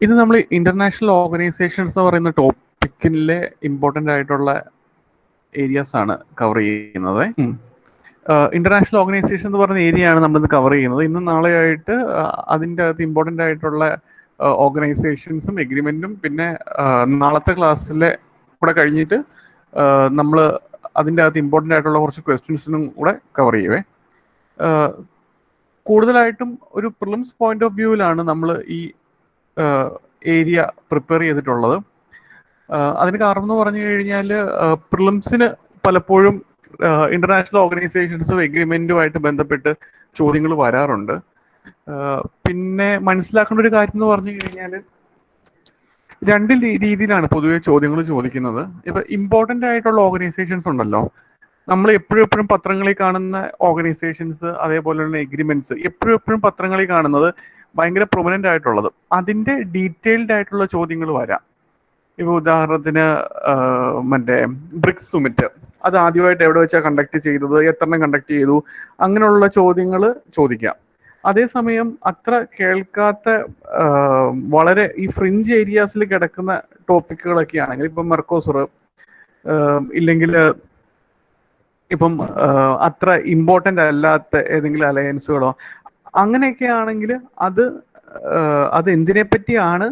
ഇത് നമ്മൾ international organisations എന്ന് പറയുന്ന ടോപ്പിക്കിലെ ഇമ്പോർട്ടൻ്റ് ആയിട്ടുള്ള ഏരിയാസ് ആണ് കവർ ചെയ്യുന്നത്. ഇന്റർനാഷണൽ ഓർഗനൈസേഷൻ എന്ന് പറയുന്ന ഏരിയയാണ് നമ്മളിത് കവർ ചെയ്യുന്നത്. ഇന്നും നാളെയായിട്ട് അതിൻ്റെ അകത്ത് ഇമ്പോർട്ടൻ്റ് ആയിട്ടുള്ള ഓർഗനൈസേഷൻസും എഗ്രിമെൻറ്റും പിന്നെ നാളത്തെ ക്ലാസ്സിലെ കൂടെ കഴിഞ്ഞിട്ട് നമ്മൾ അതിൻ്റെ അകത്ത് ഇമ്പോർട്ടൻ്റ് ആയിട്ടുള്ള കുറച്ച് ക്വസ്റ്റ്യൻസിനും കൂടെ കവർ ചെയ്യുവേ. കൂടുതലായിട്ടും ഒരു പ്രിലിംസ് പോയിന്റ് ഓഫ് വ്യൂവിലാണ് നമ്മൾ ഈ ഏരിയ പ്രിപ്പയർ ചെയ്തിട്ടുള്ളത്. അതിന് കാരണം എന്ന് പറഞ്ഞു കഴിഞ്ഞാൽ പ്രിലിംസിന് പലപ്പോഴും ഇന്റർനാഷണൽ ഓർഗനൈസേഷൻസും എഗ്രിമെന്റുമായിട്ട് ബന്ധപ്പെട്ട് ചോദ്യങ്ങൾ വരാറുണ്ട്. പിന്നെ മനസ്സിലാക്കേണ്ട ഒരു കാര്യം എന്ന് പറഞ്ഞു കഴിഞ്ഞാൽ രണ്ട് രീതിയിലാണ് പൊതുവെ ചോദ്യങ്ങൾ ചോദിക്കുന്നത്. ഇപ്പൊ ഇമ്പോർട്ടൻ്റ് ആയിട്ടുള്ള ഓർഗനൈസേഷൻസ് ഉണ്ടല്ലോ, നമ്മൾ എപ്പോഴും പത്രങ്ങളിൽ കാണുന്ന ഓർഗനൈസേഷൻസ്, അതേപോലെ തന്നെ എഗ്രിമെന്റ്സ് എപ്പോഴും പത്രങ്ങളിൽ കാണുന്നത് ഭയങ്കര പ്രൊമനന്റ് ആയിട്ടുള്ളത്, അതിന്റെ ഡീറ്റെയിൽഡ് ആയിട്ടുള്ള ചോദ്യങ്ങൾ വരാം. ഇപ്പൊ ഉദാഹരണത്തിന് മറ്റേ ബ്രിക്സ് സുമിറ്റ് അത് ആദ്യമായിട്ട് എവിടെ വെച്ചാൽ കണ്ടക്ട് ചെയ്തത്, എത്രണ്ണം കണ്ടക്ട് ചെയ്തു, അങ്ങനെയുള്ള ചോദ്യങ്ങൾ ചോദിക്കാം. അതേസമയം അത്ര കേൾക്കാത്ത വളരെ ഈ ഫ്രിഞ്ച് ഏരിയാസിൽ കിടക്കുന്ന ടോപ്പിക്കുകളൊക്കെ ആണെങ്കിൽ, ഇപ്പം മെർക്കോസുർ ഇല്ലെങ്കിൽ ഇപ്പം അത്ര ഇമ്പോർട്ടൻ്റ് അല്ലാത്ത ഏതെങ്കിലും അലയൻസുകളോ അങ്ങനെയൊക്കെ ആണെങ്കിൽ അത് എന്തിനെ പറ്റിയാണ്,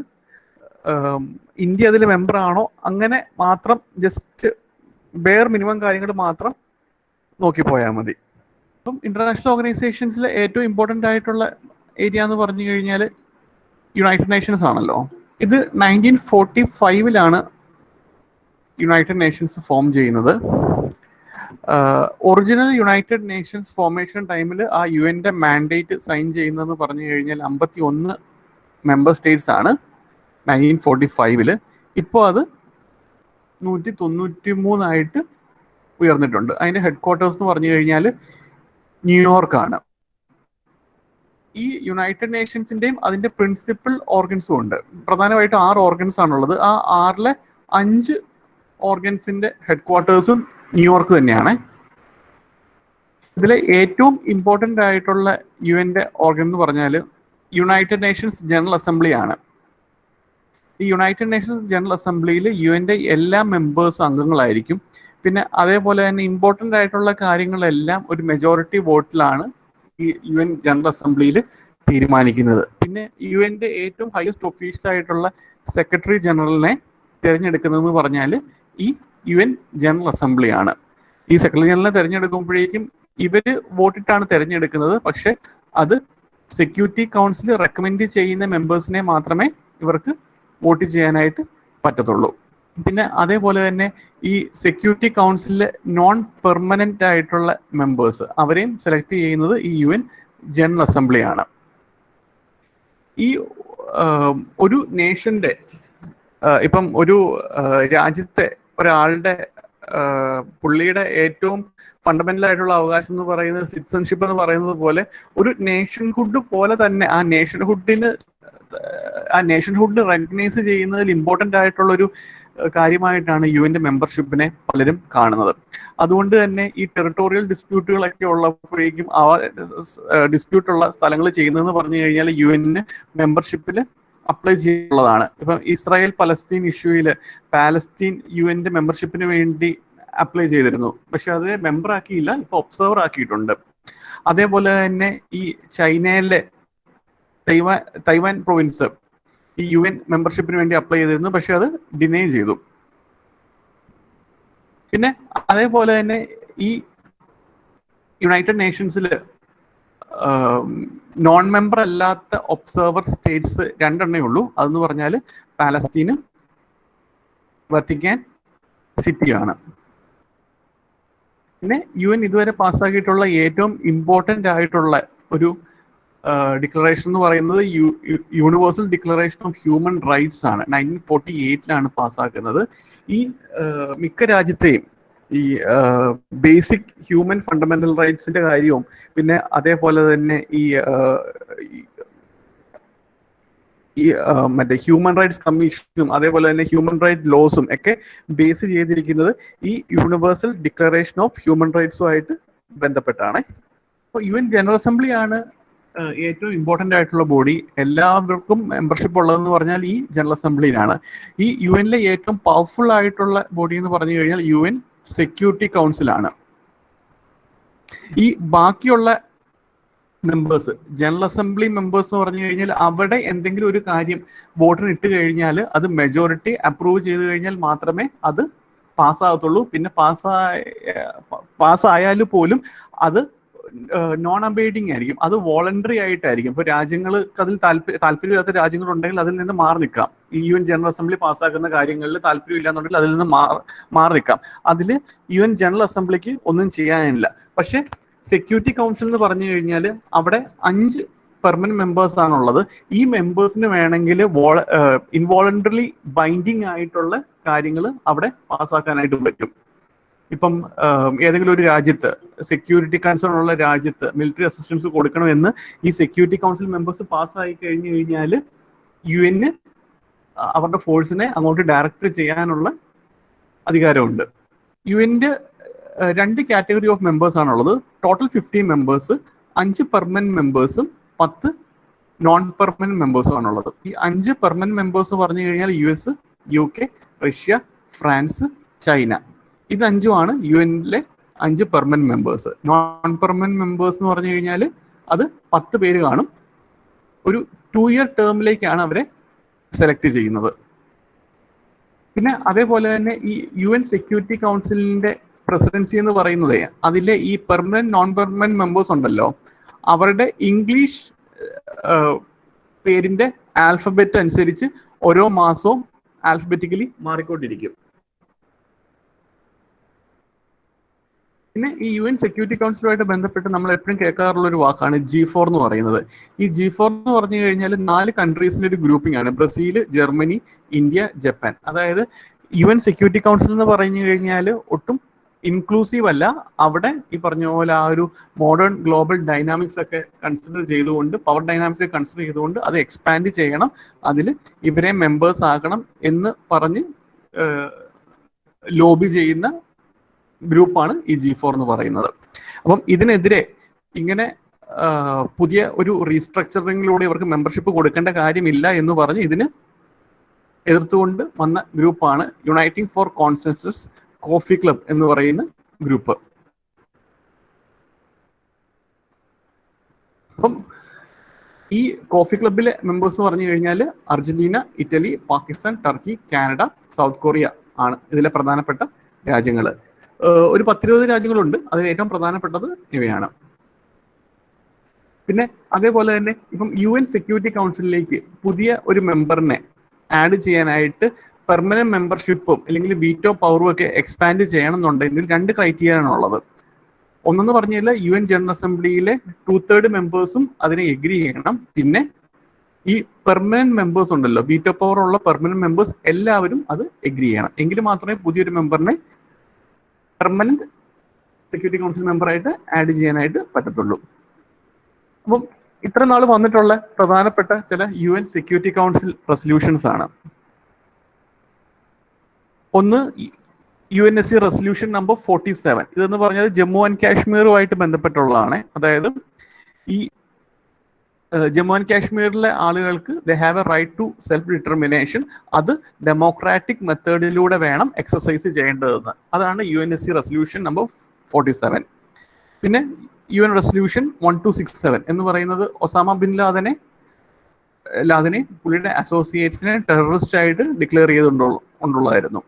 ഇന്ത്യ അതിൽ മെമ്പർ ആണോ, അങ്ങനെ മാത്രം ജസ്റ്റ് ബെയർ മിനിമം കാര്യങ്ങൾ മാത്രം നോക്കി പോയാൽ മതി. അപ്പം ഇന്റർനാഷണൽ ഓർഗനൈസേഷൻസിൽ ഏറ്റവും ഇമ്പോർട്ടൻ്റ് ആയിട്ടുള്ള ഏരിയ എന്ന് പറഞ്ഞു കഴിഞ്ഞാൽ യുണൈറ്റഡ് നേഷൻസ് ആണല്ലോ. ഇത് 1945 യുണൈറ്റഡ് നേഷൻസ് ഫോം ചെയ്യുന്നത്. ഒറിജിനൽ യുണൈറ്റഡ് നേഷൻസ് ഫോർമേഷൻ ടൈമിൽ ആ UN മാൻഡേറ്റ് സൈൻ ചെയ്യുന്നതെന്ന് പറഞ്ഞു കഴിഞ്ഞാൽ 51 മെമ്പർ സ്റ്റേറ്റ്സ് ആണ് 1945. ഇപ്പോൾ അത് 193 ഉയർന്നിട്ടുണ്ട്. അതിന്റെ ഹെഡ് ക്വാർട്ടേഴ്സ് എന്ന് പറഞ്ഞു കഴിഞ്ഞാൽ ന്യൂയോർക്കാണ്. ഈ യുണൈറ്റഡ് നേഷൻസിന്റെയും അതിന്റെ പ്രിൻസിപ്പൽ ഓർഗൻസും ഉണ്ട്. പ്രധാനമായിട്ടും 6 ഓർഗൻസ് ആണുള്ളത്. ആ 6ലെ 5 ഓർഗൻസിന്റെ ഹെഡ് ക്വാർട്ടേഴ്സും ന്യൂയോർക്ക് തന്നെയാണ്. ഇതിലെ ഏറ്റവും ഇമ്പോർട്ടൻ്റ് ആയിട്ടുള്ള UN ഓർഗൻ എന്ന് പറഞ്ഞാൽ യുണൈറ്റഡ് നേഷൻസ് ജനറൽ അസംബ്ലി ആണ്. ഈ യുണൈറ്റഡ് നേഷൻസ് ജനറൽ അസംബ്ലിയിൽ UN എല്ലാ മെമ്പേഴ്സും അംഗങ്ങളായിരിക്കും. പിന്നെ അതേപോലെ തന്നെ ഇമ്പോർട്ടൻ്റ് ആയിട്ടുള്ള കാര്യങ്ങളെല്ലാം ഒരു മെജോറിറ്റി വോട്ടിലാണ് ഈ UN ജനറൽ അസംബ്ലിയിൽ തീരുമാനിക്കുന്നത്. പിന്നെ UN ഏറ്റവും ഹയസ്റ്റ് ഒഫീഷ്യൽ ആയിട്ടുള്ള സെക്രട്ടറി ജനറലിനെ തിരഞ്ഞെടുക്കുന്നതെന്ന് പറഞ്ഞാൽ ഈ UN ജനറൽ അസംബ്ലി ആണ്. ഈ സെക്രട്ടറി ജനറലിനെ തിരഞ്ഞെടുക്കുമ്പോഴേക്കും ഇവര് വോട്ടിട്ടാണ് തിരഞ്ഞെടുക്കുന്നത്. പക്ഷെ അത് സെക്യൂരിറ്റി കൗൺസിൽ റെക്കമെൻഡ് ചെയ്യുന്ന മെമ്പേഴ്സിനെ മാത്രമേ ഇവർക്ക് വോട്ട് ചെയ്യാനായിട്ട് പറ്റത്തുള്ളൂ. പിന്നെ അതേപോലെ തന്നെ ഈ സെക്യൂരിറ്റി കൗൺസിലിലെ നോൺ പെർമനന്റ് ആയിട്ടുള്ള മെമ്പേഴ്സ് അവരെയും സെലക്ട് ചെയ്യുന്നത് ഈ UN ജനറൽ അസംബ്ലി ആണ്. ഈ ഒരു നേഷന്റെ ഇപ്പം ഒരു രാജ്യത്തെ ഒരാളുടെ പുള്ളിയുടെ ഏറ്റവും ഫണ്ടമെന്റൽ ആയിട്ടുള്ള അവകാശം എന്ന് പറയുന്നത് സിറ്റിസൺഷിപ്പ് എന്ന് പറയുന്നത് പോലെ ഒരു നേഷൻഹുഡ് പോലെ തന്നെ ആ നേഷൻഹുഡ് റെക്കഗ്നൈസ് ചെയ്യുന്നതിൽ ഇമ്പോർട്ടൻ്റ് ആയിട്ടുള്ള ഒരു കാര്യമായിട്ടാണ് UN മെമ്പർഷിപ്പിനെ പലരും കാണുന്നത്. അതുകൊണ്ട് തന്നെ ഈ ടെറിട്ടോറിയൽ ഡിസ്പ്യൂട്ടുകളൊക്കെ ഉള്ളപ്പോഴേക്കും ആ ഡിസ്പ്യൂട്ടുള്ള സ്ഥലങ്ങൾ ചെയ്യുന്നതെന്ന് പറഞ്ഞു കഴിഞ്ഞാൽ UN മെമ്പർഷിപ്പിൽ അപ്ലൈ ചെയ്യുന്നതാണ്. ഇപ്പം ഇസ്രായേൽ പലസ്തീൻ ഇഷ്യൂയിൽ പാലസ്തീൻ UN മെമ്പർഷിപ്പിന് വേണ്ടി അപ്ലൈ ചെയ്തിരുന്നു. പക്ഷെ അത് മെമ്പർ ആക്കിയില്ല, ഇപ്പൊ ഒബ്സർവർ ആക്കിയിട്ടുണ്ട്. അതേപോലെ തന്നെ ഈ ചൈനയിലെ തൈവാൻ പ്രൊവിൻസ് ഈ UN മെമ്പർഷിപ്പിന് വേണ്ടി അപ്ലൈ ചെയ്തിരുന്നു, പക്ഷെ അത് ഡിനൈ ചെയ്തു. പിന്നെ അതേപോലെ തന്നെ ഈ യുണൈറ്റഡ് നേഷൻസിൽ നോൺ മെമ്പർ അല്ലാത്ത ഒബ്സർവർ സ്റ്റേറ്റ്സ് 2 ഉള്ളൂ. അതെന്ന് പറഞ്ഞാൽ പാലസ്തീനും വത്തിക്കാൻ സിറ്റിയാണ്. പിന്നെ UN ഇതുവരെ പാസ്സാക്കിയിട്ടുള്ള ഏറ്റവും ഇമ്പോർട്ടൻ്റ് ആയിട്ടുള്ള ഒരു ഡിക്ലറേഷൻ എന്ന് പറയുന്നത് universal declaration of human rights ആണ്. 1948 പാസ്സാക്കുന്നത്. ഈ മിക്ക രാജ്യത്തെയും ഈ ബേസിക് ഹ്യൂമൻ ഫണ്ടമെന്റൽ റൈറ്റ്സിന്റെ കാര്യവും പിന്നെ അതേപോലെ തന്നെ ഈ മറ്റേ ഹ്യൂമൻ റൈറ്റ്സ് കമ്മീഷനും അതേപോലെ തന്നെ ഹ്യൂമൻ റൈറ്റ് ലോസും ഒക്കെ ബേസ് ചെയ്തിരിക്കുന്നത് ഈ യൂണിവേഴ്സൽ ഡിക്ലറേഷൻ ഓഫ് ഹ്യൂമൻ റൈറ്റ്സുമായിട്ട് ബന്ധപ്പെട്ടാണ്. അപ്പോൾ UN ജനറൽ അസംബ്ലി ആണ് ഏറ്റവും ഇമ്പോർട്ടൻ്റ് ആയിട്ടുള്ള ബോഡി, എല്ലാവർക്കും മെമ്പർഷിപ്പ് ഉള്ളതെന്ന് പറഞ്ഞാൽ ഈ ജനറൽ അസംബ്ലിയിലാണ്. ഈ യു എനിലെ ഏറ്റവും പവർഫുൾ ആയിട്ടുള്ള ബോഡി എന്ന് പറഞ്ഞു കഴിഞ്ഞാൽ UN സെക്യൂരിറ്റി കൗൺസിലാണ്. ഈ ബാക്കിയുള്ള മെമ്പേഴ്സ്, ജനറൽ അസംബ്ലി മെമ്പേഴ്സ് എന്ന് പറഞ്ഞു കഴിഞ്ഞാൽ അവിടെ എന്തെങ്കിലും ഒരു കാര്യം വോട്ടിന് ഇട്ട് കഴിഞ്ഞാൽ അത് മെജോറിറ്റി അപ്രൂവ് ചെയ്ത് കഴിഞ്ഞാൽ മാത്രമേ അത് പാസ്സാകത്തുള്ളൂ. പിന്നെ പാസ്സായാൽ പോലും അത് നോൺ അബൈഡിങ് ആയിരിക്കും, അത് വോളണ്ടറി ആയിട്ടായിരിക്കും. ഇപ്പോൾ രാജ്യങ്ങൾക്ക് അതിൽ താല്പര്യമില്ലാത്ത രാജ്യങ്ങളുണ്ടെങ്കിൽ അതിൽ നിന്ന് മാറി നിൽക്കാം. ഈ UN ജനറൽ അസംബ്ലി പാസ്സാക്കുന്ന കാര്യങ്ങളിൽ താല്പര്യമില്ല എന്നുണ്ടെങ്കിൽ അതിൽ നിന്ന് മാറി നിൽക്കാം. അതിൽ UN ജനറൽ അസംബ്ലിക്ക് ഒന്നും ചെയ്യാനില്ല. പക്ഷെ സെക്യൂരിറ്റി കൗൺസിൽ എന്ന് പറഞ്ഞു കഴിഞ്ഞാൽ അവിടെ 5 പെർമനന്റ് മെമ്പേഴ്സ് ആണുള്ളത്. ഈ മെമ്പേഴ്സിന് വേണമെങ്കിൽ ഇൻവോളണ്ടറിലി ബൈൻഡിങ് ആയിട്ടുള്ള കാര്യങ്ങൾ അവിടെ പാസ്സാക്കാനായിട്ട് പറ്റും. ഇപ്പം ഏതെങ്കിലും ഒരു രാജ്യത്ത് സെക്യൂരിറ്റി കൺസേൺ ഉള്ള രാജ്യത്ത് മിലിറ്ററി അസിസ്റ്റൻസ് കൊടുക്കണമെന്ന് ഈ സെക്യൂരിറ്റി കൗൺസിൽ മെമ്പേഴ്സ് പാസ്സായി കഴിഞ്ഞു കഴിഞ്ഞാൽ UN അവരുടെ ഫോഴ്സിനെ അങ്ങോട്ട് ഡയറക്റ്റ് ചെയ്യാനുള്ള അധികാരമുണ്ട്. UN 2 കാറ്റഗറി ഓഫ് മെമ്പേഴ്സ് ആണുള്ളത്. ടോട്ടൽ 15 മെമ്പേഴ്സ്, 5 പെർമനന്റ് മെമ്പേഴ്സും 10 നോൺ പെർമനന്റ് മെമ്പേഴ്സും ആണുള്ളത്. ഈ 5 പെർമനന്റ് മെമ്പേഴ്സ് പറഞ്ഞു കഴിഞ്ഞാൽ US, UK, Russia, France, China. ഇത് 5ഉമാണ് UNലെ 5 permanent members. Non permanent members എന്ന് പറഞ്ഞു കഴിഞ്ഞാൽ അത് 10 പേര് കാണും. ഒരു 2-year ടേമിലേക്കാണ് അവരെ സെലക്ട് ചെയ്യുന്നത്. പിന്നെ അതേപോലെ തന്നെ ഈ UN സെക്യൂരിറ്റി കൗൺസിലിന്റെ പ്രസിഡൻസി എന്ന് പറയുന്നത് അതിലെ ഈ പെർമനന്റ് നോൺ പെർമനന്റ് മെമ്പേഴ്സ് ഉണ്ടല്ലോ, അവരുടെ ഇംഗ്ലീഷ് പേരിന്റെ ആൽഫബറ്റ് അനുസരിച്ച് ഓരോ മാസവും ആൽഫബറ്റിക്കലി മാറിക്കൊണ്ടിരിക്കും. പിന്നെ ഈ UN സെക്യൂരിറ്റി കൗൺസിലുമായിട്ട് ബന്ധപ്പെട്ട് നമ്മൾ എപ്പോഴും കേൾക്കാറുള്ള ഒരു വാക്കാണ് G4 എന്ന് പറയുന്നത്. ഈ G4 എന്ന് പറഞ്ഞു കഴിഞ്ഞാൽ 4 കൺട്രീസിന്റെ ഒരു ഗ്രൂപ്പിംഗ് ആണ്. Brazil, Germany, India, Japan. അതായത് UN സെക്യൂരിറ്റി കൗൺസിൽ എന്ന് പറഞ്ഞു കഴിഞ്ഞാൽ ഒട്ടും ഇൻക്ലൂസീവ് അല്ല. അവിടെ ഈ പറഞ്ഞ പോലെ ആ ഒരു മോഡേൺ ഗ്ലോബൽ ഡൈനാമിക്സ് ഒക്കെ കൺസിഡർ ചെയ്തുകൊണ്ട്, പവർ ഡൈനാമിക്സ് കൺസിഡർ ചെയ്തുകൊണ്ട് അത് എക്സ്പാൻഡ് ചെയ്യണം, അതിൽ ഇവരെ മെമ്പേഴ്സ് ആക്കണം എന്ന് പറഞ്ഞ് ലോബി ചെയ്യുന്ന ഗ്രൂപ്പാണ് ഈ G4 എന്ന് പറയുന്നത്. അപ്പം ഇതിനെതിരെ ഇങ്ങനെ പുതിയ ഒരു റീസ്ട്രക്ചറിങ്ങിലൂടെ ഇവർക്ക് മെമ്പർഷിപ്പ് കൊടുക്കേണ്ട കാര്യമില്ല എന്ന് പറഞ്ഞ് ഇതിന് എതിർത്തുകൊണ്ട് വന്ന ഗ്രൂപ്പാണ് uniting for consensus coffee club എന്ന് പറയുന്ന ഗ്രൂപ്പ്. അപ്പം ഈ കോഫി ക്ലബിലെ മെമ്പേഴ്സ് പറഞ്ഞു കഴിഞ്ഞാൽ Argentina, Italy, Pakistan, Turkey, Canada, south Korea ആണ് ഇതിലെ പ്രധാനപ്പെട്ട രാജ്യങ്ങൾ. ഒരു 10-20 രാജ്യങ്ങളുണ്ട്, അതിൽ ഏറ്റവും പ്രധാനപ്പെട്ടത് ഇവയാണ്. പിന്നെ അതേപോലെ തന്നെ ഇപ്പം UN സെക്യൂരിറ്റി കൗൺസിലിലേക്ക് പുതിയ ഒരു മെമ്പറിനെ ആഡ് ചെയ്യാനായിട്ട് പെർമനന്റ് മെമ്പർഷിപ്പും അല്ലെങ്കിൽ വീറ്റോ പവറും ഒക്കെ എക്സ്പാൻഡ് ചെയ്യണമെന്നുണ്ടെങ്കിൽ 2 ക്രൈറ്റീരിയ ആണുള്ളത്. ഒന്നെന്ന് പറഞ്ഞാൽ UN ജനറൽ അസംബ്ലിയിലെ 2/3 മെമ്പേഴ്സും അതിനെ എഗ്രി ചെയ്യണം. പിന്നെ ഈ പെർമനന്റ് മെമ്പേഴ്സ് ഉണ്ടല്ലോ, വീറ്റോ പവർ ഉള്ള പെർമനന്റ് മെമ്പേഴ്സ് എല്ലാവരും അത് എഗ്രി ചെയ്യണം. എങ്കിൽ മാത്രമേ പുതിയൊരു മെമ്പറിനെ പെർമനന്റ് സെക്യൂരിറ്റി കൗൺസിൽ മെമ്പറായിട്ട് ആഡ് ചെയ്യാനായിട്ട് പറ്റത്തുള്ളൂ. അപ്പം ഇത്ര നാൾ വന്നിട്ടുള്ള പ്രധാനപ്പെട്ട ചില UN സെക്യൂരിറ്റി കൗൺസിൽ റെസൊല്യൂഷൻസ് ആണ്. ഒന്ന് UNSC റെസൊല്യൂഷൻ നമ്പർ 47. ഇതെന്ന് പറഞ്ഞാൽ ജമ്മു ആൻഡ് കാശ്മീറുമായിട്ട് ബന്ധപ്പെട്ടുള്ളതാണ്. അതായത് ഈ ജമ്മു ആൻഡ് കാശ്മീരിലെ ആളുകൾക്ക് they have a right to self determination. അത് ഡെമോക്രാറ്റിക് മെത്തേഡിലൂടെ വേണം എക്സസൈസ് ചെയ്യേണ്ടതെന്ന്. അതാണ് UNSC റെസൊല്യൂഷൻ നമ്പർ 47. പിന്നെ UN റെസൊല്യൂഷൻ 1267 എന്ന് പറയുന്നത് ഒസാമ ബിൻ ലാദനെ പുള്ളിയുടെ അസോസിയേറ്റ്സിനെ ടെററിസ്റ്റ് ആയിട്ട് ഡിക്ലെയർ ചെയ്തുകൊണ്ടുള്ളതായിരുന്നു.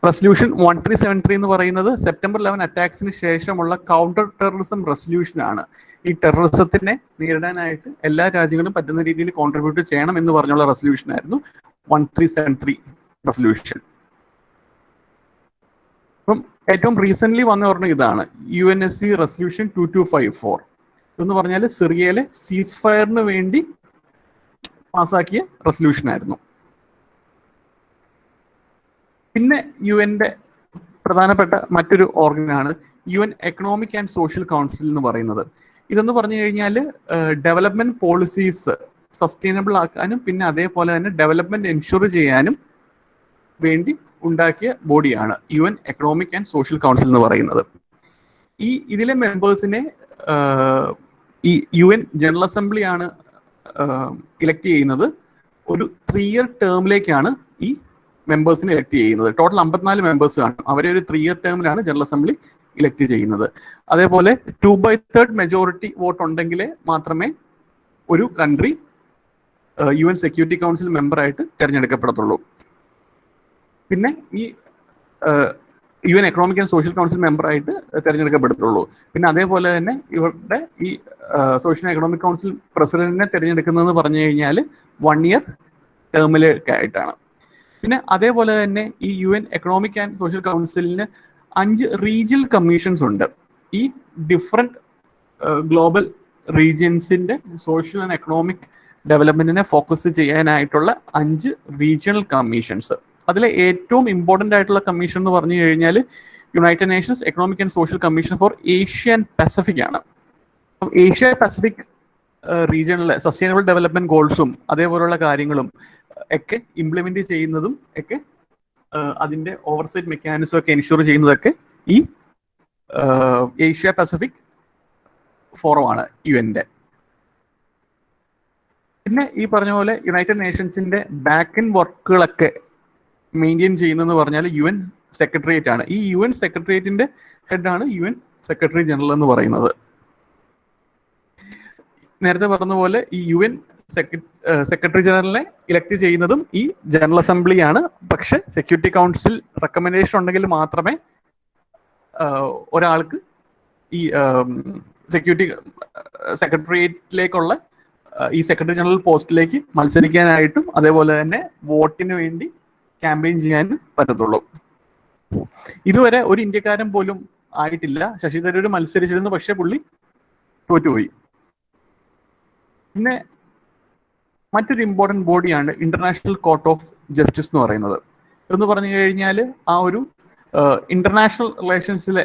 റെസൊല്യൂഷൻ 1373 എന്ന് പറയുന്നത് സെപ്റ്റംബർ 11 അറ്റാക്സിന് ശേഷമുള്ള കൗണ്ടർ ടെററിസം റെസൊല്യൂഷൻ ആണ്. ഈ ടെററിസത്തിനെ നേരിടാനായിട്ട് എല്ലാ രാജ്യങ്ങളും പറ്റുന്ന രീതിയിൽ കോൺട്രിബ്യൂട്ട് ചെയ്യണം എന്ന് പറഞ്ഞുള്ള റെസൊല്യൂഷൻ ആയിരുന്നു 1373 റെസൊല്യൂഷൻ. അപ്പം ഏറ്റവും റീസെന്റ് വന്ന പറഞ്ഞ ഇതാണ് UNSC റെസൊല്യൂഷൻ 2254 എന്ന് പറഞ്ഞാൽ സിറിയയിലെ സീസ് ഫയറിന് വേണ്ടി പാസ്സാക്കിയ റെസൊല്യൂഷൻ ആയിരുന്നു. പിന്നെ UNന്റെ പ്രധാനപ്പെട്ട മറ്റൊരു ഓർഗനാണ് UN economic and social council എന്ന് പറയുന്നത്. ഇതെന്ന് പറഞ്ഞു കഴിഞ്ഞാൽ ഡെവലപ്മെന്റ് പോളിസീസ് സസ്റ്റൈനബിൾ ആക്കാനും പിന്നെ അതേപോലെ തന്നെ ഡെവലപ്മെന്റ് എൻഷുർ ചെയ്യാനും വേണ്ടി ഉണ്ടാക്കിയ ബോഡിയാണ് UN economic and social council എന്ന് പറയുന്നത്. ഇതിലെ മെമ്പേഴ്സിനെ ഈ UN ജനറൽ അസംബ്ലിയാണ് ഇലക്ട് ചെയ്യുന്നത്. ഒരു 3 year ടേമിലേക്കാണ് ഈ മെമ്പേഴ്സിനെ ഇലക്ട് ചെയ്യുന്നത്. ടോട്ടൽ 54 മെമ്പേഴ്സ് കാണും. അവരെ ഒരു 3 year ടേമിലാണ് ജനറൽ അസംബ്ലി ഇലക്ട് ചെയ്യുന്നത്. അതേപോലെ 2/3 മെജോറിറ്റി വോട്ട് ഉണ്ടെങ്കിലേ മാത്രമേ ഒരു കൺട്രി UN സെക്യൂരിറ്റി കൗൺസിൽ മെമ്പറായിട്ട് തിരഞ്ഞെടുക്കപ്പെടത്തുള്ളൂ. പിന്നെ ഈ UN economic and social council മെമ്പറായിട്ട് തിരഞ്ഞെടുക്കപ്പെടത്തുള്ളൂ. പിന്നെ അതേപോലെ തന്നെ ഇവരുടെ ഈ സോഷ്യൽ എക്കണോമിക് കൗൺസിൽ പ്രസിഡന്റിനെ തിരഞ്ഞെടുക്കുന്നതെന്ന് പറഞ്ഞു കഴിഞ്ഞാൽ 1 year ടേമിലേക്കായിട്ടാണ്. പിന്നെ അതേപോലെ തന്നെ ഈ UN എക്കണോമിക് ആൻഡ് സോഷ്യൽ കൗൺസിലിന് 5 റീജിയണൽ കമ്മീഷൻസ് ഉണ്ട്. ഈ ഡിഫറെന്റ് ഗ്ലോബൽ റീജിയൻസിന്റെ സോഷ്യൽ ആൻഡ് എക്കണോമിക് ഡെവലപ്മെന്റിനെ ഫോക്കസ് ചെയ്യാനായിട്ടുള്ള 5 റീജിയണൽ കമ്മീഷൻസ്. അതിലെ ഏറ്റവും ഇമ്പോർട്ടൻ്റ് ആയിട്ടുള്ള കമ്മീഷൻ എന്ന് പറഞ്ഞു കഴിഞ്ഞാൽ United Nations economic and social commission for Asia and Pacific ആണ്. അപ്പം ഏഷ്യ പസഫിക് റീജിയണിലെ സസ്റ്റൈനബിൾ ഡെവലപ്മെന്റ് ഗോൾസും അതേപോലുള്ള കാര്യങ്ങളും ഒക്കെ ഇംപ്ലിമെന്റ് ചെയ്യുന്നതും ഒക്കെ അതിന്റെ ഓവർസൈറ്റ് മെക്കാനിസം ഒക്കെ എൻഷുർ ചെയ്യുന്നതൊക്കെ ഈ ഏഷ്യ പസഫിക് ഫോറമാണ് UN-ന്റെ. പിന്നെ ഈ പറഞ്ഞ പോലെ യുണൈറ്റഡ് നേഷൻസിന്റെ ബാക്ക് എൻഡ് വർക്കുകളൊക്കെ മെയിൻറ്റെയിൻ ചെയ്യുന്നതെന്ന് പറഞ്ഞാൽ UN സെക്രട്ടേറിയറ്റ് ആണ്. ഈ UN സെക്രട്ടേറിയറ്റിന്റെ ഹെഡാണ് UN സെക്രട്ടറി ജനറൽ എന്ന് പറയുന്നത്. നേരത്തെ പറഞ്ഞ പോലെ ഈ UN സെക്രട്ടറി ജനറലിനെ ഇലക്ട് ചെയ്യുന്നതും ഈ ജനറൽ അസംബ്ലിയാണ്. പക്ഷെ സെക്യൂരിറ്റി കൗൺസിൽ റെക്കമെൻഡേഷൻ ഉണ്ടെങ്കിൽ മാത്രമേ ഒരാൾക്ക് ഈ സെക്യൂരിറ്റി സെക്രട്ടേറിയറ്റിലേക്കുള്ള ഈ സെക്രട്ടറി ജനറൽ പോസ്റ്റിലേക്ക് മത്സരിക്കാനായിട്ടും അതേപോലെ തന്നെ വോട്ടിന് വേണ്ടി ക്യാമ്പയിൻ ചെയ്യാനും പറ്റത്തുള്ളൂ. ഇതുവരെ ഒരു ഇന്ത്യക്കാരൻ പോലും ആയിട്ടില്ല. ശശി തരൂർ മത്സരിച്ചിരുന്നു, പക്ഷെ പുള്ളി തോറ്റുപോയി. പിന്നെ മറ്റൊരു ഇമ്പോർട്ടൻറ്റ് ബോഡിയാണ് ഇന്റർനാഷണൽ കോർട്ട് ഓഫ് ജസ്റ്റിസ് എന്ന് പറയുന്നത്. എന്ന് പറഞ്ഞു കഴിഞ്ഞാൽ ആ ഒരു ഇന്റർനാഷണൽ റിലേഷൻസിലെ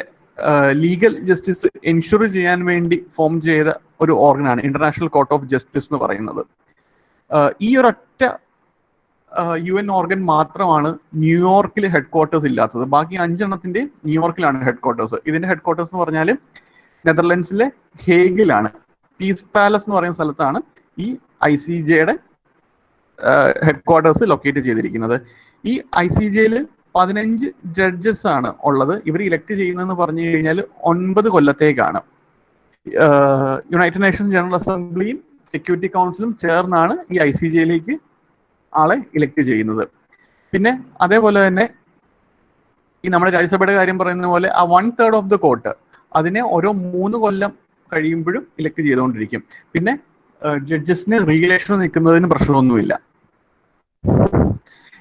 ലീഗൽ ജസ്റ്റിസ് എൻഷുർ ചെയ്യാൻ വേണ്ടി ഫോം ചെയ്ത ഒരു ഓർഗനാണ് ഇന്റർനാഷണൽ കോർട്ട് ഓഫ് ജസ്റ്റിസ് എന്ന് പറയുന്നത്. ഈ ഒരൊറ്റ UN ഓർഗൻ മാത്രമാണ് ന്യൂയോർക്കിൽ ഹെഡ് ക്വാർട്ടേഴ്സ് ഇല്ലാത്തത്. ബാക്കി 5 എണ്ണത്തിന്റെ ന്യൂയോർക്കിലാണ് ഹെഡ് ക്വാർട്ടേഴ്സ്. ഇതിന്റെ ഹെഡ് ക്വാർട്ടേഴ്സ് എന്ന് പറഞ്ഞാൽ നെതർലൻഡ്സിലെ ഹേഗിലാണ്. പീസ് പാലസ് എന്ന് പറയുന്ന സ്ഥലത്താണ് ഈ ICJയുടെ ഹെഡ് ക്വാർട്ടേഴ്സ് ലൊക്കേറ്റ് ചെയ്തിരിക്കുന്നത്. ഈ ICJയിൽ 15 ജഡ്ജസ് ആണ് ഉള്ളത്. ഇവർ ഇലക്ട് ചെയ്യുന്നതെന്ന് പറഞ്ഞു കഴിഞ്ഞാൽ 9 കൊല്ലത്തേക്കാണ്. യുണൈറ്റഡ് നേഷൻസ് ജനറൽ അസംബ്ലിയും സെക്യൂരിറ്റി കൗൺസിലും ചേർന്നാണ് ഈ ICJയിലേക്ക് ആളെ ഇലക്ട് ചെയ്യുന്നത്. പിന്നെ അതേപോലെ തന്നെ ഈ നമ്മുടെ രാജ്യസഭയുടെ കാര്യം പറയുന്ന പോലെ ആ 1/3 ഓഫ് ദ കോർട്ട് അതിനെ ഓരോ 3 കൊല്ലം കഴിയുമ്പോഴും ഇലക്ട് ചെയ്തുകൊണ്ടിരിക്കും. പിന്നെ ജഡ്ജസിന് റീഇലക്ഷൻ നിൽക്കുന്നതിന് പ്രശ്നമൊന്നുമില്ല.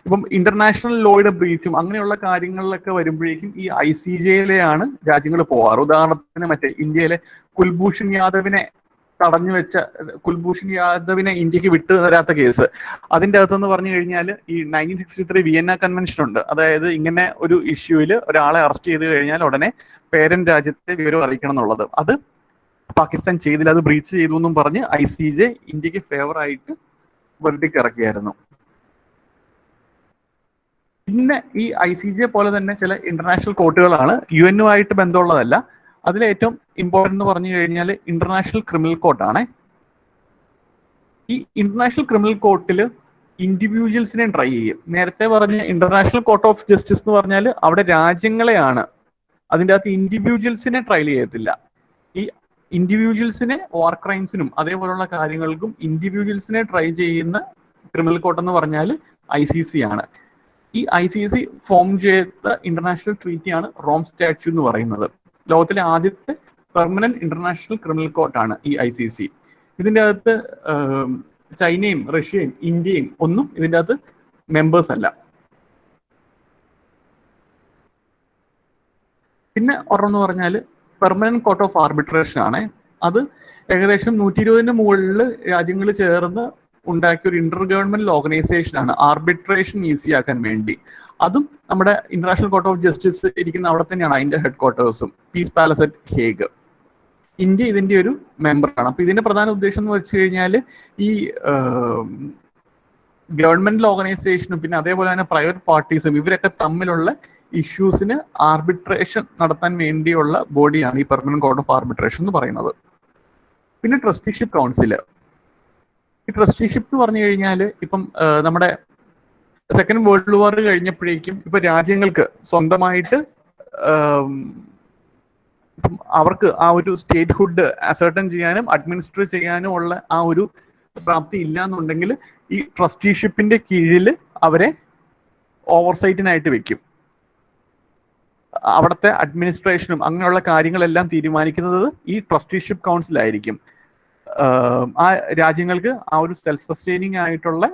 ഇപ്പം ഇന്റർനാഷണൽ ലോയുടെ ബ്രീച്ചും അങ്ങനെയുള്ള കാര്യങ്ങളിലൊക്കെ വരുമ്പോഴേക്കും ഈ ICJയിലെയാണ് രാജ്യങ്ങൾ പോവാറ്. ഉദാഹരണത്തിന് മറ്റേ ഇന്ത്യയിലെ കുൽഭൂഷൺ യാദവിനെ തടഞ്ഞു വെച്ച കുൽഭൂഷൺ യാദവിനെ ഇന്ത്യക്ക് വിട്ടു തരാത്ത കേസ്, അതിൻ്റെ അകത്തെന്ന് പറഞ്ഞു കഴിഞ്ഞാൽ ഈ 1963 വിയന്ന കൺവെൻഷൻ ഉണ്ട്. അതായത് ഇങ്ങനെ ഒരു ഇഷ്യൂവിൽ ഒരാളെ അറസ്റ്റ് ചെയ്ത് കഴിഞ്ഞാൽ ഉടനെ പേരന്റ് രാജ്യത്തെ വിവരം അറിയിക്കണം എന്നുള്ളത്. അത് പാകിസ്ഥാൻ ചെയ്തില്ല, അത് ബ്രീച്ച് ചെയ്തു എന്നും പറഞ്ഞ് ICJ ഇന്ത്യക്ക് ഫേവറായിട്ട് വെർഡിക്ട് ഇറക്കിയായിരുന്നു. പിന്നെ ഈ ICJ പോലെ തന്നെ ചില ഇന്റർനാഷണൽ കോർട്ടുകളാണ് UN-ഉമായിട്ട് ബന്ധമുള്ളതല്ല. അതിലേറ്റവും ഇമ്പോർട്ടൻ്റ് എന്ന് പറഞ്ഞു കഴിഞ്ഞാൽ ഇന്റർനാഷണൽ ക്രിമിനൽ കോർട്ടാണ്. ഈ ഇന്റർനാഷണൽ ക്രിമിനൽ കോർട്ടിൽ ഇൻഡിവിജ്വൽസിനെ ട്രൈ ചെയ്യും. നേരത്തെ പറഞ്ഞ ഇന്റർനാഷണൽ കോർട്ട് ഓഫ് ജസ്റ്റിസ് എന്ന് പറഞ്ഞാൽ അവിടെ രാജ്യങ്ങളെയാണ്, അതിൻ്റെ അകത്ത് ഇൻഡിവിജ്വൽസിനെ ട്രയൽ ചെയ്യത്തില്ല. ഈ ഇൻഡിവിജ്വൽസിനെ വാർ ക്രൈംസിനും അതേപോലുള്ള കാര്യങ്ങൾക്കും ഇൻഡിവിജ്വൽസിനെ ട്രൈ ചെയ്യുന്ന ക്രിമിനൽ കോർട്ട് എന്ന് പറഞ്ഞാൽ ICC ആണ്. ഈ ICC ഫോം ചെയ്ത ഇന്റർനാഷണൽ ട്രീറ്റിയാണ് റോം സ്റ്റാറ്റ്യൂ എന്ന് പറയുന്നത്. ലോകത്തിലെ ആദ്യത്തെ പെർമനന്റ് ഇന്റർനാഷണൽ ക്രിമിനൽ കോർട്ടാണ് ഈ ICC. ഇതിൻ്റെ അകത്ത് ചൈനയും റഷ്യയും ഇന്ത്യയും ഒന്നും ഇതിൻ്റെ അകത്ത് മെമ്പേഴ്സ് അല്ല. പിന്നെ ഒരെണ്ണം പറഞ്ഞാൽ പെർമനന്റ് കോർട്ട് ഓഫ് ആർബിട്രേഷൻ ആണ്. അത് ഏകദേശം 120-ന് മുകളിൽ രാജ്യങ്ങൾ ചേർന്ന് ഉണ്ടാക്കിയ ഒരു ഇന്റർ ഗവൺമെന്റൽ ഓർഗനൈസേഷൻ ആണ് ആർബിട്രേഷൻ ഈസിയാക്കാൻ വേണ്ടി. അതും നമ്മുടെ ഇന്റർനാഷണൽ കോർട്ട് ഓഫ് ജസ്റ്റിസ് ഇരിക്കുന്ന അവിടെ തന്നെയാണ് അതിന്റെ ഹെഡ് ക്വാർട്ടേഴ്സും, peace palace at Hague. India ഇതിന്റെ ഒരു മെമ്പറാണ്. അപ്പൊ ഇതിന്റെ പ്രധാന ഉദ്ദേശം എന്ന് വെച്ച് കഴിഞ്ഞാൽ ഈ ഗവൺമെന്റൽ ഓർഗനൈസേഷനും പിന്നെ അതേപോലെ തന്നെ പ്രൈവറ്റ് പാർട്ടീസും ഇവരൊക്കെ തമ്മിലുള്ള ഇഷ്യൂസിന് ആർബിട്രേഷൻ നടത്താൻ വേണ്ടിയുള്ള ബോഡിയാണ് ഈ പെർമനന്റ് കോർട്ട് ഓഫ് ആർബിട്രേഷൻ എന്ന് പറയുന്നത്. പിന്നെ ട്രസ്റ്റിഷിപ്പ് കൗൺസില്. ഈ ട്രസ്റ്റിഷിപ്പ് എന്ന് പറഞ്ഞു കഴിഞ്ഞാൽ ഇപ്പം നമ്മുടെ സെക്കൻഡ് വേൾഡ് വാർ കഴിഞ്ഞപ്പോഴേക്കും ഇപ്പൊ രാജ്യങ്ങൾക്ക് സ്വന്തമായിട്ട് ഇപ്പം അവർക്ക് ആ ഒരു സ്റ്റേറ്റ്ഹുഡ് അസർട്ടൻ ചെയ്യാനും അഡ്മിനിസ്റ്റർ ചെയ്യാനും ഉള്ള ആ ഒരു പ്രാപ്തി ഇല്ല എന്നുണ്ടെങ്കിൽ ഈ ട്രസ്റ്റിഷിപ്പിന്റെ കീഴിൽ അവരെ ഓവർസൈറ്റിനായിട്ട് വെക്കും. അവിടുത്തെ അഡ്മിനിസ്ട്രേഷനും അങ്ങനെയുള്ള കാര്യങ്ങളെല്ലാം തീരുമാനിക്കുന്നത് ഈ ട്രസ്റ്റിഷിപ്പ് കൗൺസിലായിരിക്കും. ആ രാജ്യങ്ങൾക്ക് ആ ഒരു സെൽഫ് സസ്റ്റെയിനിങ് ആയിട്ടുള്ള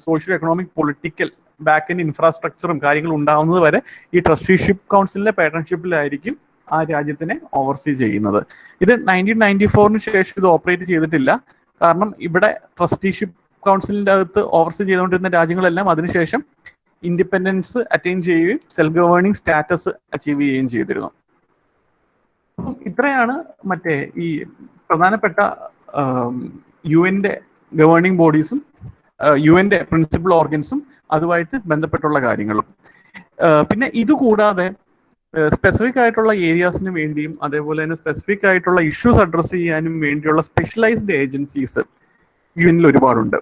social economic political back end ഇൻഫ്രാസ്ട്രക്ചറും കാര്യങ്ങളും ഉണ്ടാവുന്നത് വരെ ഈ ട്രസ്റ്റിഷിപ്പ് കൗൺസിലിന്റെ പാർട്ണർഷിപ്പിലായിരിക്കും ആ രാജ്യത്തിനെ ഓവർസീ ചെയ്യുന്നത്. ഇത് 1994 ശേഷം ഇത് ഓപ്പറേറ്റ് ചെയ്തിട്ടില്ല. കാരണം ഇവിടെ ട്രസ്റ്റിഷിപ്പ് കൗൺസിലിന്റെ അകത്ത് ഓവർസീ ചെയ്തുകൊണ്ടിരുന്ന രാജ്യങ്ങളെല്ലാം അതിനുശേഷം ഇൻഡിപെൻഡൻസ് അറ്റൈൻ ചെയ്യുകയും സെൽഫ് ഗവേണിംഗ് സ്റ്റാറ്റസ് അച്ചീവ് ചെയ്യുകയും ചെയ്തിരുന്നു. അപ്പം ഇത്രയാണ് മറ്റേ ഈ പ്രധാനപ്പെട്ട യുഎന്റെ ഗവേണിംഗ് ബോഡീസും യുഎന്റെ പ്രിൻസിപ്പൽ ഓർഗൻസും അതുമായിട്ട് ബന്ധപ്പെട്ടുള്ള കാര്യങ്ങളും. പിന്നെ ഇതുകൂടാതെ സ്പെസിഫിക് ആയിട്ടുള്ള ഏരിയാസിന് വേണ്ടിയും അതേപോലെ തന്നെ സ്പെസിഫിക് ആയിട്ടുള്ള ഇഷ്യൂസ് അഡ്രസ് ചെയ്യാനും വേണ്ടിയുള്ള സ്പെഷ്യലൈസ്ഡ് ഏജൻസീസ് യുഎനിൽ ഒരുപാടുണ്ട്.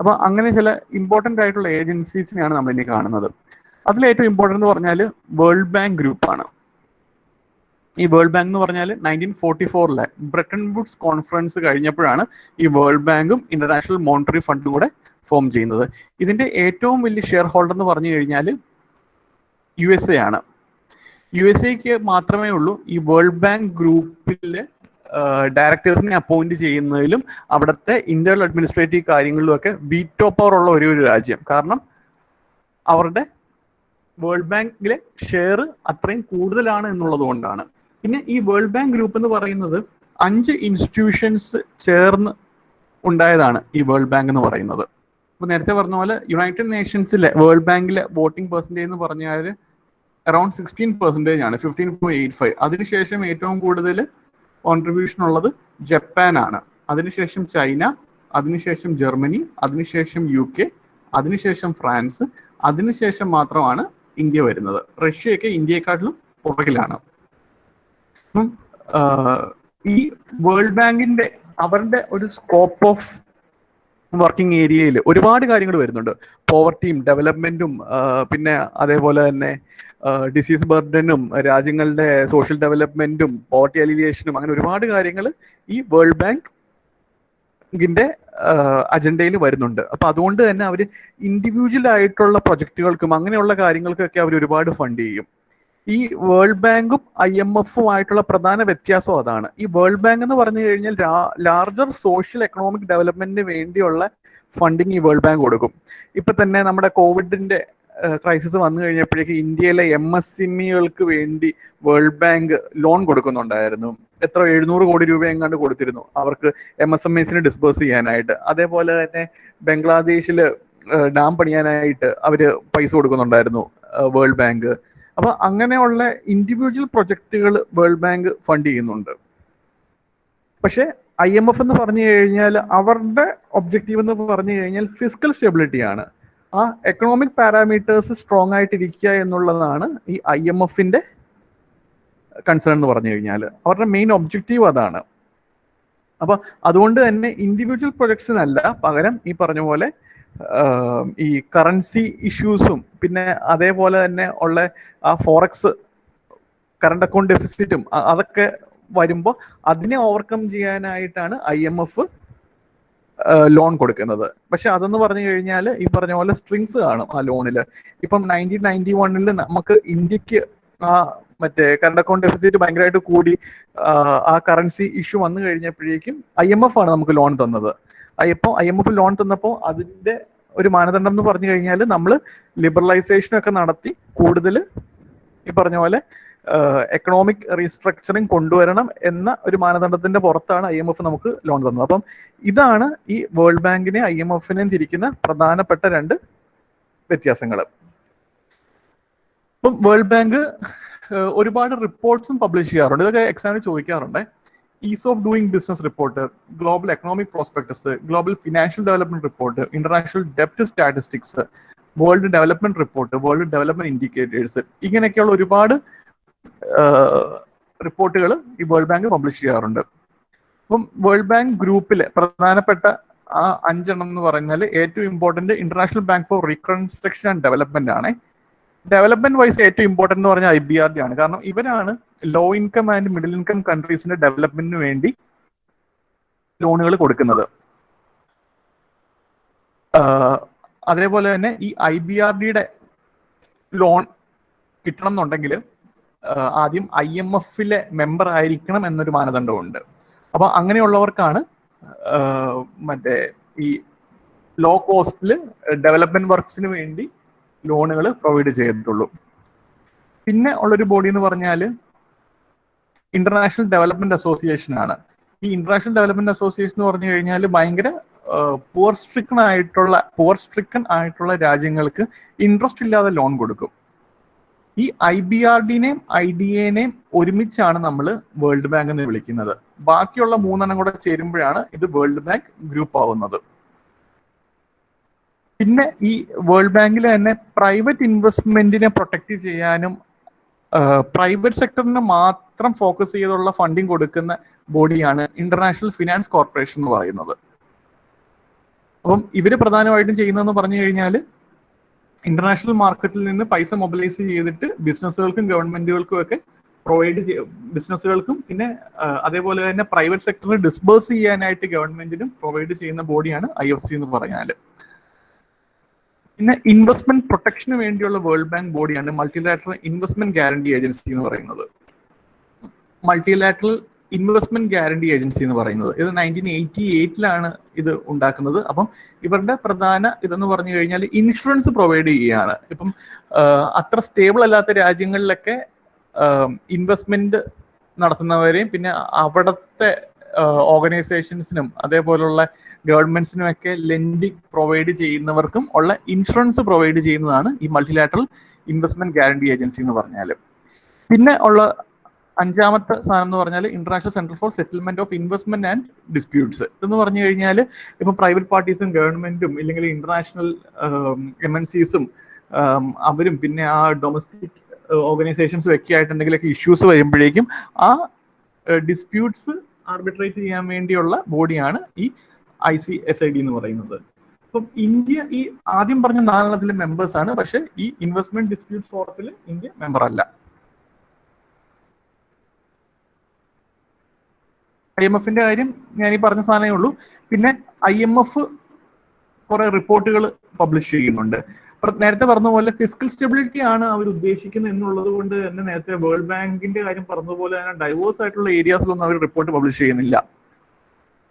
അപ്പൊ അങ്ങനെ ചില ഇമ്പോർട്ടൻ്റ് ആയിട്ടുള്ള ഏജൻസീസിനെയാണ് നമ്മൾ ഇനി കാണുന്നത്. അതിലേറ്റവും ഇമ്പോർട്ടൻ്റ് എന്ന് പറഞ്ഞാൽ വേൾഡ് ബാങ്ക് ഗ്രൂപ്പാണ്. ഈ വേൾഡ് ബാങ്ക് എന്ന് പറഞ്ഞാൽ 1944 ബ്രെട്ടൺ വുഡ്സ് കോൺഫറൻസ് കഴിഞ്ഞപ്പോഴാണ് ഈ വേൾഡ് ബാങ്കും ഇന്റർനാഷണൽ മോണിറ്ററി ഫണ്ടും കൂടെ ഫോം ചെയ്യുന്നത്. ഇതിന്റെ ഏറ്റവും വലിയ ഷെയർ ഹോൾഡർ എന്ന് പറഞ്ഞു കഴിഞ്ഞാൽ USA ആണ്. USA മാത്രമേ ഉള്ളൂ ഈ വേൾഡ് ബാങ്ക് ഗ്രൂപ്പിലെ ഡയറക്ടേഴ്സിനെ അപ്പോയിന്റ് ചെയ്യുന്നതിലും അവിടുത്തെ ഇന്റേണൽ അഡ്മിനിസ്ട്രേറ്റീവ് കാര്യങ്ങളിലും ഒക്കെ വീറ്റോ പവർ ഉള്ള ഒരു രാജ്യം. കാരണം അവരുടെ വേൾഡ് ബാങ്കിലെ ഷെയർ അത്രയും കൂടുതലാണ് എന്നുള്ളത് കൊണ്ടാണ്. പിന്നെ ഈ വേൾഡ് ബാങ്ക് ഗ്രൂപ്പ് എന്ന് പറയുന്നത് 5 ഇൻസ്റ്റിറ്റ്യൂഷൻസ് ചേർന്ന് ഉണ്ടായതാണ് ഈ വേൾഡ് ബാങ്ക് എന്ന് പറയുന്നത്. ഇപ്പൊ നേരത്തെ പറഞ്ഞ പോലെ യുണൈറ്റഡ് നേഷൻസിലെ വേൾഡ് ബാങ്കിലെ വോട്ടിംഗ് പെർസെൻറ്റേജ് എന്ന് പറഞ്ഞാൽ അറൌണ്ട് 16% ആണ്, 15.85. അതിനുശേഷം ഏറ്റവും കൂടുതൽ കോൺട്രിബ്യൂഷൻ ഉള്ളത് ജപ്പാനാണ്, അതിനുശേഷം ചൈന, അതിനുശേഷം ജർമ്മനി, അതിനുശേഷം UK, അതിനുശേഷം ഫ്രാൻസ്, അതിനുശേഷം മാത്രമാണ് ഇന്ത്യ വരുന്നത്. റഷ്യയൊക്കെ ഇന്ത്യയെക്കാട്ടിലും പുറകിലാണ്. അപ്പം ഈ വേൾഡ് ബാങ്കിന്റെ അവരുടെ ഒരു സ്കോപ്പ് ഓഫ് വർക്കിംഗ് ഏരിയയിൽ ഒരുപാട് കാര്യങ്ങൾ വരുന്നുണ്ട്. പോവർട്ടിയും ഡെവലപ്മെന്റും പിന്നെ അതേപോലെ തന്നെ ഡിസീസ് ബർഡനും രാജ്യങ്ങളുടെ സോഷ്യൽ ഡെവലപ്മെന്റും പോവർട്ടി അലിവിയേഷനും അങ്ങനെ ഒരുപാട് കാര്യങ്ങൾ ഈ വേൾഡ് ബാങ്കിന്റെ അജണ്ടയിൽ വരുന്നുണ്ട്. അപ്പൊ അതുകൊണ്ട് തന്നെ അവർ ഇൻഡിവിജ്വൽ ആയിട്ടുള്ള പ്രൊജക്റ്റുകൾക്കും അങ്ങനെയുള്ള കാര്യങ്ങൾക്കൊക്കെ അവർ ഒരുപാട് ഫണ്ട് ചെയ്യും. ഈ വേൾഡ് ബാങ്കും IMFും ആയിട്ടുള്ള പ്രധാന വ്യത്യാസം അതാണ്. ഈ വേൾഡ് ബാങ്ക് എന്ന് പറഞ്ഞു കഴിഞ്ഞാൽ ലാർജർ സോഷ്യൽ എക്കണോമിക് ഡെവലപ്മെന്റിന് വേണ്ടിയുള്ള ഫണ്ടിങ് ഈ വേൾഡ് ബാങ്ക് കൊടുക്കും. ഇപ്പൊ തന്നെ നമ്മുടെ കോവിഡിന്റെ ക്രൈസിസ് വന്നു കഴിഞ്ഞപ്പോഴേക്ക് ഇന്ത്യയിലെ MSMEകൾക്ക് വേണ്ടി വേൾഡ് ബാങ്ക് ലോൺ കൊടുക്കുന്നുണ്ടായിരുന്നു. എത്ര 700 കോടി രൂപ എങ്ങാണ്ട് കൊടുത്തിരുന്നു അവർക്ക് MSMEസിന് ഡിസ്ബേഴ്സ് ചെയ്യാനായിട്ട്. അതേപോലെ തന്നെ ബംഗ്ലാദേശിൽ ഡാം പണിയാനായിട്ട് അവര് പൈസ കൊടുക്കുന്നുണ്ടായിരുന്നു വേൾഡ് ബാങ്ക്. അപ്പൊ അങ്ങനെയുള്ള ഇൻഡിവിജ്വൽ പ്രൊജക്റ്റുകൾ വേൾഡ് ബാങ്ക് ഫണ്ട് ചെയ്യുന്നുണ്ട്. പക്ഷെ IMF എന്ന് പറഞ്ഞു കഴിഞ്ഞാൽ അവരുടെ ഒബ്ജക്റ്റീവ് എന്ന് പറഞ്ഞു കഴിഞ്ഞാൽ ഫിസിക്കൽ സ്റ്റെബിലിറ്റിയാണ്. ആ എക്കണോമിക് പാരാമീറ്റേഴ്സ് സ്ട്രോങ് ആയിട്ടിരിക്കുക എന്നുള്ളതാണ് ഈ IMFന്റെ കൺസേൺ എന്ന് പറഞ്ഞു കഴിഞ്ഞാൽ. അവരുടെ മെയിൻ ഒബ്ജക്റ്റീവ് അതാണ്. അപ്പൊ അതുകൊണ്ട് തന്നെ ഇൻഡിവിജ്വൽ പ്രൊജക്ട്സിനല്ല പകരം ഈ പറഞ്ഞ പോലെ ഈ കറൻസി ഇഷ്യൂസും പിന്നെ അതേപോലെ തന്നെ ഉള്ള ആ ഫോറക്സ് കറണ്ട് അക്കൗണ്ട് ഡെഫിസിറ്റും അതൊക്കെ വരുമ്പോൾ അതിനെ ഓവർകം ചെയ്യാനായിട്ടാണ് IMF ലോൺ കൊടുക്കുന്നത്. പക്ഷെ അതെന്ന് പറഞ്ഞു കഴിഞ്ഞാൽ ഈ പറഞ്ഞ പോലെ സ്ട്രിങ്സ് കാണും ആ ലോണിൽ. ഇപ്പം 1991 നമുക്ക് ഇന്ത്യക്ക് ആ മറ്റേ കറണ്ട് അക്കൗണ്ട് ഡെഫിസിറ്റ് ഭയങ്കരമായിട്ട് കൂടി ആ കറൻസി ഇഷ്യൂ വന്നു കഴിഞ്ഞപ്പോഴേക്കും IMF ആണ് നമുക്ക് ലോൺ തന്നത്. ഇപ്പോൾ IMF ലോൺ തന്നപ്പോൾ അതിന്റെ ഒരു മാനദണ്ഡം എന്ന് പറഞ്ഞു കഴിഞ്ഞാൽ നമ്മൾ ലിബറലൈസേഷനൊക്കെ നടത്തി കൂടുതൽ ഈ പറഞ്ഞ പോലെ എക്കണോമിക് റീസ്ട്രക്ചറിങ് കൊണ്ടുവരണം എന്ന ഒരു മാനദണ്ഡത്തിന്റെ പുറത്താണ് IMF നമുക്ക് ലോൺ തന്നത്. അപ്പം ഇതാണ് ഈ വേൾഡ് ബാങ്കിനെ IMFനെയും തിരിക്കുന്ന പ്രധാനപ്പെട്ട 2 വ്യത്യാസങ്ങൾ. ഇപ്പം വേൾഡ് ബാങ്ക് ഒരുപാട് റിപ്പോർട്ട്സും പബ്ലിഷ് ചെയ്യാറുണ്ട്. ഇതൊക്കെ എക്സാമിന് ചോദിക്കാറുണ്ട്. Ease of doing business report, global economic prospects, global financial development report, international ഡെപ്റ്റ് statistics, world development report, world development indicators, ഇങ്ങനെയൊക്കെയുള്ള ഒരുപാട് റിപ്പോർട്ടുകൾ ഈ വേൾഡ് ബാങ്ക് പബ്ലിഷ് ചെയ്യാറുണ്ട്. അപ്പം വേൾഡ് ബാങ്ക് ഗ്രൂപ്പിലെ പ്രധാനപ്പെട്ട ആ 5 എന്ന് പറഞ്ഞാൽ ഏറ്റവും important international bank for reconstruction and development ആണ്. ഡെവലപ്മെന്റ് വൈസ് ഏറ്റവും ഇമ്പോർട്ടന്റ് എന്ന് പറഞ്ഞാൽ IBRD ആണ്. കാരണം ഇവരാണ് low income and middle income കൺട്രീസിന്റെ ഡെവലപ്മെന്റിന് വേണ്ടി ലോണുകൾ കൊടുക്കുന്നത്. അതേപോലെ തന്നെ ഈ IBRDയുടെ ലോൺ കിട്ടണം എന്നുണ്ടെങ്കിൽ ആദ്യം IMF-ലെ മെമ്പർ ആയിരിക്കണം എന്നൊരു മാനദണ്ഡമുണ്ട്. അപ്പൊ അങ്ങനെയുള്ളവർക്കാണ് മറ്റേ ഈ ലോ കോസ്റ്റിൽ ഡെവലപ്മെന്റ് വർക്ക്സിന് വേണ്ടി ലോണുകൾ പ്രൊവൈഡ് ചെയ്തിട്ടുള്ളൂ. പിന്നെ ഉള്ളൊരു ബോഡി എന്ന് പറഞ്ഞാൽ ഇന്റർനാഷണൽ ഡെവലപ്മെന്റ് അസോസിയേഷൻ ആണ്. ഈ ഇന്റർനാഷണൽ ഡെവലപ്മെന്റ് അസോസിയേഷൻ എന്ന് പറഞ്ഞു കഴിഞ്ഞാൽ ഭയങ്കര പുവർ സ്ട്രിക്കൺ ആയിട്ടുള്ള രാജ്യങ്ങൾക്ക് ഇൻട്രസ്റ്റ് ഇല്ലാതെ ലോൺ കൊടുക്കും. ഈ IBRDനെയും IDA-നെയും ഒരുമിച്ചാണ് നമ്മൾ വേൾഡ് ബാങ്ക് എന്ന് വിളിക്കുന്നത്. ബാക്കിയുള്ള 3 കൂടെ ചേരുമ്പോഴാണ് ഇത് വേൾഡ് ബാങ്ക് ഗ്രൂപ്പ് ആവുന്നത്. പിന്നെ ഈ വേൾഡ് ബാങ്കിൽ തന്നെ പ്രൈവറ്റ് ഇൻവെസ്റ്റ്മെന്റിനെ പ്രൊട്ടക്ട് ചെയ്യാനും പ്രൈവറ്റ് സെക്ടറിന് മാത്രം ഫോക്കസ് ചെയ്തുള്ള ഫണ്ടിങ് കൊടുക്കുന്ന ബോഡിയാണ് ഇന്റർനാഷണൽ ഫിനാൻസ് കോർപ്പറേഷൻ എന്ന് പറയുന്നത്. അപ്പം ഇവര് പ്രധാനമായിട്ടും ചെയ്യുന്നതെന്ന് പറഞ്ഞു കഴിഞ്ഞാൽ ഇന്റർനാഷണൽ മാർക്കറ്റിൽ നിന്ന് പൈസ മൊബിലൈസ് ചെയ്തിട്ട് ബിസിനസ്സുകൾക്കും ഗവൺമെന്റുകൾക്കും ഒക്കെ ബിസിനസ്സുകൾക്കും പിന്നെ അതേപോലെ തന്നെ പ്രൈവറ്റ് സെക്ടറിന് ഡിസ്ബേഴ്സ് ചെയ്യാനായിട്ട് ഗവൺമെന്റിനും പ്രൊവൈഡ് ചെയ്യുന്ന ബോഡിയാണ് IFC എന്ന് പറഞ്ഞാൽ. പിന്നെ ഇൻവെസ്റ്റ്മെന്റ് പ്രൊട്ടക്ഷന് വേണ്ടിയുള്ള വേൾഡ് ബാങ്ക് ബോഡിയാണ് മൾട്ടിലാറ്ററൽ ഇൻവെസ്റ്റ്മെന്റ് ഗ്യാരണ്ടി ഏജൻസി എന്ന് പറയുന്നത്. മൾട്ടിലാറ്ററൽ ഇൻവെസ്റ്റ്മെന്റ് ഗ്യാരണ്ടി ഏജൻസി എന്ന് പറയുന്നത് ഇത് 1988 ഇത് ഉണ്ടാക്കുന്നത്. അപ്പം ഇവരുടെ പ്രധാന ഇതെന്ന് പറഞ്ഞു കഴിഞ്ഞാൽ ഇൻഷുറൻസ് പ്രൊവൈഡ് ചെയ്യുകയാണ്. ഇപ്പം അത്ര സ്റ്റേബിൾ അല്ലാത്ത രാജ്യങ്ങളിലൊക്കെ ഇൻവെസ്റ്റ്മെന്റ് നടത്തുന്നവരെയും പിന്നെ അവിടുത്തെ ഓർഗനൈസേഷൻസിനും അതേപോലുള്ള ഗവൺമെന്റ്സിനും ഒക്കെ ലെൻഡിങ് പ്രൊവൈഡ് ചെയ്യുന്നവർക്കും ഉള്ള ഇൻഷുറൻസ് പ്രൊവൈഡ് ചെയ്യുന്നതാണ് ഈ മൾട്ടിലാറ്ററൽ ഇൻവെസ്റ്റ്മെന്റ് ഗ്യാരണ്ടി ഏജൻസി എന്ന് പറഞ്ഞാൽ. പിന്നെ ഉള്ള 5ാമത്തെ സാധനം എന്ന് പറഞ്ഞാൽ international centre for settlement of investment and disputes. എന്ന് പറഞ്ഞു കഴിഞ്ഞാൽ ഇപ്പം പ്രൈവറ്റ് പാർട്ടീസും ഗവൺമെന്റും ഇല്ലെങ്കിൽ ഇന്റർനാഷണൽ MNCs-ഉം അവരും പിന്നെ ആ ഡൊമസ്റ്റിക് ഓർഗനൈസേഷൻസും ഒക്കെ ആയിട്ട് എന്തെങ്കിലുമൊക്കെ ഇഷ്യൂസ് വരുമ്പോഴേക്കും ആ ഡിസ്പ്യൂട്ട്സ് ആർബിട്രേറ്റ് ചെയ്യാൻ വേണ്ടിയുള്ള ബോഡിയാണ് ഈ ICSID എന്ന് പറയുന്നത്. അപ്പം ഇന്ത്യ ഈ ആദ്യം പറഞ്ഞ 4 മെമ്പേഴ്സ് ആണ്. പക്ഷെ ഈ ഇൻവെസ്റ്റ്മെന്റ് ഡിസ്പ്യൂട്ട്സ് ഫോറത്തിൽ ഇന്ത്യ മെമ്പർ അല്ല. IMF-ന്റെ കാര്യം ഞാൻ ഈ പറഞ്ഞ സാധനമേ ഉള്ളൂ. പിന്നെ IMF കുറെ റിപ്പോർട്ടുകൾ പബ്ലിഷ് ചെയ്യുന്നുണ്ട്. നേരത്തെ പറഞ്ഞ പോലെ ഫിസിക്കൽ സ്റ്റെബിലിറ്റി ആണ് അവർ ഉദ്ദേശിക്കുന്നത് എന്നുള്ളത് കൊണ്ട് തന്നെ നേരത്തെ വേൾഡ് ബാങ്കിന്റെ കാര്യം പറഞ്ഞതുപോലെ തന്നെ ഡൈവേഴ്സ് ആയിട്ടുള്ള ഏരിയാസിലൊന്നും അവർ റിപ്പോർട്ട് പബ്ലിഷ് ചെയ്യുന്നില്ല.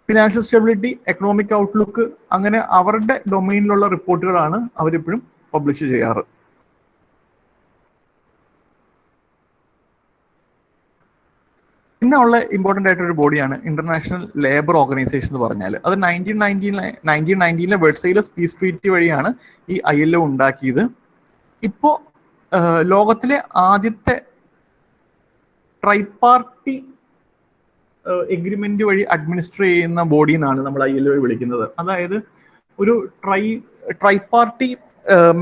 ഫിനാൻഷ്യൽ സ്റ്റെബിലിറ്റി, എക്കണോമിക് ഔട്ട്ലുക്ക്, അങ്ങനെ അവരുടെ ഡൊമൈനിലുള്ള റിപ്പോർട്ടുകളാണ് അവരിപ്പോഴും പബ്ലിഷ് ചെയ്യാറ്. പിന്നെ ഉള്ള ഇമ്പോർട്ടൻ്റ് ആയിട്ടൊരു ബോഡിയാണ് ഇന്റർനാഷണൽ ലേബർ ഓർഗനൈസേഷൻ എന്ന് പറഞ്ഞാൽ. അത് 1919 വെർസൈലസ് പീസ് ട്രീറ്റി വഴിയാണ് ഈ ILO ഉണ്ടാക്കിയത്. ഇപ്പോൾ ലോകത്തിലെ ആദ്യത്തെ ട്രൈപാർട്ടി എഗ്രിമെന്റ് വഴി അഡ്മിനിസ്റ്റർ ചെയ്യുന്ന ബോഡി എന്നാണ് നമ്മൾ ILO വിളിക്കുന്നത്. അതായത് ഒരു ട്രൈപാർട്ടി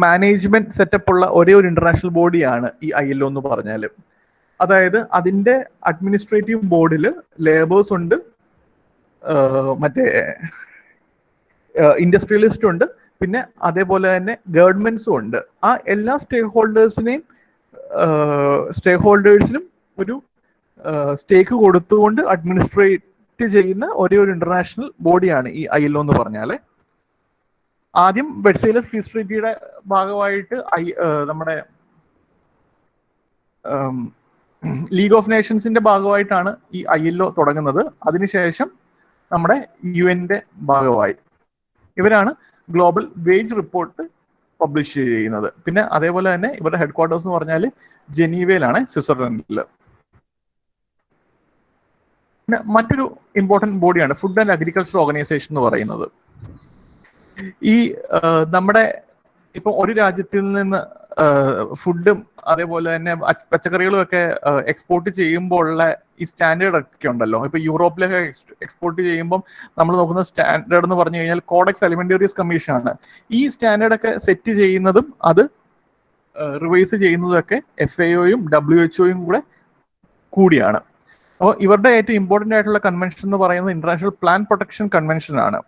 മാനേജ്മെന്റ് സെറ്റപ്പ് ഉള്ള ഒരേ ഒരു ഇന്റർനാഷണൽ ബോഡിയാണ് ഈ ILO എന്ന് പറഞ്ഞാൽ. അതായത് അതിന്റെ അഡ്മിനിസ്ട്രേറ്റീവ് ബോർഡിൽ ലേബേഴ്സ് ഉണ്ട്, മറ്റേ ഇൻഡസ്ട്രിയലിസ്റ്റ് ഉണ്ട്, പിന്നെ അതേപോലെ തന്നെ ഗവൺമെന്റ്സും ഉണ്ട്. ആ എല്ലാ സ്റ്റേക്ക് ഹോൾഡേഴ്സിനും ഒരു സ്റ്റേക്ക് കൊടുത്തുകൊണ്ട് അഡ്മിനിസ്ട്രേറ്റ് ചെയ്യുന്ന ഒരേ ഒരു ഇന്റർനാഷണൽ ബോഡിയാണ് ഈ ILO എന്ന് പറഞ്ഞാൽ. ആദ്യം വെർസൈലസ് പീസ് ട്രീറ്റിയുടെ ഭാഗമായിട്ട് നമ്മുടെ ലീഗ് ഓഫ് നേഷൻസിന്റെ ഭാഗമായിട്ടാണ് ഈ ILO തുടങ്ങുന്നത്. അതിനുശേഷം നമ്മുടെ UN-ന്റെ ഭാഗമായി ഇവരാണ് ഗ്ലോബൽ വേജ് റിപ്പോർട്ട് പബ്ലിഷ് ചെയ്യുന്നത്. പിന്നെ അതേപോലെ തന്നെ ഇവരുടെ ഹെഡ് ക്വാർട്ടേഴ്സ് എന്ന് പറഞ്ഞാൽ ജനീവയിലാണ്, സ്വിറ്റ്സർലൻഡിൽ. പിന്നെ മറ്റൊരു ഇമ്പോർട്ടൻറ്റ് ബോഡിയാണ് ഫുഡ് ആൻഡ് അഗ്രികൾച്ചർ ഓർഗനൈസേഷൻ എന്ന് പറയുന്നത്. ഈ നമ്മുടെ ഇപ്പൊ ഒരു രാജ്യത്തിൽ നിന്ന് ഫുഡും അതേപോലെ തന്നെ പച്ചക്കറികളും ഒക്കെ എക്സ്പോർട്ട് ചെയ്യുമ്പോൾ ഉള്ള ഈ സ്റ്റാൻഡേർഡ് ഒക്കെ ഉണ്ടല്ലോ, ഇപ്പൊ യൂറോപ്പിലൊക്കെ എക്സ്പോർട്ട് ചെയ്യുമ്പോൾ നമ്മൾ നോക്കുന്ന സ്റ്റാൻഡേർഡ് എന്ന് പറഞ്ഞു കഴിഞ്ഞാൽ കോഡെക്സ് അലിമെന്ററീസ് കമ്മീഷൻ ആണ്. ഈ സ്റ്റാൻഡേർഡ് ഒക്കെ സെറ്റ് ചെയ്യുന്നതും അത് റിവൈസ് ചെയ്യുന്നതും ഒക്കെ FAOയും WHO കൂടെ കൂടിയാണ്. അപ്പോൾ ഇവരുടെ ഏറ്റവും ഇമ്പോർട്ടൻ്റ് ആയിട്ടുള്ള കൺവെൻഷൻ എന്ന് പറയുന്നത് ഇന്റർനാഷണൽ പ്ലാൻ പ്രൊട്ടക്ഷൻ കൺവെൻഷൻ ആണ്.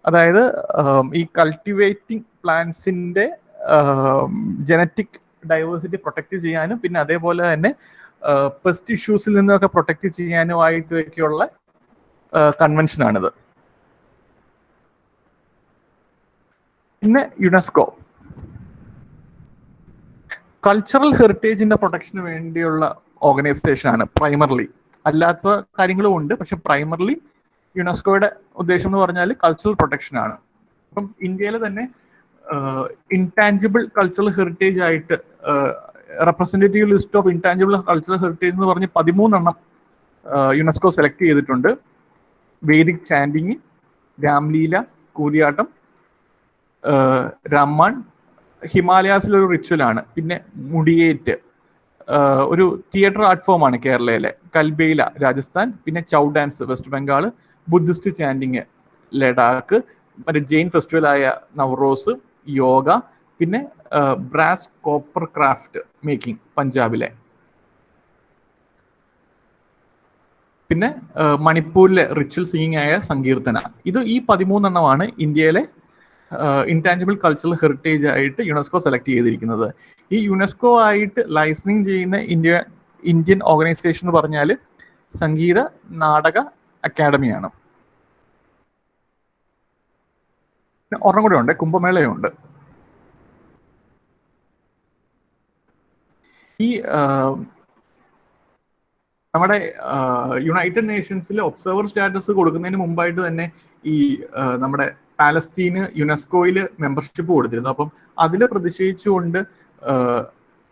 അതായത് ഈ കൾട്ടിവേറ്റിംഗ് പ്ലാന്റ്സിന്റെ ജനറ്റിക് ഡൈവേഴ്സിറ്റി പ്രൊട്ടക്ട് ചെയ്യാനും പിന്നെ അതേപോലെ തന്നെ പെസ്റ്റ് ഇഷ്യൂസിൽ നിന്നൊക്കെ പ്രൊട്ടക്ട് ചെയ്യാനുമായിട്ടൊക്കെയുള്ള കൺവെൻഷനാണിത്. പിന്നെ യുനെസ്കോ കൾച്ചറൽ ഹെറിറ്റേജിന്റെ പ്രൊട്ടക്ഷന് വേണ്ടിയുള്ള ഓർഗനൈസേഷനാണ് പ്രൈമർലി. അല്ലാത്ത കാര്യങ്ങളും ഉണ്ട്, പക്ഷെ പ്രൈമർലി യുനെസ്കോയുടെ ഉദ്ദേശം എന്ന് പറഞ്ഞാൽ കൾച്ചറൽ പ്രൊട്ടക്ഷൻ ആണ്. അപ്പം ഇന്ത്യയിൽ തന്നെ ഇൻടാഞ്ചിബിൾ കൾച്ചറൽ ഹെറിറ്റേജ് ആയിട്ട് representative list of intangible cultural heritage എന്ന് പറഞ്ഞ് 13 യുനെസ്കോ സെലക്ട് ചെയ്തിട്ടുണ്ട്. വേദിക് ചാൻഡിങ്, രാംലീല, കൂടിയാട്ടം, രാമാൻ, ഹിമാലയാസിലൊരു റിച്വലാണ്. പിന്നെ മുടിയേറ്റ് ഒരു തിയേറ്റർ ആർട്ട് ഫോമാണ് കേരളയിലെ, കൽബേല രാജസ്ഥാൻ, പിന്നെ Chhau dance west Bengal, Buddhist chanting Ladakh, മറ്റേ ജെയിൻ ഫെസ്റ്റിവലായ നവറോസ്, യോഗ, പിന്നെ ബ്രാസ് കോപ്പർ ക്രാഫ്റ്റ് മേക്കിംഗ് പഞ്ചാബിലെ, പിന്നെ മണിപ്പൂരിലെ റിച്വൽ സിംഗിങ് ആയ സങ്കീർത്തന. ഈ 13 ഇന്ത്യയിലെ ഇൻടാഞ്ചിബിൾ കൾച്ചറൽ ഹെറിറ്റേജ് ആയിട്ട് യുനെസ്കോ സെലക്ട് ചെയ്തിരിക്കുന്നത്. ഈ യുനെസ്കോ ആയിട്ട് ലൈസനിങ് ചെയ്യുന്ന ഇന്ത്യൻ ഓർഗനൈസേഷൻ എന്ന് പറഞ്ഞാൽ സംഗീത നാടക അക്കാദമിയാണ്. ഒരെണ്ണം കൂടെ ഉണ്ട്, കുംഭമേളയുണ്ട്. ഈ നമ്മുടെ യുണൈറ്റഡ് നേഷൻസിൽ ഒബ്സർവർ സ്റ്റാറ്റസ് കൊടുക്കുന്നതിന് മുമ്പായിട്ട് തന്നെ ഈ നമ്മുടെ പാലസ്തീന് യുനെസ്കോയിൽ മെമ്പർഷിപ്പ് കൊടുത്തിരുന്നു. അപ്പം അതിൽ പ്രതിഷേധിച്ചുകൊണ്ട്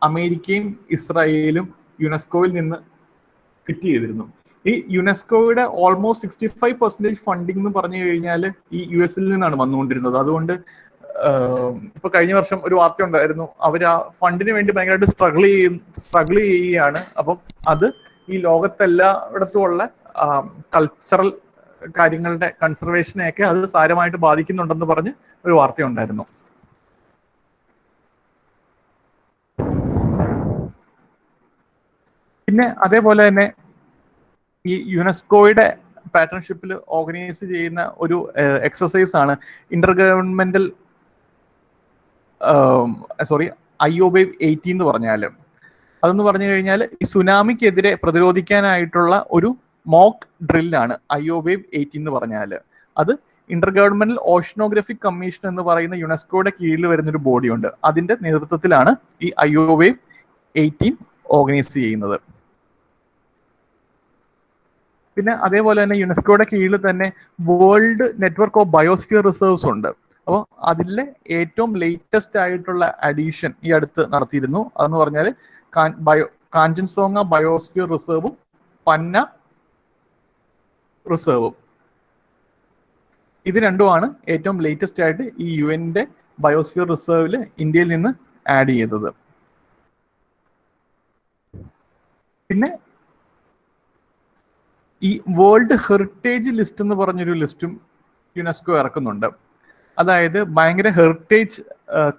അമേരിക്കയും ഇസ്രായേലും യുനെസ്കോയിൽ നിന്ന് ക്വിറ്റ് ചെയ്തിരുന്നു. ഈ യുനെസ്കോയുടെ ഓൾമോസ്റ്റ് 65% ഫണ്ടിങ് എന്ന് പറഞ്ഞു കഴിഞ്ഞാൽ ഈ US നിന്നാണ് വന്നുകൊണ്ടിരുന്നത്. അതുകൊണ്ട് ഇപ്പൊ കഴിഞ്ഞ വർഷം ഒരു വാർത്ത ഉണ്ടായിരുന്നു, അവർ ആ ഫണ്ടിന് വേണ്ടി ഭയങ്കരമായിട്ട് സ്ട്രഗിൾ ചെയ്യുകയാണ്. അപ്പം അത് ഈ ലോകത്തെല്ലായിടത്തും ഉള്ള കൾച്ചറൽ കാര്യങ്ങളുടെ കൺസർവേഷനെയൊക്കെ അത് സാരമായിട്ട് ബാധിക്കുന്നുണ്ടെന്ന് പറഞ്ഞ് ഒരു വാർത്തയുണ്ടായിരുന്നു. പിന്നെ അതേപോലെ തന്നെ ഈ യുനെസ്കോയുടെ പാർട്ണർഷിപ്പിൽ ഓർഗനൈസ് ചെയ്യുന്ന ഒരു എക്സസൈസ് ആണ് IOWAVE 80 എന്ന് പറഞ്ഞാൽ. അതെന്ന് പറഞ്ഞു കഴിഞ്ഞാൽ ഈ സുനാമിക്കെതിരെ പ്രതിരോധിക്കാനായിട്ടുള്ള ഒരു മോക്ക് ഡ്രില്ലാണ് IOWAVE 80 എന്ന് പറഞ്ഞാൽ. അത് ഇന്റർ ഗവൺമെന്റൽ ഓഷനോഗ്രഫിക് കമ്മീഷൻ എന്ന് പറയുന്ന യുനെസ്കോയുടെ കീഴിൽ വരുന്നൊരു ബോഡിയുണ്ട്. അതിന്റെ നേതൃത്വത്തിലാണ് ഈ IOWAVE 18 ഓർഗനൈസ് ചെയ്യുന്നത്. പിന്നെ അതേപോലെ തന്നെ യുനെസ്കോയുടെ കീഴിൽ തന്നെ world network of biosphere reserves ഉണ്ട്. അപ്പോൾ അതിലെ ഏറ്റവും ലേറ്റസ്റ്റ് ആയിട്ടുള്ള അഡീഷൻ ഈ അടുത്ത് നടത്തിയിരുന്നു. അതെന്ന് പറഞ്ഞാൽ കാഞ്ചൻസോങ്ങ ബയോസ്ഫിയർ റിസർവും പന്ന റിസർവും. ഇത് രണ്ടുമാണ് ഏറ്റവും ലേറ്റസ്റ്റ് ആയിട്ട് ഈ UN ബയോസ്ഫിയർ റിസർവിൽ ഇന്ത്യയിൽ നിന്ന് ആഡ് ചെയ്തത്. പിന്നെ ഈ വേൾഡ് ഹെറിറ്റേജ് ലിസ്റ്റ് എന്ന് പറഞ്ഞൊരു ലിസ്റ്റും യുനെസ്കോ ഇറക്കുന്നുണ്ട്. അതായത് ഭയങ്കര ഹെറിറ്റേജ്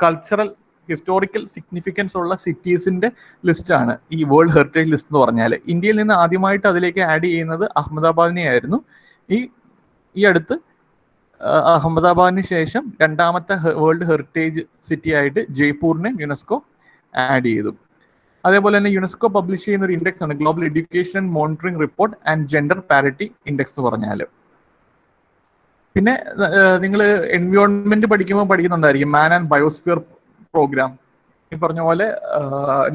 കൾച്ചറൽ ഹിസ്റ്റോറിക്കൽ സിഗ്നിഫിക്കൻസ് ഉള്ള സിറ്റീസിന്റെ ലിസ്റ്റാണ് ഈ വേൾഡ് ഹെറിറ്റേജ് ലിസ്റ്റ് എന്ന് പറഞ്ഞാൽ. ഇന്ത്യയിൽ നിന്ന് ആദ്യമായിട്ട് അതിലേക്ക് ആഡ് ചെയ്യുന്നത് അഹമ്മദാബാദിനെ ആയിരുന്നു. ഈ അടുത്ത് അഹമ്മദാബാദിന് ശേഷം രണ്ടാമത്തെ വേൾഡ് ഹെറിറ്റേജ് സിറ്റി ആയിട്ട് ജയ്പൂരിനെ യുനെസ്കോ ആഡ് ചെയ്തു. അതേപോലെ തന്നെ യുനെസ്കോ പബ്ലിഷ് ചെയ്യുന്ന ഒരു ഇൻഡെക്സ് ആണ് global education and monitoring report and gender parity index എന്ന് പറഞ്ഞാൽ. പിന്നെ നിങ്ങൾ എൻവയോൺമെന്റ് പഠിക്കുന്നുണ്ടായിരിക്കും മാൻ ആൻഡ് ബയോസ്ഫിയർ പ്രോഗ്രാം. ഈ പറഞ്ഞ പോലെ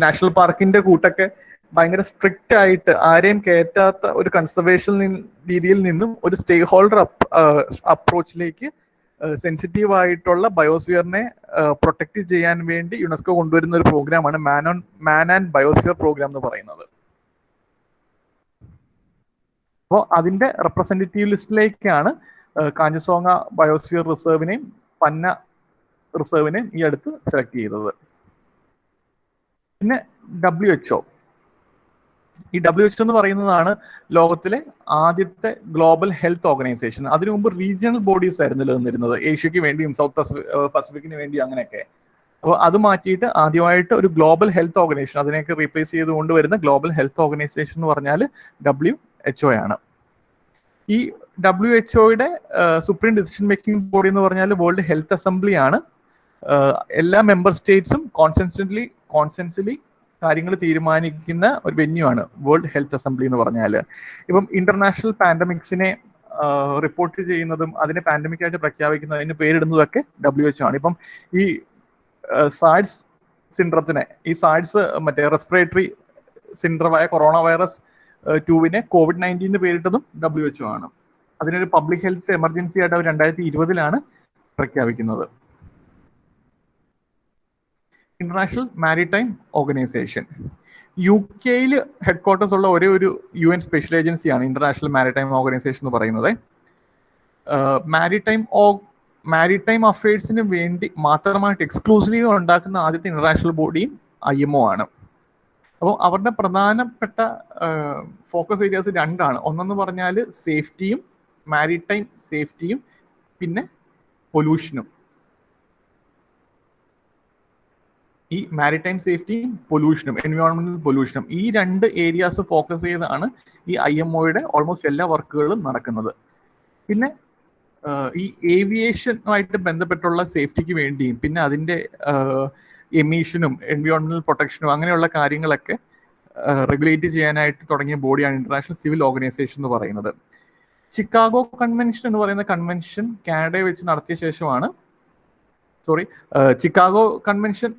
നാഷണൽ പാർക്കിന്റെ കൂട്ടൊക്കെ ഭയങ്കര സ്ട്രിക്റ്റ് ആയിട്ട് ആരെയും കയറ്റാത്ത ഒരു കൺസർവേഷൻ രീതിയിൽ നിന്നും ഒരു സ്റ്റേക്ക് ഹോൾഡർ അപ്രോച്ചിലേക്ക് സെൻസിറ്റീവ് ആയിട്ടുള്ള ബയോസ്ഫിയറിനെ പ്രൊട്ടക്ട് ചെയ്യാൻ വേണ്ടി യുനെസ്കോ കൊണ്ടുവരുന്ന ഒരു പ്രോഗ്രാമാണ് മാൻ ആൻഡ് ബയോസ്ഫിയർ പ്രോഗ്രാം എന്ന് പറയുന്നത്. അപ്പോൾ അതിന്റെ റെപ്രസെന്റേറ്റീവ് ലിസ്റ്റിലേക്കാണ് കാഞ്ചൻസോങ്ങ ബയോസ്ഫിയർ റിസർവിനെയും പന്ന റിസർവിനെയും ഈ അടുത്ത് സെലക്ട് ചെയ്തത്. പിന്നെ WHO ഈ WHO എന്ന് പറയുന്നതാണ് ലോകത്തിലെ ആദ്യത്തെ ഗ്ലോബൽ ഹെൽത്ത് ഓർഗനൈസേഷൻ. അതിനു മുമ്പ് റീജിയണൽ ബോഡീസ് ആയിരുന്നു നിലനിന്നിരുന്നത്, ഏഷ്യക്ക് വേണ്ടിയും സൗത്ത് പസഫിക്കിന് വേണ്ടിയും അങ്ങനെയൊക്കെ. അപ്പോൾ അത് മാറ്റിയിട്ട് ആദ്യമായിട്ട് ഒരു ഗ്ലോബൽ ഹെൽത്ത് ഓർഗനൈസേഷൻ, അതിനെയൊക്കെ റീപ്ലേസ് ചെയ്തുകൊണ്ട് വരുന്ന ഗ്ലോബൽ ഹെൽത്ത് ഓർഗനൈസേഷൻ എന്ന് പറഞ്ഞാൽ WHO ആണ്. ഈ WHO supreme decision making body എന്ന് പറഞ്ഞാൽ വേൾഡ് ഹെൽത്ത് അസംബ്ലി ആണ്. എല്ലാ മെമ്പർ സ്റ്റേറ്റ്സും കോൺസെൻസലി കാര്യങ്ങൾ തീരുമാനിക്കുന്ന ഒരു വെന്യൂ ആണ് വേൾഡ് ഹെൽത്ത് അസംബ്ലി എന്ന് പറഞ്ഞാൽ. ഇപ്പം ഇന്റർനാഷണൽ പാൻഡമിക്സിനെ റിപ്പോർട്ട് ചെയ്യുന്നതും അതിനെ പാൻഡമിക് ആയിട്ട് പ്രഖ്യാപിക്കുന്നതും അതിന് പേരിടുന്നതൊക്കെ WHO ആണ്. ഇപ്പം ഈ സാഡ്സ് സിൻഡ്രത്തിനെ, ഈ സാഡ്സ് മറ്റേ റെസ്പിറേറ്ററി സിൻഡ്രമായ കൊറോണ വൈറസ് 2 COVID-19 പേരിട്ടതും WHO ആണ്. അതിനൊരു പബ്ലിക് ഹെൽത്ത് എമർജൻസി ആയിട്ട് അവർ 2020 പ്രഖ്യാപിക്കുന്നത്. International maritime organisation UK headquarters ഉള്ള ഒരേ ഒരു UN സ്പെഷ്യൽ ഏജൻസിയാണ് ഇന്റർനാഷണൽ മാരിടൈം ഓർഗനൈസേഷൻ എന്ന് പറയുന്നത്. മാരിടൈം അഫയേഴ്സിന് വേണ്ടി മാത്രമായിട്ട് എക്സ്ക്ലൂസീവ് ഉണ്ടാക്കുന്ന ആദ്യത്തെ ഇന്റർനാഷണൽ ബോഡിയും IMO ആണ്. അപ്പോൾ അവരുടെ പ്രധാനപ്പെട്ട ഫോക്കസ് ഏരിയാസ് 2 ഒന്നെന്ന് പറഞ്ഞാൽ സേഫ്റ്റിയും, മാരിടൈം സേഫ്റ്റിയും, പിന്നെ പൊല്യൂഷനും. ഈ മാരിടൈം സേഫ്റ്റിയും പൊല്യൂഷനും, എൻവയോൺമെന്റൽ പൊല്യൂഷനും, ഈ 2 ഏരിയാസ് ഫോക്കസ് ചെയ്താണ് ഈ IMOയുടെ ഓൾമോസ്റ്റ് എല്ലാ വർക്കുകളും നടക്കുന്നത്. പിന്നെ ഈ ഏവിയേഷനുമായിട്ട് ബന്ധപ്പെട്ടുള്ള സേഫ്റ്റിക്ക് വേണ്ടിയും പിന്നെ അതിൻ്റെ എമിഷനും എൻവയോൺമെന്റൽ പ്രൊട്ടക്ഷനും അങ്ങനെയുള്ള കാര്യങ്ങളൊക്കെ റെഗുലേറ്റ് ചെയ്യാനായിട്ട് തുടങ്ങിയ ബോഡിയാണ് ഇന്റർനാഷണൽ സിവിൽ ഓർഗനൈസേഷൻ എന്ന് പറയുന്നത്. ചിക്കാഗോ കൺവെൻഷൻ എന്ന് പറയുന്ന കൺവെൻഷൻ കാനഡയെ വെച്ച് നടത്തിയ ശേഷമാണ്, ചിക്കാഗോ കൺവെൻഷൻ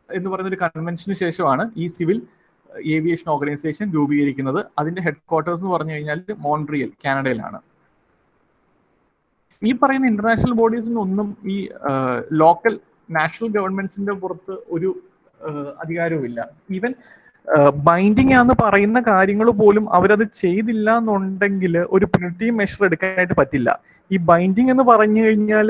എന്ന് പറയുന്ന ഒരു കൺവെൻഷന് ശേഷമാണ് ഈ സിവിൽ ഏവിയേഷൻ ഓർഗനൈസേഷൻ രൂപീകരിക്കുന്നത്. അതിന്റെ ഹെഡ്ക്വാർട്ടേഴ്സ് എന്ന് പറഞ്ഞു കഴിഞ്ഞാൽ മോൺട്രിയൽ, കാനഡയിലാണ്. ഈ പറയുന്ന ഇന്റർനാഷണൽ ബോഡീസിനൊന്നും ഈ ലോക്കൽ നാഷണൽ ഗവൺമെന്റ്സിന്റെ പുറത്ത് ഒരു അധികാരവും ഇല്ല. ഈവൻ ബൈൻഡിങ് ആണെന്ന് പറയുന്ന കാര്യങ്ങൾ പോലും അവരത് ചെയ്തില്ല എന്നുണ്ടെങ്കിൽ ഒരു പ്യൂണിറ്റീവ് മെഷർ എടുക്കാനായിട്ട് പറ്റില്ല. ഈ ബൈൻഡിങ് എന്ന് പറഞ്ഞു കഴിഞ്ഞാൽ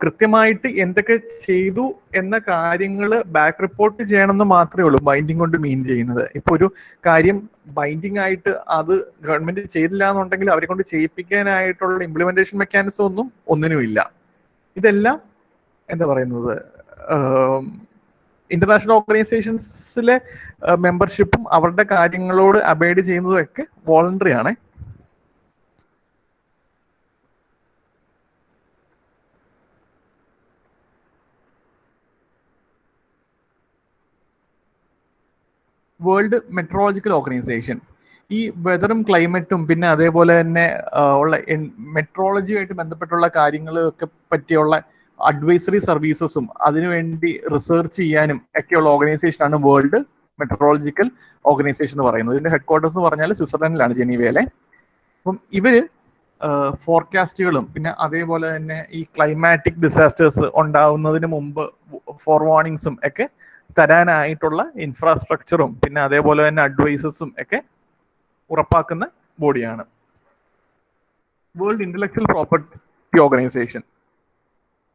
കൃത്യമായിട്ട് എന്തൊക്കെ ചെയ്തു എന്ന കാര്യങ്ങൾ ബാക്ക് റിപ്പോർട്ട് ചെയ്യണമെന്ന് മാത്രമേ ഉള്ളൂ ബൈൻഡിങ് കൊണ്ട് മീൻ ചെയ്യുന്നത്. ഇപ്പൊ ഒരു കാര്യം ബൈൻഡിങ് ആയിട്ട് അത് ഗവൺമെന്റ് ചെയ്തില്ല എന്നുണ്ടെങ്കിൽ അവരെ കൊണ്ട് ചെയ്യിപ്പിക്കാനായിട്ടുള്ള ഇംപ്ലിമെന്റേഷൻ മെക്കാനിസം ഒന്നിനും ഇല്ല. ഇതെല്ലാം എന്താ പറയുന്നത്, ഇന്റർനാഷണൽ ഓർഗനൈസേഷൻസിലെ മെമ്പർഷിപ്പും അവരുടെ കാര്യങ്ങളോട് അബൈഡ് ചെയ്യുന്നതും ഒക്കെ വോളണ്ടറി ആണ്. വേൾഡ് മെട്രോളജിക്കൽ ഓർഗനൈസേഷൻ ഈ വെതറും ക്ലൈമറ്റും പിന്നെ അതേപോലെ തന്നെ ഉള്ള മെട്രോളജിയുമായിട്ട് ബന്ധപ്പെട്ടുള്ള കാര്യങ്ങളൊക്കെ പറ്റിയുള്ള അഡ്വൈസറി സർവീസസും അതിനുവേണ്ടി റിസർച്ച് ചെയ്യാനും ഒക്കെയുള്ള ഓർഗനൈസേഷനാണ് വേൾഡ് മെട്രോളജിക്കൽ ഓർഗനൈസേഷൻ എന്ന് പറയുന്നത്. ഇതിന്റെ ഹെഡ്ക്വാർട്ടേഴ്സ് എന്ന് പറഞ്ഞാൽ സ്വിറ്റ്സർലൻഡിലാണ്, ജനീവയിലെ. അപ്പം ഇവര് ഫോർകാസ്റ്റുകളും പിന്നെ അതേപോലെ തന്നെ ഈ ക്ലൈമാറ്റിക് ഡിസാസ്റ്റേഴ്സ് ഉണ്ടാവുന്നതിന് മുമ്പ് ഫോർവാർണിങ്സും ഒക്കെ തരാനായിട്ടുള്ള ഇൻഫ്രാസ്ട്രക്ചറും പിന്നെ അതേപോലെ തന്നെ അഡ്വൈസസും ഒക്കെ ഉറപ്പാക്കുന്ന ബോഡിയാണ്. വേൾഡ് ഇന്റലക്ച്വൽ പ്രോപ്പർട്ടി ഓർഗനൈസേഷൻ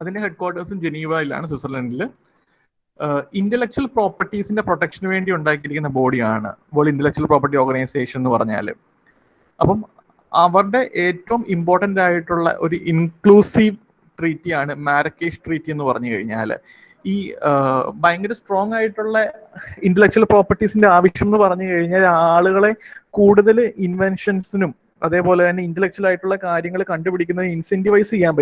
അതിന്റെ ഹെഡ്ക്വാർട്ടേഴ്സും ജനീവയിലാണ്, സ്വിറ്റ്സർലൻഡിൽ. ഇന്റലക്ച്വൽ പ്രോപ്പർട്ടീസിന്റെ പ്രൊട്ടക്ഷന് വേണ്ടി ഉണ്ടാക്കിയിരിക്കുന്ന ബോഡിയാണ് വേൾഡ് ഇന്റലക്ച്വൽ പ്രോപ്പർട്ടി ഓർഗനൈസേഷൻ എന്ന് പറഞ്ഞാൽ. അപ്പം അവരുടെ ഏറ്റവും ഇമ്പോർട്ടൻ്റ് ആയിട്ടുള്ള ഒരു ഇൻക്ലൂസീവ് ട്രീറ്റിയാണ് മാരക്കേഷ് ട്രീറ്റി എന്ന് പറഞ്ഞു കഴിഞ്ഞാൽ. ഈ ഭയങ്കര സ്ട്രോങ് ആയിട്ടുള്ള ഇന്റലക്ച്വൽ പ്രോപ്പർട്ടീസിന്റെ ആവശ്യം എന്ന് പറഞ്ഞു കഴിഞ്ഞാൽ ആളുകളെ കൂടുതൽ ഇൻവെൻഷൻസിനും അതേപോലെ തന്നെ ഇന്റലക്ച്വൽ ആയിട്ടുള്ള കാര്യങ്ങൾ കണ്ടുപിടിക്കുന്നതിന് ഇൻസെന്റിവൈസ് ചെയ്യാൻ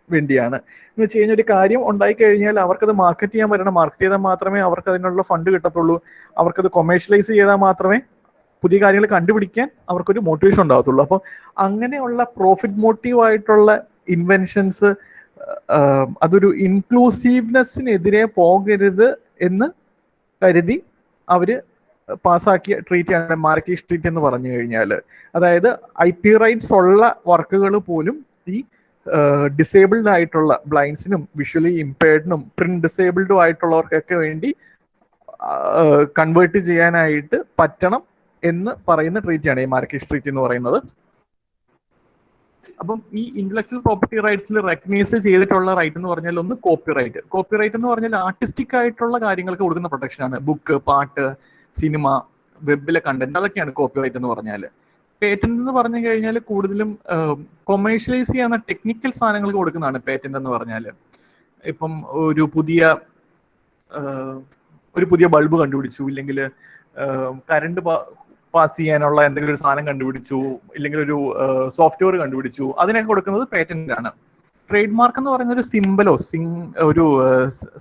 വേണ്ടിയാണ്. എന്ന് വെച്ച് കഴിഞ്ഞാൽ ഒരു കാര്യം ഉണ്ടായി കഴിഞ്ഞാൽ അവർക്കത് മാർക്കറ്റ് ചെയ്യാൻ പറ്റണം. മാർക്കറ്റ് ചെയ്താൽ മാത്രമേ അവർക്ക് അതിനുള്ള ഫണ്ട് കിട്ടത്തുള്ളൂ. അവർക്കത് കൊമേഴ്ഷ്യലൈസ് ചെയ്താൽ മാത്രമേ പുതിയ കാര്യങ്ങൾ കണ്ടുപിടിക്കാൻ അവർക്കൊരു മോട്ടിവേഷൻ ഉണ്ടാകത്തുള്ളൂ. അപ്പോൾ അങ്ങനെയുള്ള പ്രോഫിറ്റ് മോട്ടീവ് ആയിട്ടുള്ള ഇൻവെൻഷൻസ് അതൊരു ഇൻക്ലൂസീവ്നെസ്സിനെതിരെ പോകരുത് എന്ന് കരുതി അവര് പാസ്സാക്കിയ ട്രീറ്റിയാണ് മാർക്കേഷ് ട്രീറ്റ് എന്ന് പറഞ്ഞു കഴിഞ്ഞാൽ. അതായത് IP റൈറ്റ്സ് ഉള്ള വർക്കുകൾ പോലും ഈ ഡിസേബിൾഡ് ആയിട്ടുള്ള ബ്ലൈൻഡ്സിനും വിഷ്വലി ഇംപയർഡിനും പ്രിന്റ് ഡിസേബിൾഡും ആയിട്ടുള്ളവർക്കൊക്കെ വേണ്ടി കൺവേർട്ട് ചെയ്യാനായിട്ട് പറ്റണം എന്ന് പറയുന്ന ട്രീറ്റിയാണ് ഈ മാർക്കേഷ് ട്രീറ്റ് എന്ന് പറയുന്നത്. അപ്പം ഈ ഇന്റലക്ച്വൽ പ്രോപ്പർട്ടി റൈറ്റ്സിൽ റെക്കഗ്നൈസ് ചെയ്തിട്ടുള്ള റൈറ്റ് എന്ന് പറഞ്ഞാൽ ഒന്ന് കോപ്പിറൈറ്റ്. കോപ്പിറൈറ്റ് എന്ന് പറഞ്ഞാൽ ആർട്ടിസ്റ്റിക് ആയിട്ടുള്ള കാര്യങ്ങൾക്ക് കൊടുക്കുന്ന പ്രൊട്ടക്ഷൻ ആണ്. ബുക്ക്, പാട്ട്, സിനിമ, വെബിലെ കണ്ടന്റ്, അതൊക്കെയാണ് കോപ്പിറൈറ്റ് എന്ന് പറഞ്ഞാൽ. പേറ്റന്റ് എന്ന് പറഞ്ഞു കഴിഞ്ഞാൽ കൂടുതലും കൊമേഴ്ഷ്യലൈസ് ചെയ്യാവുന്ന ടെക്നിക്കൽ സാധനങ്ങൾക്ക് കൊടുക്കുന്നതാണ് പേറ്റന്റ് എന്ന് പറഞ്ഞാൽ. ഇപ്പം ഒരു പുതിയ ബൾബ് കണ്ടുപിടിച്ചു, ഇല്ലെങ്കിൽ കറണ്ട് പാസ് ചെയ്യാനുള്ള എന്തെങ്കിലും ഒരു സാധനം കണ്ടുപിടിച്ചു, ഇല്ലെങ്കിൽ ഒരു സോഫ്റ്റ്വെയർ കണ്ടുപിടിച്ചു, അതിനൊക്കെ കൊടുക്കുന്നത് പേറ്റന്റ് ആണ്. ട്രേഡ് മാർക്ക് എന്ന് പറയുന്ന ഒരു സിംബലോ ഒരു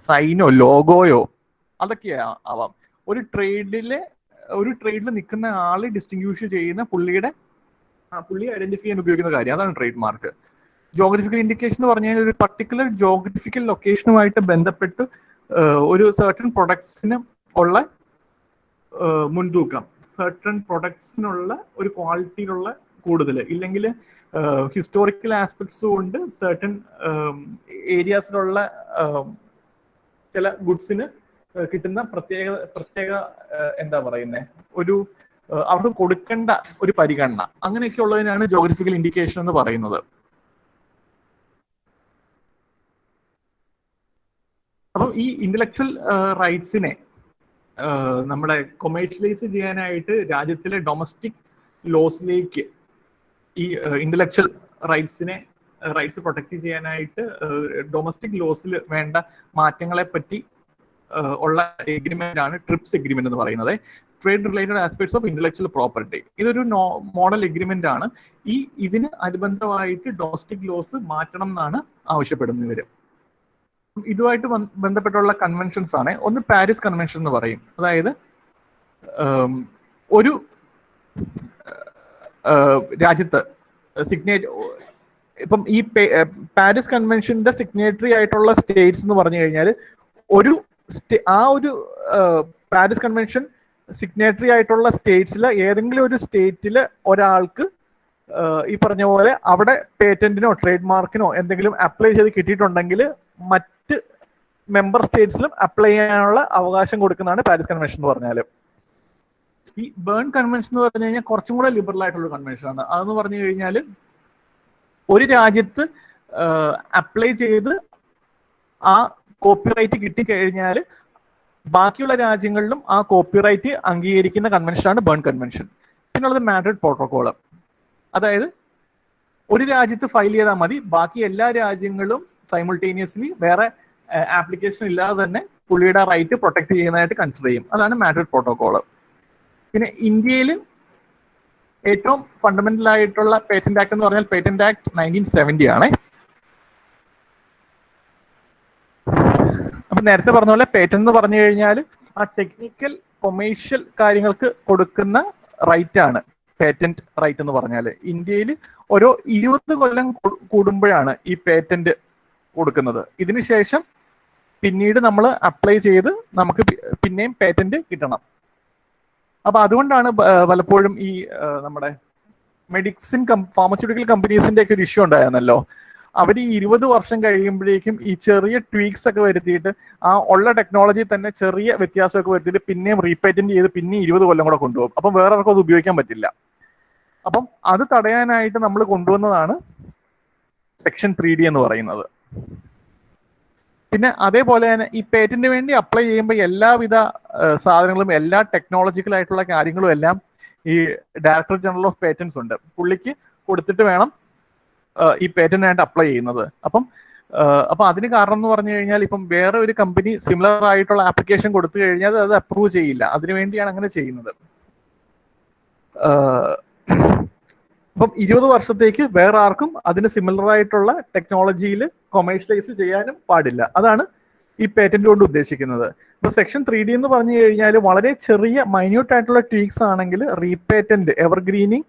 സൈനോ ലോഗോയോ അതൊക്കെ ആവാം. ഒരു ട്രേഡിൽ നിൽക്കുന്ന ആളെ ഡിസ്റ്റിങ്ക്വിഷ് ചെയ്യുന്ന പുള്ളിയെ ഐഡന്റിഫൈ ചെയ്യാൻ ഉപയോഗിക്കുന്ന കാര്യം, അതാണ് ട്രേഡ് മാർക്ക്. ജോഗ്രഫിക്കൽ ഇൻഡിക്കേഷൻ എന്ന് പറഞ്ഞു കഴിഞ്ഞാൽ ഒരു പർട്ടിക്കുലർ ജോഗ്രഫിക്കൽ ലൊക്കേഷനുമായിട്ട് ബന്ധപ്പെട്ട് ഒരു സർട്ടൺ പ്രൊഡക്ട്സിന് ഉള്ള മുൻതൂക്കം, സർട്ടൺ പ്രൊഡക്ട്സിനുള്ള ഒരു ക്വാളിറ്റിയിലുള്ള കൂടുതൽ, ഇല്ലെങ്കിൽ ഹിസ്റ്റോറിക്കൽ ആസ്പെക്ട്സ് കൊണ്ട് സർട്ടൺ ഏരിയാസിലുള്ള ചില ഗുഡ്സിന് കിട്ടുന്ന പ്രത്യേക എന്താ പറയുന്നത്, ഒരു അവർക്ക് കൊടുക്കേണ്ട ഒരു പരിഗണന, അങ്ങനെയൊക്കെ ഉള്ളതിനാണ് ജോഗ്രഫിക്കൽ ഇൻഡിക്കേഷൻ എന്ന് പറയുന്നത്. അപ്പം ഈ ഇന്റലക്ച്വൽ റൈറ്റ്സിനെ നമ്മുടെ കൊമേഴ്ഷ്യലൈസ് ചെയ്യാനായിട്ട് രാജ്യത്തിലെ ഡൊമസ്റ്റിക് ലോസിലേക്ക് ഈ ഇന്റലക്ച്വൽ റൈറ്റ്സ് പ്രൊട്ടക്ട് ചെയ്യാനായിട്ട് ഡൊമസ്റ്റിക് ലോസിൽ വേണ്ട മാറ്റങ്ങളെ പറ്റി ഉള്ള എഗ്രിമെന്റ് ആണ് ട്രിപ്സ് എഗ്രിമെന്റ് എന്ന് പറയുന്നത്. Trade related aspects of intellectual property. ഇതൊരു മോഡൽ എഗ്രിമെന്റ് ആണ്. ഇതിന് അനുബന്ധമായിട്ട് ഡൊമസ്റ്റിക് ലോസ് മാറ്റണം എന്നാണ് ആവശ്യപ്പെടുന്നത് ഇവര്. ഇതുമായിട്ട് ബന്ധപ്പെട്ടുള്ള കൺവെൻഷൻസ് ആണ്. ഒന്ന് പാരീസ് കൺവെൻഷൻ എന്ന് പറയും. അതായത് ഒരു രാജ്യത്ത് ഇപ്പം ഈ പാരീസ് കൺവെൻഷന്റെ സിഗ്നേറ്ററി ആയിട്ടുള്ള സ്റ്റേറ്റ്സ് എന്ന് പറഞ്ഞു കഴിഞ്ഞാൽ ആ ഒരു പാരീസ് കൺവെൻഷൻ സിഗ്നേറ്ററി ആയിട്ടുള്ള സ്റ്റേറ്റ്സിൽ ഏതെങ്കിലും ഒരു സ്റ്റേറ്റിൽ ഒരാൾക്ക് ഈ പറഞ്ഞ പോലെ അവിടെ പേറ്റന്റിനോ ട്രേഡ് മാർക്കിനോ എന്തെങ്കിലും അപ്ലൈ ചെയ്ത് കിട്ടിയിട്ടുണ്ടെങ്കിൽ മറ്റ് മെമ്പർ സ്റ്റേറ്റ്സിലും അപ്ലൈ ചെയ്യാനുള്ള അവകാശം കൊടുക്കുന്നതാണ് പാരീസ് കൺവെൻഷൻ എന്ന് പറഞ്ഞാൽ. ഈ ബേൺ കൺവെൻഷൻ എന്ന് പറഞ്ഞു കഴിഞ്ഞാൽ കുറച്ചും കൂടെ ലിബറൽ ആയിട്ടുള്ള കൺവെൻഷൻ ആണ്. അതെന്ന് പറഞ്ഞു കഴിഞ്ഞാൽ ഒരു രാജ്യത്ത് അപ്ലൈ ചെയ്ത് ആ കോപ്പിറൈറ്റ് കിട്ടിക്കഴിഞ്ഞാൽ ബാക്കിയുള്ള രാജ്യങ്ങളിലും ആ കോപ്പിറൈറ്റ് അംഗീകരിക്കുന്ന കൺവെൻഷനാണ് ബേൺ കൺവെൻഷൻ. പിന്നുള്ളത് മാഡ്രിഡ് പ്രോട്ടോകോൾ. അതായത് ഒരു രാജ്യത്ത് ഫയൽ ചെയ്താൽ മതി, ബാക്കി എല്ലാ രാജ്യങ്ങളും സൈമിൾട്ടേനിയസ്ലി വേറെ ആപ്ലിക്കേഷൻ ഇല്ലാതെ തന്നെ പുള്ളിയുടെ റൈറ്റ് പ്രൊട്ടക്ട് ചെയ്യുന്നതായിട്ട് കൺസിഡർ ചെയ്യും. അതാണ് മാഡ്രിഡ് പ്രോട്ടോകോൾ. പിന്നെ ഇന്ത്യയിൽ ഏറ്റവും ഫണ്ടമെന്റൽ ആയിട്ടുള്ള പേറ്റന്റ് ആക്ട് എന്ന് പറഞ്ഞാൽ പേറ്റന്റ് ആക്ട് 1970 ആണ്. അപ്പൊ നേരത്തെ പറഞ്ഞ പോലെ പേറ്റന്റ് എന്ന് പറഞ്ഞു കഴിഞ്ഞാൽ ആ ടെക്നിക്കൽ കൊമേഴ്ഷ്യൽ കാര്യങ്ങൾക്ക് കൊടുക്കുന്ന റൈറ്റ് ആണ് പേറ്റന്റ് റൈറ്റ് എന്ന് പറഞ്ഞാൽ. ഇന്ത്യയിൽ ഓരോ 20 കൊല്ലം കൂടുമ്പോഴാണ് ഈ പേറ്റന്റ് കൊടുക്കുന്നത്. ഇതിനുശേഷം പിന്നീട് നമ്മൾ അപ്ലൈ ചെയ്ത് നമുക്ക് പിന്നെയും പേറ്റന്റ് കിട്ടണം. അപ്പൊ അതുകൊണ്ടാണ് പലപ്പോഴും ഈ നമ്മുടെ ഫാർമസ്യൂട്ടിക്കൽ കമ്പനീസിന്റെ ഒക്കെ ഒരു ഇഷ്യൂ ഉണ്ടായിരുന്നല്ലോ. അവർ ഈ 20 വർഷം കഴിയുമ്പോഴേക്കും ഈ ചെറിയ ട്വീക്സ് ഒക്കെ വരുത്തിയിട്ട് ആ ഉള്ള ടെക്നോളജി തന്നെ ചെറിയ വ്യത്യാസമൊക്കെ വരുത്തിയിട്ട് പിന്നെയും റീപേറ്റന്റ് ചെയ്ത് പിന്നെ 20 കൊല്ലം കൂടെ കൊണ്ടുപോകും. അപ്പം വേറെ ആർക്കും അത് ഉപയോഗിക്കാൻ പറ്റില്ല. അപ്പം അത് തടയാനായിട്ട് നമ്മൾ കൊണ്ടുവന്നതാണ് സെക്ഷൻ 3D എന്ന് പറയുന്നത്. പിന്നെ അതേപോലെ തന്നെ ഈ പേറ്റന്റിന് വേണ്ടി അപ്ലൈ ചെയ്യുമ്പോൾ എല്ലാവിധ സാധനങ്ങളും എല്ലാ ടെക്നോളജിക്കൽ ആയിട്ടുള്ള കാര്യങ്ങളും എല്ലാം ഈ ഡയറക്ടർ ജനറൽ ഓഫ് പേറ്റന്റ്സ് ഉണ്ട്, പുള്ളിക്ക് കൊടുത്തിട്ട് വേണം ഈ പേറ്റന്റിനായിട്ട് അപ്ലൈ ചെയ്യുന്നത്. അപ്പം അതിന് കാരണം എന്ന് പറഞ്ഞു കഴിഞ്ഞാൽ ഇപ്പം വേറെ ഒരു കമ്പനി സിമിലർ ആയിട്ടുള്ള ആപ്ലിക്കേഷൻ കൊടുത്തു കഴിഞ്ഞാൽ അത് അപ്രൂവ് ചെയ്യില്ല. അതിനുവേണ്ടിയാണ് അങ്ങനെ ചെയ്യുന്നത്. അപ്പം 20 വർഷത്തേക്ക് വേറെ ആർക്കും അതിന് സിമിലർ ആയിട്ടുള്ള ടെക്നോളജിയിൽ കൊമേഴ്ഷ്യലൈസ് ചെയ്യാനും പാടില്ല. അതാണ് ഈ പേറ്റന്റ് കൊണ്ട് ഉദ്ദേശിക്കുന്നത്. ഇപ്പൊ സെക്ഷൻ 3D എന്ന് പറഞ്ഞു കഴിഞ്ഞാൽ വളരെ ചെറിയ മൈന്യൂട്ട് ആയിട്ടുള്ള ട്വീക്സ് ആണെങ്കിൽ റീപേറ്റന്റ് എവർഗ്രീനിങ്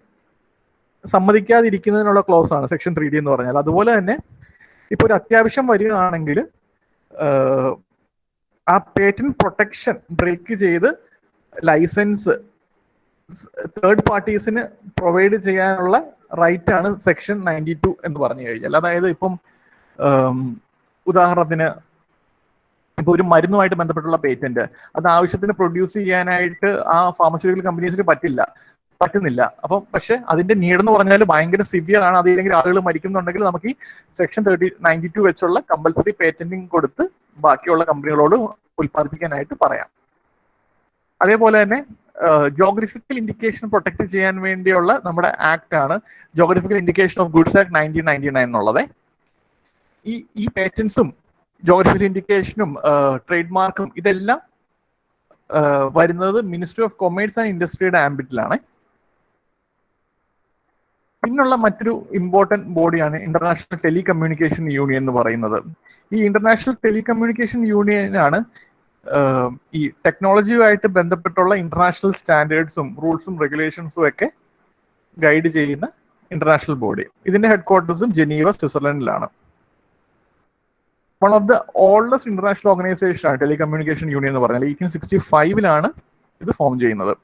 സമ്മതിക്കാതിരിക്കുന്നതിനുള്ള ക്ലോസ് ആണ് സെക്ഷൻ 3D എന്ന് പറഞ്ഞാൽ. അതുപോലെ തന്നെ ഇപ്പൊ ഒരു അത്യാവശ്യം വരികയാണെങ്കിൽ ആ പേറ്റന്റ് പ്രൊട്ടക്ഷൻ ബ്രേക്ക് ചെയ്ത് ലൈസൻസ് തേർഡ് പാർട്ടീസിന് പ്രൊവൈഡ് ചെയ്യാനുള്ള റൈറ്റ് ആണ് സെക്ഷൻ 92 എന്ന് പറഞ്ഞു കഴിഞ്ഞാൽ. അതായത് ഇപ്പം ഉദാഹരണത്തിന് ഇപ്പൊ ഒരു മരുന്നുമായിട്ട് ബന്ധപ്പെട്ടുള്ള പേറ്റന്റ് അത് ആവശ്യത്തിന് പ്രൊഡ്യൂസ് ചെയ്യാനായിട്ട് ആ ഫാർമസ്യൂട്ടിക്കൽ കമ്പനീസിന് പറ്റുന്നില്ല. അപ്പം പക്ഷെ അതിന്റെ നീഡ് എന്ന് പറഞ്ഞാൽ ഭയങ്കര സിവിയർ ആണ്. അതില്ലെങ്കിൽ ആളുകൾ മരിക്കുന്നുണ്ടെങ്കിൽ നമുക്ക് ഈ സെക്ഷൻ 92 വെച്ചുള്ള കമ്പൽസറി പേറ്റന്റിങ് കൊടുത്ത് ബാക്കിയുള്ള കമ്പനികളോട് ഉൽപ്പാദിപ്പിക്കാനായിട്ട് പറയാം. അതേപോലെ തന്നെ ജോഗ്രഫിക്കൽ ഇൻഡിക്കേഷൻ പ്രൊട്ടക്ട് ചെയ്യാൻ വേണ്ടിയുള്ള നമ്മുടെ ആക്ട് ആണ് geographical indication of goods act 1999 എന്നുള്ളത്. ഈ പേറ്റന്റ്സും ജോഗ്രഫിക്കൽ ഇൻഡിക്കേഷനും ട്രേഡ് മാർക്കും ഇതെല്ലാം വരുന്നത് മിനിസ്ട്രി ഓഫ് കൊമേഴ്സ് ആൻഡ് ഇൻഡസ്ട്രിയുടെ ആംബിറ്റിലാണ്. പിന്നുള്ള മറ്റൊരു ഇമ്പോർട്ടൻറ്റ് ബോഡിയാണ് ഇന്റർനാഷണൽ ടെലികമ്മ്യൂണിക്കേഷൻ യൂണിയൻ എന്ന് പറയുന്നത്. ഈ ഇന്റർനാഷണൽ ടെലികമ്മ്യൂണിക്കേഷൻ യൂണിയനാണ് ഈ ടെക്നോളജിയുമായിട്ട് ബന്ധപ്പെട്ടുള്ള ഇന്റർനാഷണൽ സ്റ്റാൻഡേർഡ്സും റൂൾസും റെഗുലേഷൻസും ഒക്കെ ഗൈഡ് ചെയ്യുന്ന ഇന്റർനാഷണൽ ബോഡി. ഇതിന്റെ ഹെഡ്ക്വാർട്ടേഴ്സും ജനീവ, സ്വിറ്റ്സർലൻഡിലാണ്. One of the oldest international organisation ആണ് ടെലികമ്മ്യൂണിക്കേഷൻ യൂണിയൻ എന്ന് പറഞ്ഞാൽ 1865 ഇത് ഫോം ചെയ്യുന്നത്.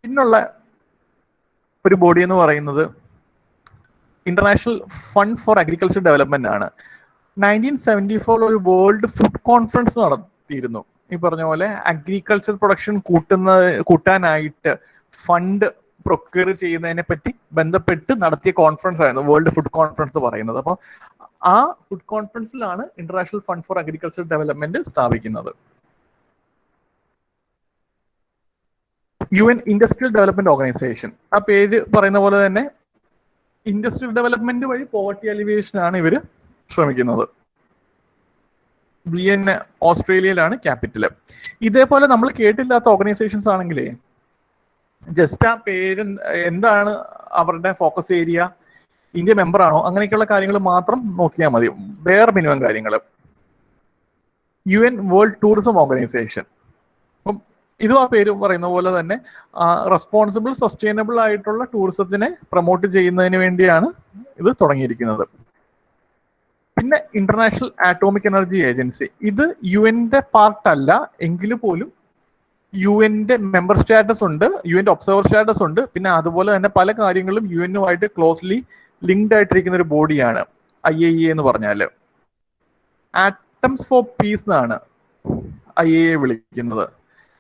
പിന്നുള്ള ഒരു ബോഡി എന്ന് പറയുന്നത് international fund for agriculture development ആണ്. 1974 ഒരു വേൾഡ് ഫുഡ് കോൺഫറൻസ് നടത്തിയിരുന്നു. ഈ പറഞ്ഞ പോലെ അഗ്രികൾച്ചർ പ്രൊഡക്ഷൻ കൂട്ടാനായിട്ട് ഫണ്ട് പ്രൊക്യൂർ ചെയ്യുന്നതിനെ പറ്റി ബന്ധപ്പെട്ട് നടത്തിയ കോൺഫറൻസ് ആയിരുന്നു വേൾഡ് ഫുഡ് കോൺഫറൻസ് പറയുന്നത്. അപ്പോൾ ആ ഫുഡ് കോൺഫറൻസിലാണ് international fund for agriculture development സ്ഥാപിക്കുന്നത്. UN ഇൻഡസ്ട്രിയൽ ഡെവലപ്മെന്റ് ഓർഗനൈസേഷൻ, ആ പേര് പറയുന്ന പോലെ തന്നെ ഇൻഡസ്ട്രിയൽ ഡെവലപ്മെന്റ് വഴി പോവർട്ടി അലിവിയേഷൻ ആണ് ഇവര് ശ്രമിക്കുന്നത്. വിയന്ന, ഓസ്ട്രേലിയയിലാണ് ക്യാപിറ്റല്. ഇതേപോലെ നമ്മൾ കേട്ടില്ലാത്ത ഓർഗനൈസേഷൻസ് ആണെങ്കിലേ ജസ്റ്റ് ആ പേര് എന്താണ് അവരുടെ ഫോക്കസ് ഏരിയ, ഇന്ത്യ മെമ്പർ ആണോ, അങ്ങനെയൊക്കെയുള്ള കാര്യങ്ങൾ മാത്രം നോക്കിയാൽ മതി. വേറെ മിനിമം കാര്യങ്ങൾ. UN വേൾഡ് ടൂറിസം ഓർഗനൈസേഷൻ, അപ്പം ഇതും ആ പേര് പറയുന്ന പോലെ തന്നെ റെസ്പോൺസിബിൾ സസ്റ്റൈനബിൾ ആയിട്ടുള്ള ടൂറിസത്തിനെ പ്രൊമോട്ട് ചെയ്യുന്നതിന് വേണ്ടിയാണ് ഇത് തുടങ്ങിയിരിക്കുന്നത്. പിന്നെ ഇന്റർനാഷണൽ ആറ്റോമിക് എനർജി ഏജൻസി, ഇത് UN-ന്റെ പാർട്ടല്ല എങ്കിൽ പോലും UN-ന്റെ മെമ്പർ സ്റ്റാറ്റസ് ഉണ്ട്, UN-ന്റെ ഒബ്സർവർ സ്റ്റാറ്റസ് ഉണ്ട്. പിന്നെ അതുപോലെ തന്നെ പല കാര്യങ്ങളും UN-നുമായിട്ട് ക്ലോസ്ലി ലിങ്ക്ഡ് ആയിട്ടിരിക്കുന്ന ഒരു ബോഡിയാണ് IAEA എന്ന് പറഞ്ഞാൽ. ആറ്റംസ് ഫോർ പീസ് എന്നാണ് IAEA വിളിക്കുന്നത്.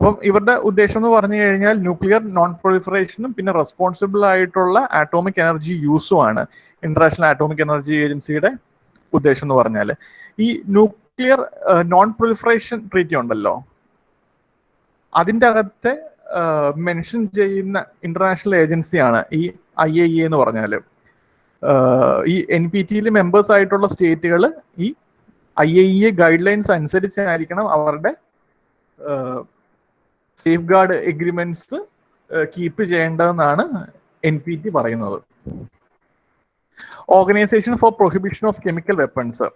അപ്പം ഇവരുടെ ഉദ്ദേശം എന്ന് പറഞ്ഞു കഴിഞ്ഞാൽ ന്യൂക്ലിയർ നോൺ പ്രൊളിഫറേഷനും പിന്നെ റെസ്പോൺസിബിൾ ആയിട്ടുള്ള ആറ്റോമിക് എനർജി യൂസും ആണ് ഇന്റർനാഷണൽ ആറ്റോമിക് എനർജി ഏജൻസിയുടെ ഉദ്ദേശം എന്ന് പറഞ്ഞാൽ. ഈ ന്യൂക്ലിയർ നോൺ പ്രൊളിഫറേഷൻ ട്രീറ്റി ഉണ്ടല്ലോ, അതിൻ്റെ അകത്തെ മെൻഷൻ ചെയ്യുന്ന ഇന്റർനാഷണൽ ഏജൻസിയാണ് ഈ IAEA എന്ന് പറഞ്ഞാൽ. ഈ NPT-യിൽ മെമ്പേഴ്സ് ആയിട്ടുള്ള സ്റ്റേറ്റുകൾ ഈ IAEA ഗൈഡ് ലൈൻസ് അനുസരിച്ചായിരിക്കണം അവരുടെ സേഫ് ഗാർഡ് എഗ്രിമെന്റ്സ് കീപ്പ് ചെയ്യേണ്ടതെന്നാണ് NPT പറയുന്നത്. Organisation for prohibition of chemical weapons,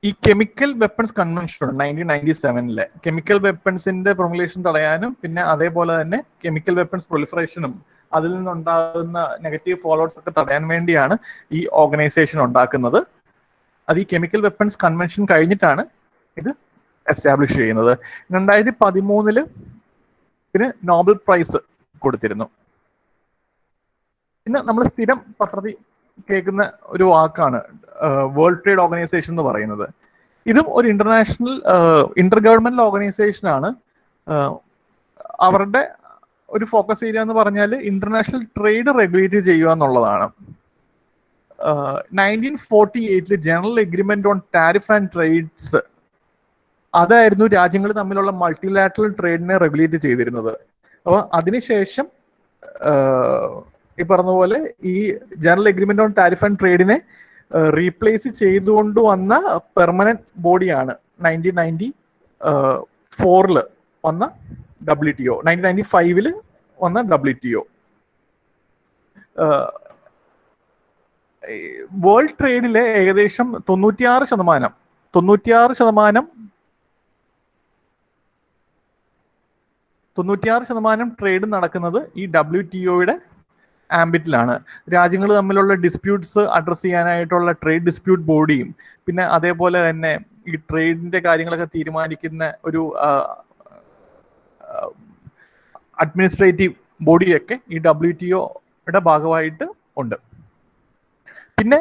ഈ കെമിക്കൽ വെപ്പൺസ് കൺവെൻഷൻ 1997 കെമിക്കൽ വെപ്പൺസിന്റെ പ്രൊമുലേഷൻ തടയാനും പിന്നെ അതേപോലെ തന്നെ കെമിക്കൽ വെപ്പൺസ് പ്രൊലിഫറേഷനും അതിൽ നിന്നുണ്ടാകുന്ന നെഗറ്റീവ് ഫോളോവേഴ്സ് ഒക്കെ തടയാൻ വേണ്ടിയാണ് ഈ ഓർഗനൈസേഷൻ ഉണ്ടാക്കുന്നത്. അത് ഈ കെമിക്കൽ വെപ്പൺസ് കൺവെൻഷൻ കഴിഞ്ഞിട്ടാണ് ഇത് എസ്റ്റാബ്ലിഷ് ചെയ്യുന്നത്. 2013 ഇതിന് നോബൽ പ്രൈസ് കൊടുത്തിരുന്നു. പിന്നെ നമ്മൾ സ്ഥിരം പത്രത്തിൽ കേൾക്കുന്ന ഒരു വാക്കാണ് വേൾഡ് ട്രേഡ് ഓർഗനൈസേഷൻ എന്ന് പറയുന്നത്. ഇതും ഒരു ഇന്റർ ഗവൺമെന്റൽ ഓർഗനൈസേഷൻ ആണ്. അവരുടെ ഒരു ഫോക്കസ് ഏരിയ എന്ന് പറഞ്ഞാൽ ഇന്റർനാഷണൽ ട്രേഡ് റെഗുലേറ്റ് ചെയ്യുക എന്നുള്ളതാണ്. 1948 general agreement on tariff and trades, അതായിരുന്നു രാജ്യങ്ങൾ തമ്മിലുള്ള മൾട്ടിലാറ്ററൽ ട്രേഡിനെ റെഗുലേറ്റ് ചെയ്തിരുന്നത്. അപ്പോൾ അതിനുശേഷം ഈ പറഞ്ഞ പോലെ ഈ general agreement on tariff and ട്രേഡിനെ റീപ്ലേസ് ചെയ്തുകൊണ്ട് വന്ന പെർമനന്റ് ബോഡിയാണ് 1994 വന്ന WTO, 1995 വന്ന WTO. വേൾഡ് ട്രേഡിലെ ഏകദേശം 96% ട്രേഡ് നടക്കുന്നത് ഈ WTO-യുടെ ആംബിറ്റിലാണ്. രാജ്യങ്ങൾ തമ്മിലുള്ള ഡിസ്പ്യൂട്ട്സ് അഡ്രസ് ചെയ്യാനായിട്ടുള്ള ട്രേഡ് ഡിസ്പ്യൂട്ട് ബോഡിയും പിന്നെ അതേപോലെ തന്നെ ഈ ട്രേഡിന്റെ കാര്യങ്ങളൊക്കെ തീരുമാനിക്കുന്ന ഒരു അഡ്മിനിസ്ട്രേറ്റീവ് ബോഡിയൊക്കെ ഈ WTO-യുടെ ഭാഗമായിട്ട് ഉണ്ട്. പിന്നെ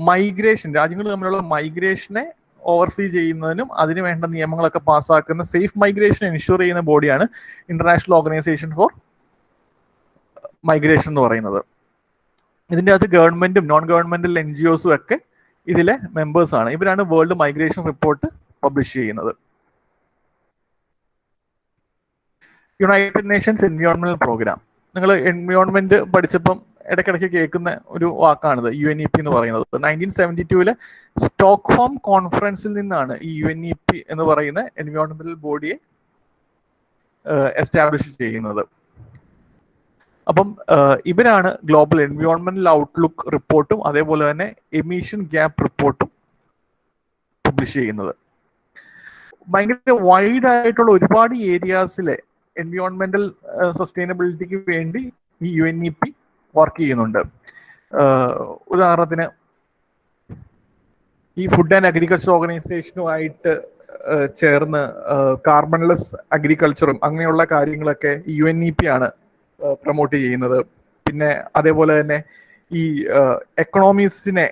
മൈഗ്രേഷൻ, രാജ്യങ്ങൾ തമ്മിലുള്ള മൈഗ്രേഷനെ ഓവർസീ ചെയ്യുന്നതിനും അതിന് വേണ്ട നിയമങ്ങളൊക്കെ പാസ്സാക്കുന്ന സേഫ് മൈഗ്രേഷൻ എൻഷുർ ചെയ്യുന്ന ബോഡിയാണ് ഇന്റർനാഷണൽ ഓർഗനൈസേഷൻ ഫോർ മൈഗ്രേഷൻ എന്ന് പറയുന്നത്. ഇതിൻ്റെ അകത്ത് ഗവൺമെന്റും നോൺ ഗവൺമെന്റൽ NGOസും ഒക്കെ ഇതിലെ മെമ്പേഴ്സാണ്. ഇവരാണ് വേൾഡ് മൈഗ്രേഷൻ റിപ്പോർട്ട് പബ്ലിഷ് ചെയ്യുന്നത്. യുണൈറ്റഡ് നേഷൻസ് എൻവയോൺമെന്റൽ പ്രോഗ്രാം. നിങ്ങൾ എൻവയോൺമെന്റ് പഠിച്ചപ്പം ഇടയ്ക്കിടയ്ക്ക് കേൾക്കുന്ന ഒരു വാക്കാണിത് UNEP എന്ന് പറയുന്നത്. 1972 സ്റ്റോക്ക്ഹോം കോൺഫറൻസിൽ നിന്നാണ് ഈ UNEP എന്ന് പറയുന്ന എൻവയോൺമെന്റൽ ബോഡിയെ എസ്റ്റാബ്ലിഷ് ചെയ്യുന്നത്. അപ്പം ഇവരാണ് ഗ്ലോബൽ എൻവയോൺമെന്റൽ ഔട്ട്ലുക്ക് റിപ്പോർട്ടും അതേപോലെ തന്നെ എമിഷൻ ഗ്യാപ്പ് റിപ്പോർട്ടും പബ്ലിഷ് ചെയ്യുന്നത്. ഭയങ്കര വൈഡ് ആയിട്ടുള്ള ഒരുപാട് ഏരിയാസിലെ എൻവയോൺമെന്റൽ സസ്റ്റൈനബിലിറ്റിക്ക് വേണ്ടി ഈ UNEP വർക്ക് ചെയ്യുന്നുണ്ട്. ഉദാഹരണത്തിന് ഈ ഫുഡ് ആൻഡ് അഗ്രികൾച്ചർ ഓർഗനൈസേഷനുമായിട്ട് ചേർന്ന് കാർബൺലെസ് അഗ്രികൾച്ചറും അങ്ങനെയുള്ള കാര്യങ്ങളൊക്കെ ഈ UNEP ആണ് പ്രൊമോട്ട് ചെയ്യുന്നത്. പിന്നെ അതേപോലെ തന്നെ ഈ എക്കണോമീസിനെ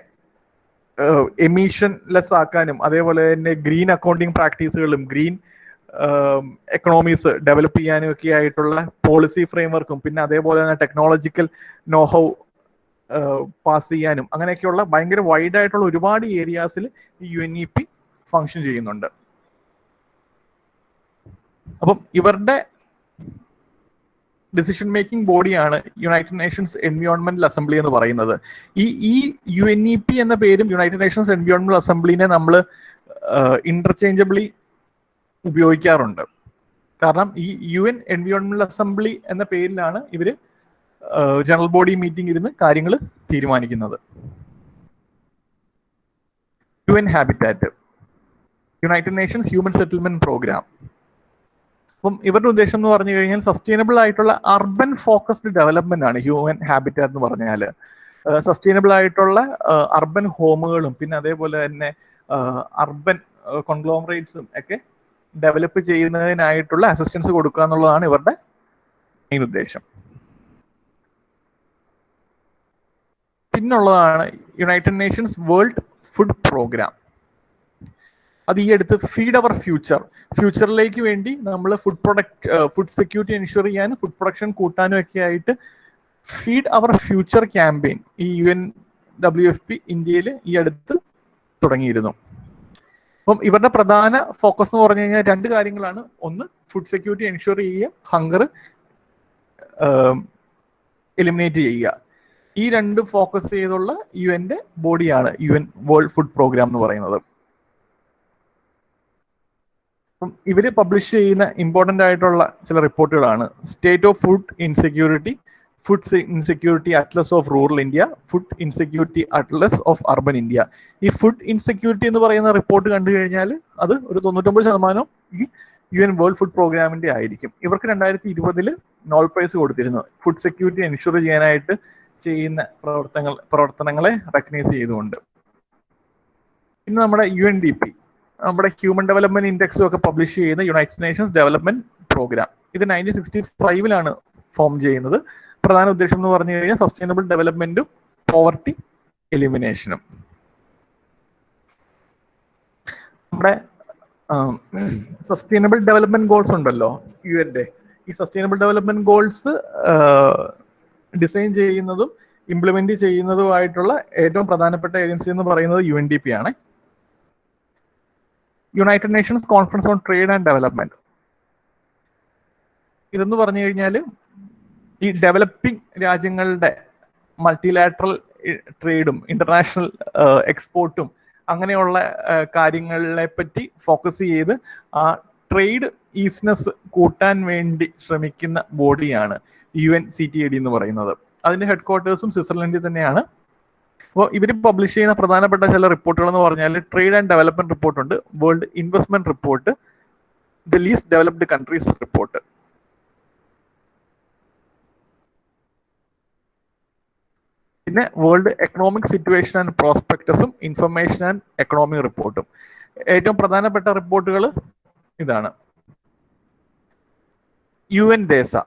എമിഷൻ ലെസ് ആക്കാനും അതേപോലെ തന്നെ ഗ്രീൻ അക്കൗണ്ടിങ് പ്രാക്ടീസുകളും ഗ്രീൻ എക്കണോമീസ് ഡെവലപ്പ് ചെയ്യാനും ഒക്കെ ആയിട്ടുള്ള പോളിസി ഫ്രെയിംവർക്കും പിന്നെ അതേപോലെ തന്നെ ടെക്നോളജിക്കൽ നോഹൗ പാസ് ചെയ്യാനും അങ്ങനെയൊക്കെയുള്ള ഭയങ്കര വൈഡ് ആയിട്ടുള്ള ഒരുപാട് ഏരിയാസിൽ ഈ UNEP ഫങ്ഷൻ ചെയ്യുന്നുണ്ട്. അപ്പം ഇവരുടെ ഡിസിഷൻ മേക്കിംഗ് ബോഡിയാണ് യുണൈറ്റഡ് നേഷൻസ് എൻവയോൺമെന്റൽ അസംബ്ലി എന്ന് പറയുന്നത്. ഈ UNEP എന്ന പേരും യുണൈറ്റഡ് നേഷൻസ് എൻവയോൺമെന്റൽ അസംബ്ലിനെ നമ്മൾ ഇന്റർചേഞ്ചബിളി ഉപയോഗിക്കാറുണ്ട്. കാരണം ഈ UN എൻവയോൺമെന്റൽ അസംബ്ലി എന്ന പേരിലാണ് ഇവര് ജനറൽ ബോഡി മീറ്റിംഗ് ഇരുന്ന് കാര്യങ്ങൾ തീരുമാനിക്കുന്നത്. UN habitat, united nations human settlement programme. അപ്പം ഇവരുടെ ഉദ്ദേശം എന്ന് പറഞ്ഞു കഴിഞ്ഞാൽ സസ്റ്റൈനബിൾ ആയിട്ടുള്ള അർബൻ ഫോക്കസ്ഡ് ഡെവലപ്മെന്റ് ആണ് UN ഹാബിറ്റാറ്റ് എന്ന് പറഞ്ഞാൽ. സസ്റ്റൈനബിൾ ആയിട്ടുള്ള അർബൻ ഹോമുകളും പിന്നെ അതേപോലെ തന്നെ അർബൻ കോൺഗ്ലോമറേറ്റ്സും ഒക്കെ ഡെവലപ്പ് ചെയ്യുന്നതിനായിട്ടുള്ള അസിസ്റ്റൻസ് കൊടുക്കുക എന്നുള്ളതാണ് ഇവരുടെ മെയിൻ ഉദ്ദേശം. പിന്നുള്ളതാണ് United Nations world food programme. അത് ഈ അടുത്ത് ഫീഡ് അവർ ഫ്യൂച്ചറിലേക്ക് വേണ്ടി നമ്മൾ ഫുഡ് സെക്യൂരിറ്റി എൻഷുർ ചെയ്യാനും ഫുഡ് പ്രൊഡക്ഷൻ കൂട്ടാനും ഒക്കെ ആയിട്ട് ഫീഡ് അവർ ഫ്യൂച്ചർ ക്യാമ്പയിൻ ഈ UNWFP ഇന്ത്യയിൽ ഈ അടുത്ത് തുടങ്ങിയിരുന്നു. അപ്പം ഇവരുടെ പ്രധാന ഫോക്കസ് എന്ന് പറഞ്ഞു കഴിഞ്ഞാൽ രണ്ട് കാര്യങ്ങളാണ്. ഒന്ന്, ഫുഡ് സെക്യൂരിറ്റി എൻഷുർ ചെയ്യുക, ഹങ്കർ എലിമിനേറ്റ് ചെയ്യുക. ഈ രണ്ട് ഫോക്കസ് ചെയ്തുള്ള UN ബോഡിയാണ് UN വേൾഡ് ഫുഡ് പ്രോഗ്രാം എന്ന് പറയുന്നത്. ഇവര് പബ്ലിഷ് ചെയ്യുന്ന ഇമ്പോർട്ടൻ്റ് ആയിട്ടുള്ള ചില റിപ്പോർട്ടുകളാണ് state of food insecurity, food insecurity atlas of rural India, food insecurity atlas of urban India. ഈ ഫുഡ് ഇൻസെക്യൂരിറ്റി എന്ന് പറയുന്ന റിപ്പോർട്ട് കണ്ടു കഴിഞ്ഞാൽ അത് ഒരു 99% ഈ UN വേൾഡ് ഫുഡ് പ്രോഗ്രാമിന്റെ ആയിരിക്കും. ഇവർക്ക് 2020 നോബൽ പ്രൈസ് കൊടുത്തിരുന്നു ഫുഡ് സെക്യൂരിറ്റി എൻഷുർ ചെയ്യാനായിട്ട് ചെയ്യുന്ന പ്രവർത്തനങ്ങളെ റെക്കഗ്നൈസ് ചെയ്തുകൊണ്ട്. പിന്നെ നമ്മുടെ UNDP, നമ്മുടെ ഹ്യൂമൻ ഡെവലപ്മെന്റ് ഇൻഡെക്സും ഒക്കെ പബ്ലിഷ് ചെയ്യുന്ന യുണൈറ്റഡ് നേഷൻസ് ഡെവലപ്മെന്റ് പ്രോഗ്രാം. ഇത് 1965 ഫോം ചെയ്യുന്നത്. പ്രധാന ഉദ്ദേശം എന്ന് പറഞ്ഞു കഴിഞ്ഞാൽ സസ്റ്റൈനബിൾ ഡെവലപ്മെന്റും പോവർട്ടി എലിമിനേഷനും. നമ്മുടെ സസ്റ്റൈനബിൾ ഡെവലപ്മെന്റ് ഗോൾസ് ഉണ്ടല്ലോ UN, ഈ സസ്റ്റൈനബിൾ ഡെവലപ്മെന്റ് ഗോൾസ് ഡിസൈൻ ചെയ്യുന്നതും ഇംപ്ലിമെന്റ് ചെയ്യുന്നതുമായിട്ടുള്ള ഏറ്റവും പ്രധാനപ്പെട്ട ഏജൻസി എന്ന് പറയുന്നത് UNDP ആണ്. United Nations conference on trade and development. ഇതെന്ന് പറഞ്ഞു കഴിഞ്ഞാൽ ഈ ഡെവലപ്പിംഗ് രാജ്യങ്ങളുടെ മൾട്ടിലാറ്ററൽ ട്രേഡും ഇന്റർനാഷണൽ എക്സ്പോർട്ടും അങ്ങനെയുള്ള കാര്യങ്ങളെ പറ്റി ഫോക്കസ് ചെയ്ത് ആ ട്രേഡ് ഈസിനെസ് കൂട്ടാൻ വേണ്ടി ശ്രമിക്കുന്ന ബോഡിയാണ് UNCTAD എന്ന് പറയുന്നത്. അതിന്റെ ഹെഡ് ക്വാർട്ടേഴ്സും സ്വിറ്റ്സർലൻഡിൽ തന്നെയാണ്. അപ്പോൾ ഇവർ പബ്ലിഷ് ചെയ്യുന്ന പ്രധാനപ്പെട്ട ചില റിപ്പോർട്ടുകൾ എന്ന് പറഞ്ഞാൽ ട്രേഡ് ആൻഡ് ഡെവലപ്മെന്റ് റിപ്പോർട്ട് ഉണ്ട്, world investment report, the least developed countries report. പിന്നെ വേൾഡ് എക്കണോമിക് സിറ്റുവേഷൻ ആൻഡ് പ്രോസ്പെക്ടസും ഇൻഫർമേഷൻ ആൻഡ് എക്കണോമിക് റിപ്പോർട്ടും. ഏറ്റവും പ്രധാനപ്പെട്ട റിപ്പോർട്ടുകൾ ഇതാണ്. UNDESA,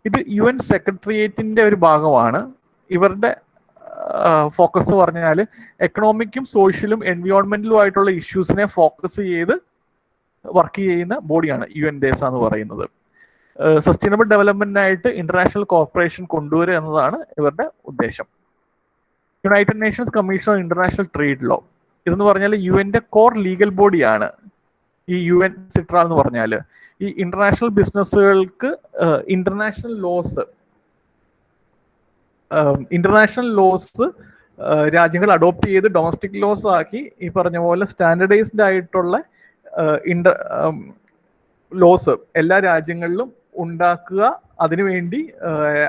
ഇത് UN സെക്രട്ടേറിയറ്റിന്റെ ഒരു ഭാഗമാണ്. ഇവരുടെ ഫോക്കസ് എന്ന് പറഞ്ഞാൽ എക്കണോമിക്കും സോഷ്യലും എൻവയോൺമെന്റലും ആയിട്ടുള്ള ഇഷ്യൂസിനെ ഫോക്കസ് ചെയ്ത് വർക്ക് ചെയ്യുന്ന ബോഡിയാണ് UNDESA എന്ന് പറയുന്നത്. സസ്റ്റൈനബിൾ ഡെവലപ്മെന്റിനായിട്ട് ഇന്റർനാഷണൽ കോർപ്പറേഷൻ കൊണ്ടുവരിക എന്നതാണ് ഇവരുടെ ഉദ്ദേശം. United nations commission on international trade law, ഇതെന്ന് പറഞ്ഞാൽ UN കോർ ലീഗൽ ബോഡിയാണ്. ഈ UN-CITRA എന്ന് പറഞ്ഞാൽ ഈ ഇന്റർനാഷണൽ ബിസിനസ്സുകൾക്ക് ഇന്റർനാഷണൽ ലോസ് രാജ്യങ്ങൾ അഡോപ്റ്റ് ചെയ്ത് ഡൊമസ്റ്റിക് ലോസ് ആക്കി ഈ പറഞ്ഞ പോലെ സ്റ്റാൻഡർഡൈസ്ഡ് ആയിട്ടുള്ള ലോസ് എല്ലാ രാജ്യങ്ങളിലും ഉണ്ടാക്കുക, അതിനുവേണ്ടി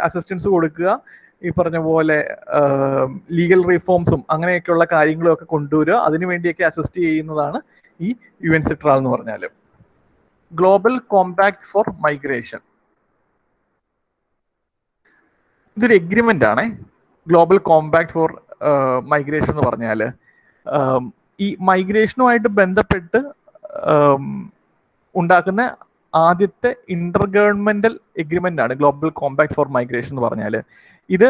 അസിസ്റ്റൻസ് കൊടുക്കുക, ഈ പറഞ്ഞ പോലെ ലീഗൽ റിഫോംസും അങ്ങനെയൊക്കെയുള്ള കാര്യങ്ങളും ഒക്കെ കൊണ്ടുവരിക, അതിനുവേണ്ടിയൊക്കെ അസിസ്റ്റ് ചെയ്യുന്നതാണ് ഈ UN-CITRA എന്ന് പറഞ്ഞാൽ. ഗ്ലോബൽ കോമ്പാക്ട് ഫോർ മൈഗ്രേഷൻ, ഇതൊരു എഗ്രിമെന്റ് ആണ്. ഗ്ലോബൽ കോമ്പാക്ട് ഫോർ മൈഗ്രേഷൻ എന്ന് പറഞ്ഞാൽ ഈ മൈഗ്രേഷനുമായിട്ട് ബന്ധപ്പെട്ട് ഉണ്ടാക്കുന്ന ആദ്യത്തെ ഇന്റർ ഗവൺമെന്റൽ എഗ്രിമെന്റ് ആണ് ഗ്ലോബൽ കോമ്പാക്ട് ഫോർ മൈഗ്രേഷൻ എന്ന് പറഞ്ഞാൽ. ഇത്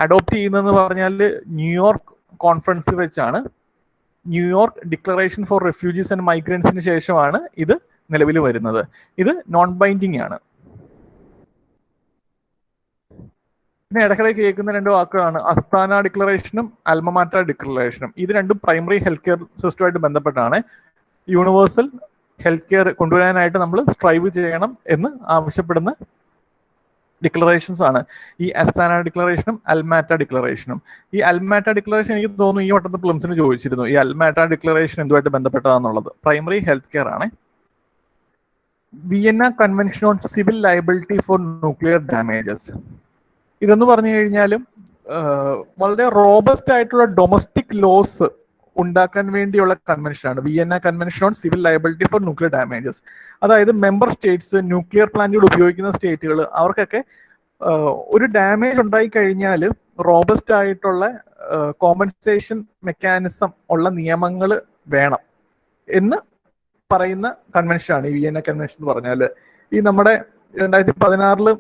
അഡോപ്റ്റ് ചെയ്യുന്നതെന്ന് പറഞ്ഞാൽ ന്യൂയോർക്ക് കോൺഫറൻസിൽ വെച്ചാണ്. New York declaration for refugees and മൈഗ്രൻസിന് ശേഷമാണ് ഇത് നിലവിൽ വരുന്നത്. ഇത് നോൺ ബൈൻഡിങ് ആണ്. പിന്നെ ഇടയ്ക്കിടയ്ക്ക് കേൾക്കുന്ന രണ്ട് വാക്കുകളാണ് അസ്താന ഡിക്ലറേഷനും അൽമമാറ്റ ഡിക്ലറേഷനും. ഇത് രണ്ടും പ്രൈമറി ഹെൽത്ത് കെയർ സിസ്റ്റമായിട്ട് ബന്ധപ്പെട്ടാണ്. യൂണിവേഴ്സൽ ഹെൽത്ത് കെയർ കൊണ്ടുവരാനായിട്ട് നമ്മൾ സ്ട്രൈവ് ചെയ്യണം എന്ന് ആവശ്യപ്പെടുന്ന ഡിക്ലറേഷൻസ് ആണ് ഈ അസ്താന ഡിക്ലറേഷനും അൽമാറ്റ ഡിക്ലറേഷനും. ഈ അൽമാറ്റ ഡിക്ലറേഷൻ എനിക്ക് തോന്നുന്നു ഈ വട്ടത്തെ പ്ലിംസിന് ചോദിച്ചിരുന്നു ഈ അൽമാറ്റ ഡിക്ലറേഷൻ എന്തുമായിട്ട് ബന്ധപ്പെട്ടതാന്നുള്ളത്. പ്രൈമറി ഹെൽത്ത് കെയർ ആണ്. Vienna convention on civil liability for nuclear damages. ഇതെന്ന് പറഞ്ഞു കഴിഞ്ഞാലും വളരെ റോബസ്റ്റ് ആയിട്ടുള്ള ഡൊമസ്റ്റിക് ലോസ് ഉണ്ടാക്കാൻ വേണ്ടിയുള്ള കൺവെൻഷനാണ് Vienna convention on civil liability for nuclear damages. അതായത് മെമ്പർ സ്റ്റേറ്റ്സ്, ന്യൂക്ലിയർ പ്ലാന്റുകൾ ഉപയോഗിക്കുന്ന സ്റ്റേറ്റുകൾ, അവർക്കൊക്കെ ഒരു ഡാമേജ് ഉണ്ടായി കഴിഞ്ഞാൽ റോബസ്റ്റ് ആയിട്ടുള്ള കോമ്പൻസേഷൻ മെക്കാനിസം ഉള്ള നിയമങ്ങൾ വേണം എന്ന് പറയുന്ന കൺവെൻഷനാണ് ഈ വിയന്ന കൺവെൻഷൻ എന്ന് പറഞ്ഞാൽ. ഈ നമ്മുടെ 2016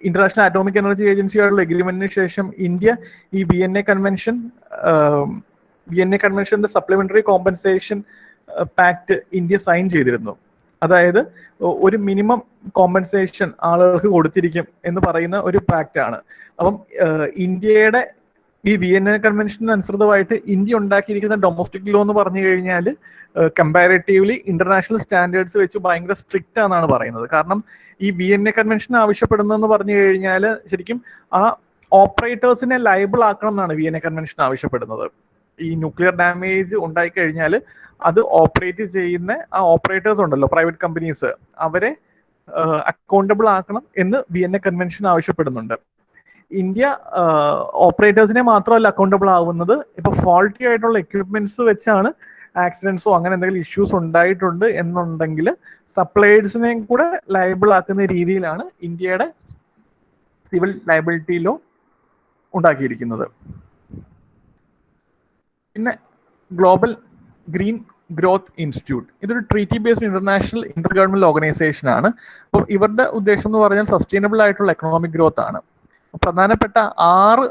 ഇന്റർനാഷണൽ അറ്റോമിക് എനർജി ഏജൻസിയായിട്ടുള്ള എഗ്രിമെന്റിന് ശേഷം ഇന്ത്യ ഈ വിയന്ന കൺവെൻഷന്റെ supplementary compensation pact India sign ചെയ്തിരുന്നു. അതായത് ഒരു മിനിമം കോമ്പൻസേഷൻ ആളുകൾക്ക് കൊടുത്തിരിക്കും എന്ന് പറയുന്ന ഒരു പാക്ട് ആണ്. അപ്പം ഇന്ത്യയുടെ ഈ വിയന്ന കൺവെൻഷന് അനുസൃതമായിട്ട് ഇന്ത്യ ഉണ്ടാക്കിയിരിക്കുന്ന ഡൊമസ്റ്റിക് ലോ എന്ന് പറഞ്ഞു കഴിഞ്ഞാൽ കമ്പാരിറ്റീവ്ലി ഇന്റർനാഷണൽ സ്റ്റാൻഡേർഡ്സ് വെച്ച് ഭയങ്കര സ്ട്രിക്റ്റ് ആണെന്നാണ് പറയുന്നത്. കാരണം ഈ വിയന്ന കൺവെൻഷൻ ആവശ്യപ്പെടുന്നതെന്ന് പറഞ്ഞു കഴിഞ്ഞാൽ ശരിക്കും ആ ഓപ്പറേറ്റേഴ്സിനെ ലയബിൾ ആക്കണം എന്നാണ് വിയന്ന കൺവെൻഷൻ ആവശ്യപ്പെടുന്നത്. ഈ ന്യൂക്ലിയർ ഡാമേജ് ഉണ്ടായിക്കഴിഞ്ഞാൽ അത് ഓപ്പറേറ്റ് ചെയ്യുന്ന ആ ഓപ്പറേറ്റേഴ്സ് ഉണ്ടല്ലോ, പ്രൈവറ്റ് കമ്പനീസ്, അവരെ അക്കൗണ്ടബിൾ ആക്കണം എന്ന് വിയന്ന കൺവെൻഷൻ ആവശ്യപ്പെടുന്നുണ്ട്. ഇന്ത്യ ഓപ്പറേറ്റേഴ്സിനെ മാത്രമല്ല അക്കൗണ്ടബിൾ ആവുന്നത്, ഇപ്പൊ ഫോൾട്ടി ആയിട്ടുള്ള എക്യുപ്മെന്റ്സ് വെച്ചാണ് ആക്സിഡൻസോ അങ്ങനെ എന്തെങ്കിലും ഇഷ്യൂസ് ഉണ്ടായിട്ടുണ്ട് എന്നുണ്ടെങ്കിൽ സപ്ലയേഴ്സിനെയും കൂടെ ലയബിൾ ആക്കുന്ന രീതിയിലാണ് ഇന്ത്യയുടെ സിവിൽ ലയബിലിറ്റി ലോ ഉണ്ടാക്കിയിരിക്കുന്നത്. പിന്നെ ഗ്ലോബൽ ഗ്രീൻ ഗ്രോത്ത് ഇൻസ്റ്റിറ്റ്യൂട്ട്, ഇതൊരു treaty based international Inter government organisation ആണ്. അപ്പോൾ ഇവരുടെ ഉദ്ദേശം എന്ന് പറഞ്ഞാൽ സസ്റ്റൈനബിൾ ആയിട്ടുള്ള എക്കണോമിക് ഗ്രോത്ത് ആണ്. പ്രധാനപ്പെട്ട 6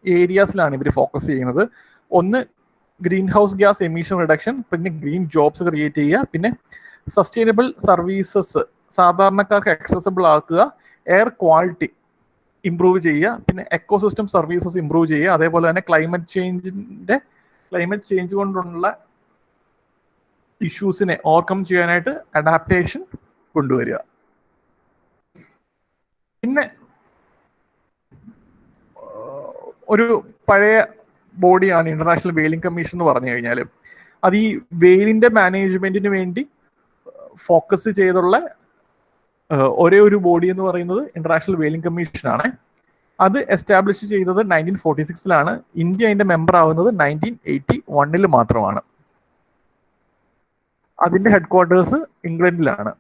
ഏരിയാസിലാണ് ഇവർ ഫോക്കസ് ചെയ്യുന്നത്. ഒന്ന് green house gas emission reduction, പിന്നെ ഗ്രീൻ ജോബ്സ് ക്രിയേറ്റ് ചെയ്യുക, പിന്നെ സസ്റ്റൈനബിൾ സർവീസസ് സാധാരണക്കാർക്ക് ആക്സസിബിൾ ആക്കുക, എയർ ക്വാളിറ്റി ഇംപ്രൂവ് ചെയ്യുക, പിന്നെ എക്കോസിസ്റ്റം സർവീസസ് ഇംപ്രൂവ് ചെയ്യുക, അതേപോലെ തന്നെ ക്ലൈമറ്റ് ചേഞ്ച് കൊണ്ടുള്ള ഇഷ്യൂസിനെ ഓവർകം ചെയ്യാനായിട്ട് അഡാപ്റ്റേഷൻ കൊണ്ടുവരിക. പിന്നെ ഒരു പഴയ ബോഡിയാണ് ഇന്റർനാഷണൽ വെയിലിംഗ് കമ്മീഷൻ എന്ന് പറഞ്ഞു കഴിഞ്ഞാൽ. അത് ഈ വെയിലിന്റെ മാനേജ്മെന്റിന് വേണ്ടി ഫോക്കസ് ചെയ്തുള്ള ഒരേ ഒരു ബോഡി എന്ന് പറയുന്നത് ഇന്റർനാഷണൽ വെയിലിംഗ് കമ്മീഷൻ ആണ്. അത് എസ്റ്റാബ്ലിഷ് ചെയ്തത് 1946 ഇന്ത്യ അതിന്റെ മെമ്പർ ആവുന്നത് 1981 മാത്രമാണ്. അതിന്റെ ഹെഡ് ക്വാർട്ടേഴ്സ് ഇംഗ്ലണ്ടിലാണ്.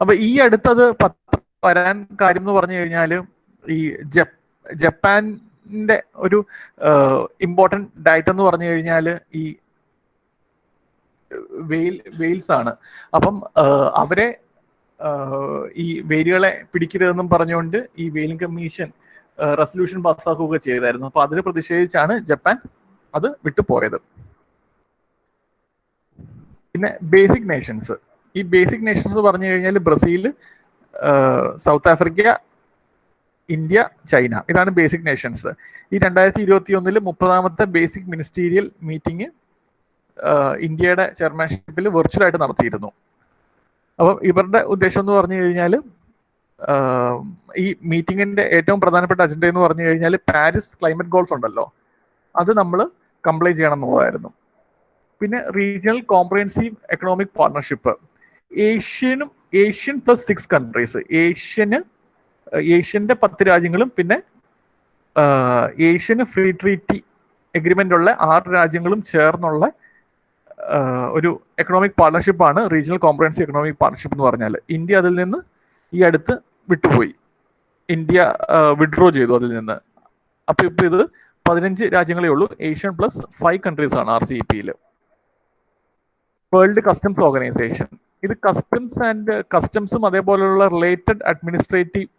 അപ്പൊ ഈ അടുത്തത് വരാൻ കാര്യം എന്ന് പറഞ്ഞു കഴിഞ്ഞാൽ ഈ ജപ്പാന്റെ ഒരു ഇമ്പോർട്ടൻറ്റ് ഡയറ്റ് എന്ന് പറഞ്ഞു കഴിഞ്ഞാൽ ഈ വെയിൽസ് ആണ്. അപ്പം അവരെ ഈ വേരുകളെ പിടിക്കരുതെന്നും പറഞ്ഞുകൊണ്ട് ഈ വെയിലിംഗ് കമ്മീഷൻ റെസൊല്യൂഷൻ പാസ്സാക്കുകയൊക്കെ ചെയ്തായിരുന്നു. അപ്പൊ അതിന് പ്രതിഷേധിച്ചാണ് ജപ്പാൻ അത് വിട്ടുപോയത്. പിന്നെ ബേസിക് നേഷൻസ്, ഈ ബേസിക് നേഷൻസ് പറഞ്ഞു കഴിഞ്ഞാൽ Brazil, south Africa, India, China. ഇതാണ് ബേസിക് നേഷൻസ്. ഈ 2021 30ാമത്തെ ബേസിക് മിനിസ്റ്റീരിയൽ മീറ്റിംഗ് ഇന്ത്യയുടെ ചെയർമാൻഷിപ്പിൽ വെർച്വലായിട്ട് നടത്തിയിരുന്നു. അപ്പം ഇവരുടെ ഉദ്ദേശം എന്ന് പറഞ്ഞു കഴിഞ്ഞാൽ ഈ മീറ്റിങ്ങിന്റെ ഏറ്റവും പ്രധാനപ്പെട്ട അജണ്ട എന്ന് പറഞ്ഞു കഴിഞ്ഞാൽ പാരീസ് ക്ലൈമറ്റ് ഗോൾസ് ഉണ്ടല്ലോ, അത് നമ്മൾ കംപ്ലൈ ചെയ്യണം എന്നുള്ളതായിരുന്നു. പിന്നെ റീജിയണൽ കോംപ്രിഹെൻസീവ് എക്കണോമിക് പാർട്ണർഷിപ്പ്, ഏഷ്യൻ പ്ലസ് 6 കൺട്രീസ്, ഏഷ്യന്റെ 10 രാജ്യങ്ങളും പിന്നെ ഏഷ്യന് ഫ്രീ ട്രീറ്റി എഗ്രിമെന്റ് ഉള്ള 6 രാജ്യങ്ങളും ചേർന്നുള്ള ഒരു എക്കണോമിക് പാർട്ണർഷിപ്പാണ് റീജിയണൽ കോംപ്രിഹെൻസീവ് എക്കണോമിക് പാർട്ണർഷിപ്പ് എന്ന് പറഞ്ഞാൽ. ഇന്ത്യ അതിൽ നിന്ന് ഈ അടുത്ത് വിട്ടുപോയി, ഇന്ത്യ വിഡ്രോ ചെയ്തു അതിൽ നിന്ന്. അപ്പൊ ഇപ്പൊ ഇത് 15 രാജ്യങ്ങളേ ഉള്ളൂ. ഏഷ്യൻ പ്ലസ് 5 കൺട്രീസ് ആണ് RCEP-യിൽ. വേൾഡ് കസ്റ്റംസ് ഓർഗനൈസേഷൻ, ഇത് കസ്റ്റംസും അതേപോലെയുള്ള റിലേറ്റഡ് അഡ്മിനിസ്ട്രേറ്റീവ്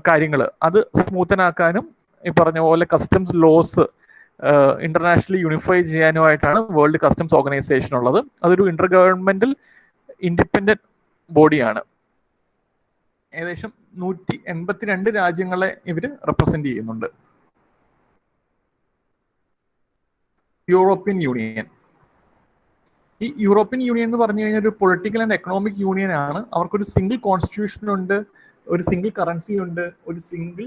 കാര്യങ്ങൾ അത് സ്മൂത്തനാക്കാനും ഈ പറഞ്ഞ പോലെ കസ്റ്റംസ് ലോസ് ഇന്റർനാഷണലി യൂണിഫൈ ചെയ്യാനുമായിട്ടാണ് വേൾഡ് കസ്റ്റംസ് ഓർഗനൈസേഷൻ ഉള്ളത്. അതൊരു ഇന്റർ ഗവൺമെന്റൽ ഇൻഡിപെൻഡന്റ് ബോഡിയാണ്. ഏകദേശം 182 രാജ്യങ്ങളെ ഇവര് റെപ്രസെന്റ് ചെയ്യുന്നുണ്ട്. യൂറോപ്യൻ യൂണിയൻ, ഈ യൂറോപ്യൻ യൂണിയൻ എന്ന് പറഞ്ഞു കഴിഞ്ഞാൽ ഒരു പൊളിറ്റിക്കൽ ആൻഡ് എക്കണോമിക് യൂണിയൻ ആണ്. അവർക്കൊരു സിംഗിൾ കോൺസ്റ്റിറ്റ്യൂഷൻ ഉണ്ട്, ഒരു സിംഗിൾ കറൻസി ഉണ്ട്, ഒരു സിംഗിൾ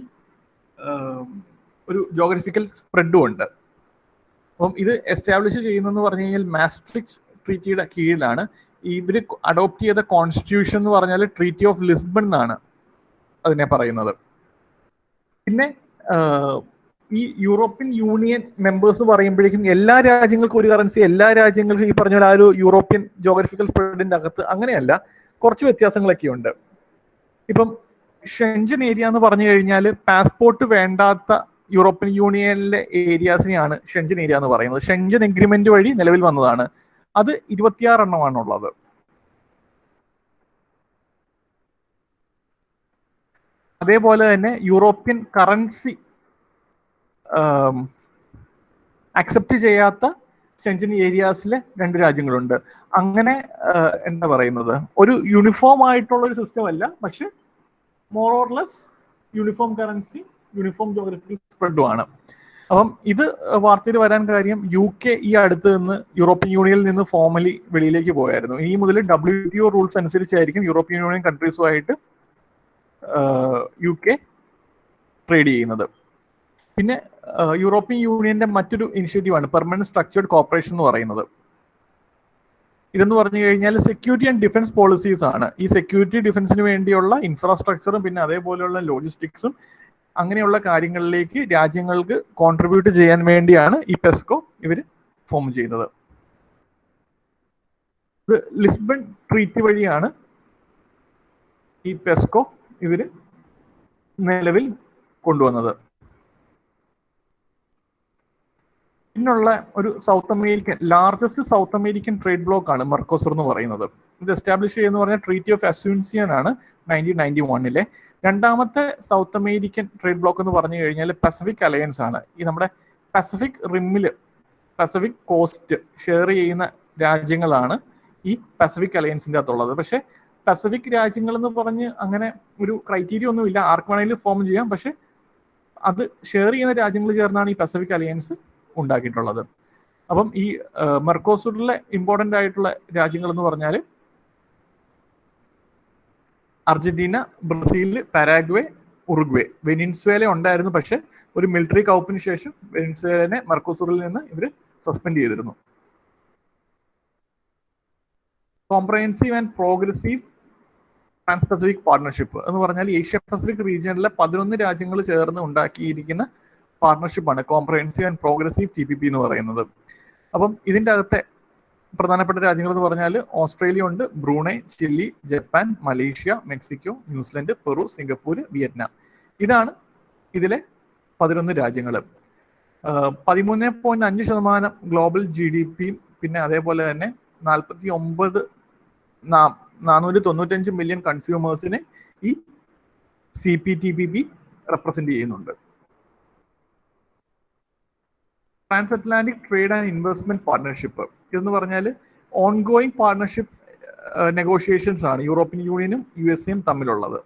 ഒരു ജോഗ്രഫിക്കൽ സ്പ്രെഡും ഉണ്ട്. അപ്പം ഇത് എസ്റ്റാബ്ലിഷ് ചെയ്യുന്നതെന്ന് പറഞ്ഞു കഴിഞ്ഞാൽ മാസ്ട്രിക്റ്റ് ട്രീറ്റിയുടെ കീഴിലാണ്. ഇവർ അഡോപ്റ്റ് ചെയ്ത കോൺസ്റ്റിറ്റ്യൂഷൻ എന്ന് പറഞ്ഞാൽ ട്രീറ്റി ഓഫ് ലിസ്ബൺ എന്നാണ് അതിനെ പറയുന്നത്. പിന്നെ ഈ യൂറോപ്യൻ യൂണിയൻ മെമ്പേഴ്സ് പറയുമ്പോഴേക്കും എല്ലാ രാജ്യങ്ങൾക്കും ഒരു കറൻസി, എല്ലാ രാജ്യങ്ങൾക്കും ഈ പറഞ്ഞ ആ ഒരു യൂറോപ്യൻ ജോഗ്രഫിക്കൽ സ്പ്രെഡിന്റെ അകത്ത് അങ്ങനെയല്ല, കുറച്ച് വ്യത്യാസങ്ങളൊക്കെ ഉണ്ട്. ഇപ്പം ഷെൻജൻ ഏരിയ എന്ന് പറഞ്ഞു കഴിഞ്ഞാൽ പാസ്പോർട്ട് വേണ്ടാത്ത യൂറോപ്യൻ യൂണിയനിലെ ഏരിയാസിനെയാണ് ഷെൻജൻ ഏരിയ എന്ന് പറയുന്നത്. ഷെൻജൻ എഗ്രിമെന്റ് വഴി നിലവിൽ വന്നതാണ്. അത് 26 എണ്ണമാണുള്ളത്. അതേപോലെ തന്നെ യൂറോപ്യൻ കറൻസി അക്സെപ്റ്റ് ചെയ്യാത്ത ഷെൻജൻ ഏരിയാസിലെ 2 രാജ്യങ്ങളുണ്ട്. അങ്ങനെ എന്താ പറയുന്നത്, ഒരു യൂണിഫോം ആയിട്ടുള്ള ഒരു സിസ്റ്റം അല്ല, പക്ഷെ more or less uniform currency, uniform geographical സ്പ്രെഡുമാണ്. അപ്പം ഇത് വാർത്തയിൽ വരാൻ കാര്യം UK ഈ അടുത്ത് നിന്ന് യൂറോപ്യൻ യൂണിയനിൽ നിന്ന് ഫോർമലി വെളിയിലേക്ക് പോയായിരുന്നു. ഇനി മുതൽ WTO റൂൾസ് അനുസരിച്ചായിരിക്കും യൂറോപ്യൻ യൂണിയൻ കൺട്രീസുമായിട്ട് UK ട്രേഡ് ചെയ്യുന്നത്. പിന്നെ യൂറോപ്യൻ യൂണിയന്റെ മറ്റൊരു ഇനിഷ്യേറ്റീവാണ് പെർമനന്റ് സ്ട്രക്ചേർഡ് കോർപ്പറേഷൻ എന്ന് പറയുന്നത്. ഇതെന്ന് പറഞ്ഞു കഴിഞ്ഞാൽ സെക്യൂരിറ്റി ആൻഡ് ഡിഫൻസ് പോളിസീസ് ആണ്. ഈ സെക്യൂരിറ്റി ഡിഫൻസിന് വേണ്ടിയുള്ള ഇൻഫ്രാസ്ട്രക്ചറും പിന്നെ അതേപോലെയുള്ള ലോജിസ്റ്റിക്സും അങ്ങനെയുള്ള കാര്യങ്ങളിലേക്ക് രാജ്യങ്ങൾക്ക് കോൺട്രിബ്യൂട്ട് ചെയ്യാൻ വേണ്ടിയാണ് ഈ പെസ്കോ ഇവർ ഫോം ചെയ്യുന്നത്. ലിസ്ബൺ ട്രീറ്റി വഴിയാണ് ഈ പെസ്കോ ഇവർ നിലവിൽ കൊണ്ടുവന്നത്. പിന്നുള്ള ഒരു largest south American trade block ആണ് മെർക്കോസുർ എന്ന് പറയുന്നത്. ഇത് എസ്റ്റാബ്ലിഷ് ചെയ്യുന്ന പറഞ്ഞാൽ ട്രീറ്റി ഓഫ് അസ്യൂൻസിയൻ ആണ് 1991. രണ്ടാമത്തെ സൗത്ത് അമേരിക്കൻ ട്രേഡ് ബ്ലോക്ക് എന്ന് പറഞ്ഞു കഴിഞ്ഞാൽ പസഫിക് അലയൻസ് ആണ്. ഈ നമ്മുടെ പസഫിക് റിമ്മില് പസഫിക് കോസ്റ്റ് ഷെയർ ചെയ്യുന്ന രാജ്യങ്ങളാണ് ഈ പസഫിക് അലയൻസിൻ്റെ അകത്തുള്ളത്. പക്ഷെ പസഫിക് രാജ്യങ്ങൾ എന്ന് പറഞ്ഞ് അങ്ങനെ ഒരു ക്രൈറ്റീരിയ ഒന്നും ഇല്ല, ആർക്ക് വേണമെങ്കിലും ഫോം ചെയ്യാം. പക്ഷെ അത് ഷെയർ ചെയ്യുന്ന രാജ്യങ്ങൾ ചേർന്നാണ് ഈ പസഫിക് അലയൻസ് ഉണ്ടാക്കിയിട്ടുള്ളത്. അപ്പം ഈ മെർക്കോസുറിലെ ഇമ്പോർട്ടൻ്റ് ആയിട്ടുള്ള രാജ്യങ്ങൾ എന്ന് പറഞ്ഞാൽ അർജന്റീന, ബ്രസീൽ, പാരാഗ്വേ, ഉറുഗ്വേ. വെനിൻസ്വേല ഉണ്ടായിരുന്നു, പക്ഷെ ഒരു മിലിറ്ററി കൗപ്പിന് ശേഷം വെനിൻസ്വേലനെ മെർക്കോസുറിൽ നിന്ന് ഇവർ സസ്പെൻഡ് ചെയ്തിരുന്നു. Comprehensive and progressive trans pacific partnership എന്ന് പറഞ്ഞാൽ ഏഷ്യ പസഫിക് റീജിയനിലെ 11 രാജ്യങ്ങൾ ചേർന്ന് ഉണ്ടാക്കിയിരിക്കുന്ന പാർട്ണർഷിപ്പാണ് കോംപ്രഹെൻസീവ് ആൻഡ് പ്രോഗ്രസീവ് TPP എന്ന് പറയുന്നത്. അപ്പം ഇതിൻ്റെ അകത്തെ പ്രധാനപ്പെട്ട രാജ്യങ്ങൾ എന്ന് പറഞ്ഞാൽ ഓസ്ട്രേലിയ ഉണ്ട്, Brunei, chilli, Japan, Malaysia, Mexico, New Zealand, Peru, Singapore, Vietnam. ഇതാണ് ഇതിലെ 11 രാജ്യങ്ങൾ. 13.5% ഗ്ലോബൽ GDP, പിന്നെ അതേപോലെ തന്നെ 495 മില്യൺ കൺസ്യൂമേഴ്സിനെ ഈ CPTPP റെപ്രസെന്റ് ചെയ്യുന്നുണ്ട്. Transatlantic trade and investment partnership ഇതെന്ന് പറഞ്ഞാൽ ഓൺഗോയിങ് പാർട്ണർഷിപ്പ് നെഗോഷിയേഷൻസ് ആണ് യൂറോപ്യൻ യൂണിയനും USA തമ്മിലുള്ളത്.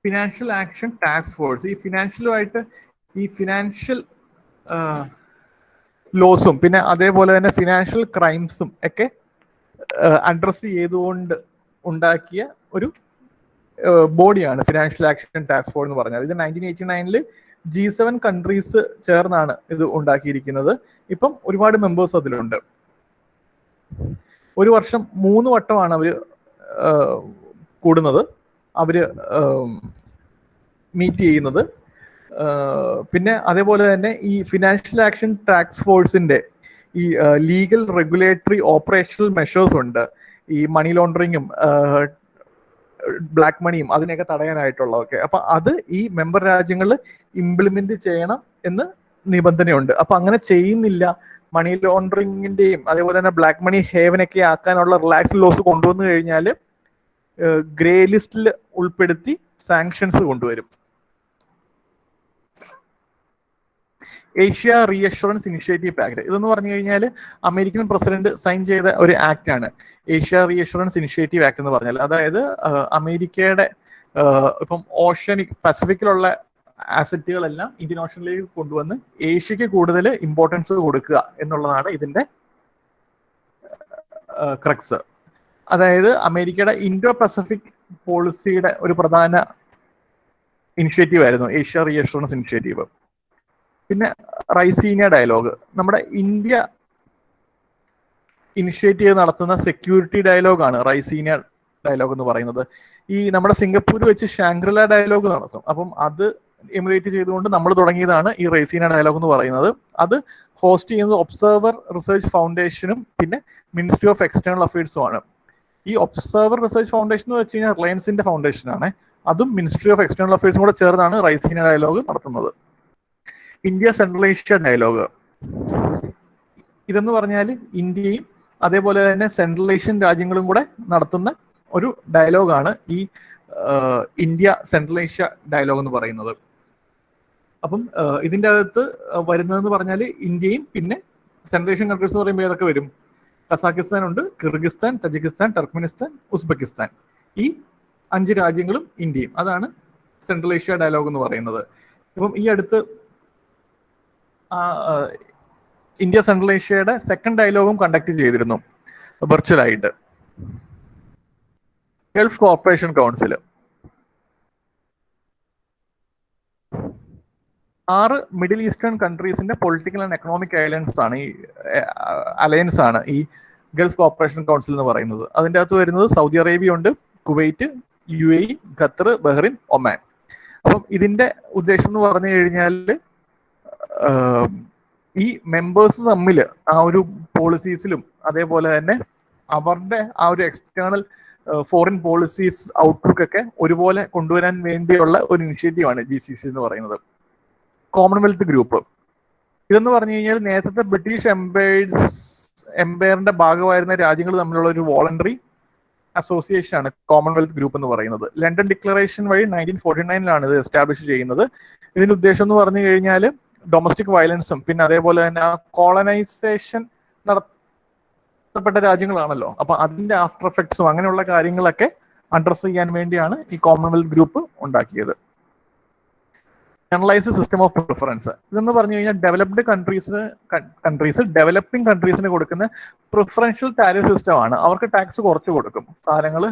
Financial action task force. ഈ ഫിനാൻഷ്യലുമായിട്ട് ഈ ഫിനാൻഷ്യൽ ലോസും പിന്നെ അതേപോലെ തന്നെ ഫിനാൻഷ്യൽ ക്രൈംസും ഒക്കെ അഡ്രസ് ചെയ്തുകൊണ്ട് ഉണ്ടാക്കിയ ഒരു ബോഡിയാണ് ഫിനാൻഷ്യൽ ആക്ഷൻ ടാസ്ക് ഫോഴ്സ് എന്ന് പറഞ്ഞാൽ. ഇത് 1989 G7 കൺട്രീസ് ചേർന്നാണ് ഇത് ഉണ്ടാക്കിയിരിക്കുന്നത്. ഇപ്പം ഒരുപാട് മെമ്പേഴ്സ് അതിലുണ്ട്. ഒരു വർഷം 3 വട്ടമാണ് അവര് കൂടുന്നത്, അവര് മീറ്റ് ചെയ്യുന്നത്. പിന്നെ അതേപോലെ തന്നെ ഈ ഫിനാൻഷ്യൽ ആക്ഷൻ ടാസ്ക് ഫോഴ്സിന്റെ ഈ ലീഗൽ റെഗുലേറ്ററി ഓപ്പറേഷണൽ മെഷേഴ്സ് ഉണ്ട്. ഈ മണി ലോണ്ടറിങ്ങും ബ്ലാക്ക് മണിയും അതിനെയൊക്കെ തടയാനായിട്ടുള്ളതൊക്കെ. അപ്പൊ അത് ഈ മെമ്പർ രാജ്യങ്ങളിൽ ഇംപ്ലിമെന്റ് ചെയ്യണം എന്ന് നിബന്ധനയുണ്ട്. അപ്പൊ അങ്ങനെ ചെയ്യുന്നില്ല, മണി ലോണ്ടറിങ്ങിന്റെയും അതേപോലെ തന്നെ ബ്ലാക്ക് മണി ഹേവനൊക്കെ ആക്കാനുള്ള റിലാക്സ് ലോസ് കൊണ്ടുവന്നു കഴിഞ്ഞാൽ ഗ്രേ ലിസ്റ്റിൽ ഉൾപ്പെടുത്തി സാങ്ഷൻസ് കൊണ്ടുവരും. ഏഷ്യ റീഅഷുറൻസ് ഇനിഷ്യേറ്റീവ് ആക്ട് ഇതെന്ന് പറഞ്ഞു കഴിഞ്ഞാൽ അമേരിക്കൻ പ്രസിഡന്റ് സൈൻ ചെയ്ത ഒരു ആക്ട് ആണ് ഏഷ്യ റീഅഷുറൻസ് ഇനിഷ്യേറ്റീവ് ആക്ട് എന്ന് പറഞ്ഞാൽ. അതായത് അമേരിക്കയുടെ ഇപ്പം ഓഷ്യനിക് പസഫിക്കിലുള്ള ആസറ്റുകളെല്ലാം ഇന്ത്യൻ ഓഷനിലേക്ക് കൊണ്ടുവന്ന് ഏഷ്യക്ക് കൂടുതൽ ഇമ്പോർട്ടൻസ് കൊടുക്കുക എന്നുള്ളതാണ് ഇതിന്റെ ക്രക്സ്. അതായത് അമേരിക്കയുടെ ഇൻഡോ പസഫിക് പോളിസിയുടെ ഒരു പ്രധാന ഇനിഷ്യേറ്റീവ് ആയിരുന്നു ഏഷ്യ റീഅഷുറൻസ് ഇനിഷ്യേറ്റീവ്. പിന്നെ റൈസീനിയ ഡയലോഗ്, നമ്മുടെ ഇന്ത്യ ഇനിഷ്യേറ്റ് ചെയ്ത് നടത്തുന്ന സെക്യൂരിറ്റി ഡയലോഗാണ് റൈസീനിയ ഡയലോഗ് എന്ന് പറയുന്നത്. ഈ നമ്മുടെ സിംഗപ്പൂർ വെച്ച് ഷാങ്ക്രില ഡയലോഗ് നടത്തും. അപ്പം അത് എമുലേറ്റ് ചെയ്തുകൊണ്ട് നമ്മൾ തുടങ്ങിയതാണ് ഈ റൈസീനിയ ഡയലോഗ് എന്ന് പറയുന്നത്. അത് ഹോസ്റ്റ് ചെയ്യുന്നത് ഒബ്സർവർ റിസർച്ച് ഫൗണ്ടേഷനും പിന്നെ മിനിസ്ട്രി ഓഫ് എക്സ്റ്റേണൽ അഫയേഴ്സും ആണ്. ഈ ഒബ്സർവർ റിസർച്ച് ഫൗണ്ടേഷൻ എന്ന് വെച്ച് കഴിഞ്ഞാൽ റിലയൻസിന്റെ ഫൗണ്ടേഷനാണ്. അതും മിനിസ്ട്രി ഓഫ് എക്സ്റ്റേണൽ അഫയേഴ്സും കൂടെ ചേർന്നാണ് റൈസീനിയ ഡയലോഗ് നടത്തുന്നത്. ഇന്ത്യ സെൻട്രൽ ഏഷ്യ ഡയലോഗ് ഇതെന്ന് പറഞ്ഞാൽ ഇന്ത്യയും അതേപോലെ തന്നെ സെൻട്രൽ ഏഷ്യൻ രാജ്യങ്ങളും കൂടെ നടത്തുന്ന ഒരു ഡയലോഗാണ് ഈ ഇന്ത്യ സെൻട്രൽ ഏഷ്യ ഡയലോഗ് എന്ന് പറയുന്നത്. അപ്പം ഇതിൻ്റെ അകത്ത് വരുന്നതെന്ന് പറഞ്ഞാൽ ഇന്ത്യയും പിന്നെ സെൻട്രൽ ഏഷ്യൻ കൺട്രീസ് എന്ന് പറയുമ്പോൾ ഏതൊക്കെ വരും? കസാഖിസ്ഥാൻ ഉണ്ട്, കിർഗിസ്ഥാൻ, തജിക്കിസ്ഥാൻ, ടർക്ക്മെനിസ്ഥാൻ, ഉസ്ബെക്കിസ്ഥാൻ. ഈ 5 രാജ്യങ്ങളും ഇന്ത്യയും. അതാണ് സെൻട്രൽ ഏഷ്യ ഡയലോഗ് എന്ന് പറയുന്നത്. ഇപ്പം ഈ അടുത്ത് ഇന്ത്യ സെൻട്രൽ ഏഷ്യയുടെ സെക്കൻഡ് ഡയലോഗും കണ്ടക്ട് ചെയ്തിരുന്നു വെർച്വലായിട്ട്. Gulf corporation council 6 middle eastern കൺട്രീസിന്റെ പൊളിറ്റിക്കൽ ആൻഡ് എക്കണോമിക് അലയൻസ് ആണ് ഈ ഗൾഫ് കോർപ്പറേഷൻ കൗൺസിൽ എന്ന് പറയുന്നത്. അതിൻ്റെ അകത്ത് വരുന്നത് സൗദി അറേബ്യ ഉണ്ട്, Kuwait, UAE, Qatar, Bahrain, Oman. അപ്പം ഇതിന്റെ ഉദ്ദേശം എന്ന് പറഞ്ഞു കഴിഞ്ഞാൽ ഈ മെമ്പേഴ്സ് തമ്മിൽ ആ ഒരു പോളിസീസിലും അതേപോലെ തന്നെ അവരുടെ ആ ഒരു എക്സ്റ്റേണൽ ഫോറിൻ പോളിസീസ് ഔട്ട്ലുക്ക് ഒക്കെ ഒരുപോലെ കൊണ്ടുവരാൻ വേണ്ടിയുള്ള ഒരു ഇനിഷ്യേറ്റീവാണ് GCC എന്ന് പറയുന്നത്. കോമൺവെൽത്ത് ഗ്രൂപ്പ് ഇതെന്ന് പറഞ്ഞു കഴിഞ്ഞാൽ നേരത്തെ ബ്രിട്ടീഷ് എംപയറിന്റെ ഭാഗമായിരുന്ന രാജ്യങ്ങൾ തമ്മിലുള്ള ഒരു വോളണ്ടറി അസോസിയേഷൻ ആണ് കോമൺവെൽത്ത് ഗ്രൂപ്പ് എന്ന് പറയുന്നത്. ലണ്ടൻ ഡിക്ലറേഷൻ വഴി 1949 ഇത് എസ്റ്റാബ്ലിഷ് ചെയ്യുന്നത്. ഇതിന്റെ ഉദ്ദേശം എന്ന് പറഞ്ഞു കഴിഞ്ഞാൽ ഡൊമസ്റ്റിക് വയലൻസും പിന്നെ അതേപോലെ തന്നെ കോളനൈസേഷൻ നടത്തപ്പെട്ട രാജ്യങ്ങളാണല്ലോ, അപ്പൊ അതിന്റെ ആഫ്റ്റർ എഫക്ട്സും അങ്ങനെയുള്ള കാര്യങ്ങളൊക്കെ അഡ്രസ് ചെയ്യാൻ വേണ്ടിയാണ് ഈ കോമൺവെൽത്ത് ഗ്രൂപ്പ് ഉണ്ടാക്കിയത്. ജനറലൈസ്ഡ് സിസ്റ്റം ഓഫ് പ്രിഫറൻസ് ഇതെന്ന് പറഞ്ഞു കഴിഞ്ഞാൽ ഡെവലപ്ഡ് കൺട്രീസ് ഡെവലപ്പിംഗ് കൺട്രീസിന് കൊടുക്കുന്ന പ്രിഫറൻഷ്യൽ ടാരിഫ് സിസ്റ്റം ആണ്. അവർക്ക് ടാക്സ് കുറച്ച് കൊടുക്കും സാധനങ്ങൾ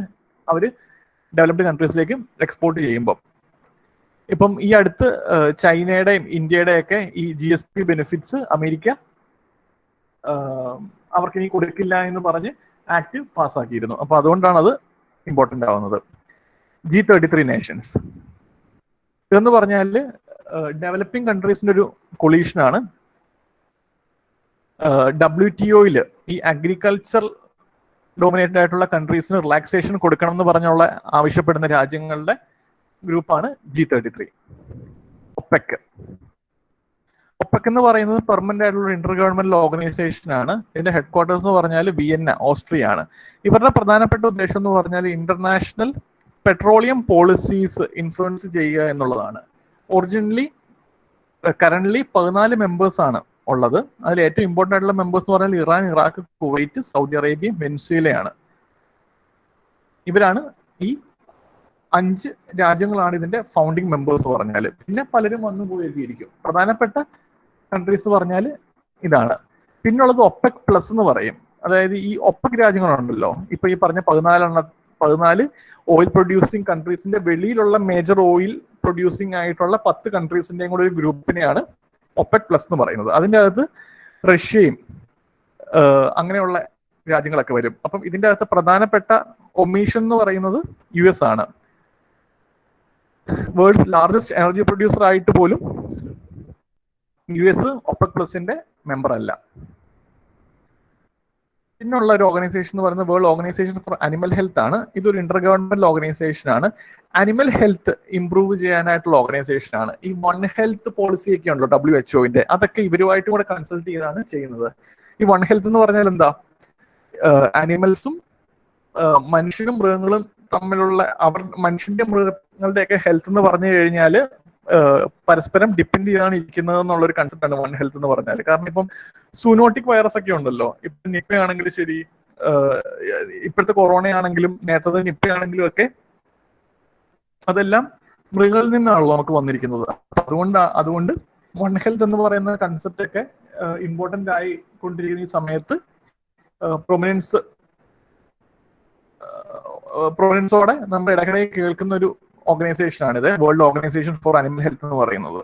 അവർ ഡെവലപ്ഡ് കൺട്രീസിലേക്ക് എക്സ്പോർട്ട് ചെയ്യുമ്പോൾ. ഇപ്പം ഈ അടുത്ത് ചൈനയുടെയും ഇന്ത്യയുടെയൊക്കെ ഈ GSP ബെനിഫിറ്റ്സ് അമേരിക്ക അവർക്ക് ഇനി കൊടുക്കില്ല എന്ന് പറഞ്ഞ് ആക്ട് പാസ്സാക്കിയിരുന്നു. അപ്പൊ അതുകൊണ്ടാണ് അത് ഇമ്പോർട്ടൻ്റ് ആവുന്നത്. G33 നേഷൻസ് ഇതെന്ന് പറഞ്ഞാൽ ഡെവലപ്പിംഗ് കൺട്രീസിന്റെ ഒരു കൊളീഷനാണ്. WTO ഈ അഗ്രികൾച്ചർ ഡോമിനേറ്റഡ് ആയിട്ടുള്ള കൺട്രീസിന് റിലാക്സേഷൻ കൊടുക്കണം എന്ന് പറഞ്ഞുള്ള ആവശ്യപ്പെടുന്ന രാജ്യങ്ങളുടെ ഗ്രൂപ്പാണ് G33. ഒപെക് എന്ന് പറയുന്നത് പെർമനന്റ് ആയിട്ടുള്ള ഇന്റർ ഗവൺമെന്റൽ ഓർഗനൈസേഷൻ ആണ്. ഇതിന്റെ ഹെഡ് ക്വാർട്ടേഴ്സ് എന്ന് പറഞ്ഞാൽ വിയന്ന, ഓസ്ട്രിയ ആണ്. ഇവരുടെ പ്രധാനപ്പെട്ട ഉദ്ദേശം എന്ന് പറഞ്ഞാൽ ഇന്റർനാഷണൽ പെട്രോളിയം പോളിസീസ് ഇൻഫ്ലുവൻസ് ചെയ്യുക എന്നുള്ളതാണ്. കറന്റ്ലി 14 മെമ്പേഴ്സ് ആണ് ഉള്ളത്. അതിൽ ഏറ്റവും ഇമ്പോർട്ടൻ്റ് ആയിട്ടുള്ള മെമ്പേഴ്സ് എന്ന് പറഞ്ഞാൽ Iran, Iraq, Kuwait, Saudi Arabia, വെനസ്വേലയാണ്. ഇവരാണ് ഈ 5 രാജ്യങ്ങളാണ് ഇതിന്റെ ഫൗണ്ടിങ് മെമ്പേഴ്സ് പറഞ്ഞാൽ. പിന്നെ പലരും വന്നു പോയിരിക്കും. പ്രധാനപ്പെട്ട കൺട്രീസ് പറഞ്ഞാൽ ഇതാണ്. പിന്നുള്ളത് ഒപെക് പ്ലസ് എന്ന് പറയും. അതായത് ഈ ഒപെക് രാജ്യങ്ങളുണ്ടല്ലോ, ഇപ്പൊ ഈ പറഞ്ഞ 14 ഓയിൽ പ്രൊഡ്യൂസിങ് കൺട്രീസിന്റെ വെളിയിലുള്ള മേജർ ഓയിൽ പ്രൊഡ്യൂസിങ് ആയിട്ടുള്ള 10 കൺട്രീസിന്റെയും കൂടെ ഒരു ഗ്രൂപ്പിനെയാണ് ഒപെക് പ്ലസ് എന്ന് പറയുന്നത്. അതിൻ്റെ അകത്ത് റഷ്യയും അങ്ങനെയുള്ള രാജ്യങ്ങളൊക്കെ വരും. അപ്പം ഇതിൻ്റെ അകത്ത് പ്രധാനപ്പെട്ട ഒമീഷൻ എന്ന് പറയുന്നത് US ആണ്. വേൾഡ്സ് ലാർജസ്റ്റ് എനർജി പ്രൊഡ്യൂസർ ആയിട്ട് പോലും US ഒപെക് പ്ലസിന്റെ മെമ്പർ അല്ല. പിന്നുള്ള ഒരു ഓർഗനൈസേഷൻ എന്ന് പറയുന്നത് world organisation for animal health ആണ്. ഇതൊരു ഇന്റർ ഗവൺമെന്റൽ ഓർഗനൈസേഷൻ ആണ്. അനിമൽ ഹെൽത്ത് ഇംപ്രൂവ് ചെയ്യാനായിട്ടുള്ള ഓർഗനൈസേഷൻ ആണ്. ഈ വൺ ഹെൽത്ത് പോളിസി ഒക്കെ ഉണ്ടല്ലോ WHOന്റെ, അതൊക്കെ ഇവരുമായിട്ടും കൂടെ കൺസൾട്ട് ചെയ്താണ് ചെയ്യുന്നത്. ഈ വൺ ഹെൽത്ത് എന്ന് പറഞ്ഞാൽ എന്താ, അനിമൽസും മനുഷ്യനും മൃഗങ്ങളും തമ്മിലുള്ള മനുഷ്യന്റെ മൃഗങ്ങളുടെ ഒക്കെ ഹെൽത്ത് എന്ന് പറഞ്ഞു കഴിഞ്ഞാൽ പരസ്പരം ഡിപ്പെൻഡ് ചെയ്താണ് ഇരിക്കുന്നത് എന്നുള്ളൊരു കൺസെപ്റ്റ് ആണ് വൺ ഹെൽത്ത് എന്ന് പറഞ്ഞാൽ. കാരണം ഇപ്പം സൂനോട്ടിക് വൈറസ് ഒക്കെ ഉണ്ടല്ലോ, ഇപ്പൊ നിപ്പ ആണെങ്കിലും ശരി, ഇപ്പോഴത്തെ കൊറോണ ആണെങ്കിലും നേരത്തെ നിപ്പ ആണെങ്കിലും ഒക്കെ അതെല്ലാം മൃഗങ്ങളിൽ നിന്നാണല്ലോ നമുക്ക് വന്നിരിക്കുന്നത്. അതുകൊണ്ട് വൺ ഹെൽത്ത് എന്ന് പറയുന്ന കൺസെപ്റ്റ് ഒക്കെ ഇമ്പോർട്ടന്റ് ആയി കൊണ്ടിരിക്കുന്ന ഈ സമയത്ത് പ്രൊമിനൻസോടെ നമ്മുടെ ഇടയ്ക്കിടെ കേൾക്കുന്ന ഒരു ഓർഗനൈസേഷൻ ആണിത്, world organisation for animal health എന്ന് പറയുന്നത്.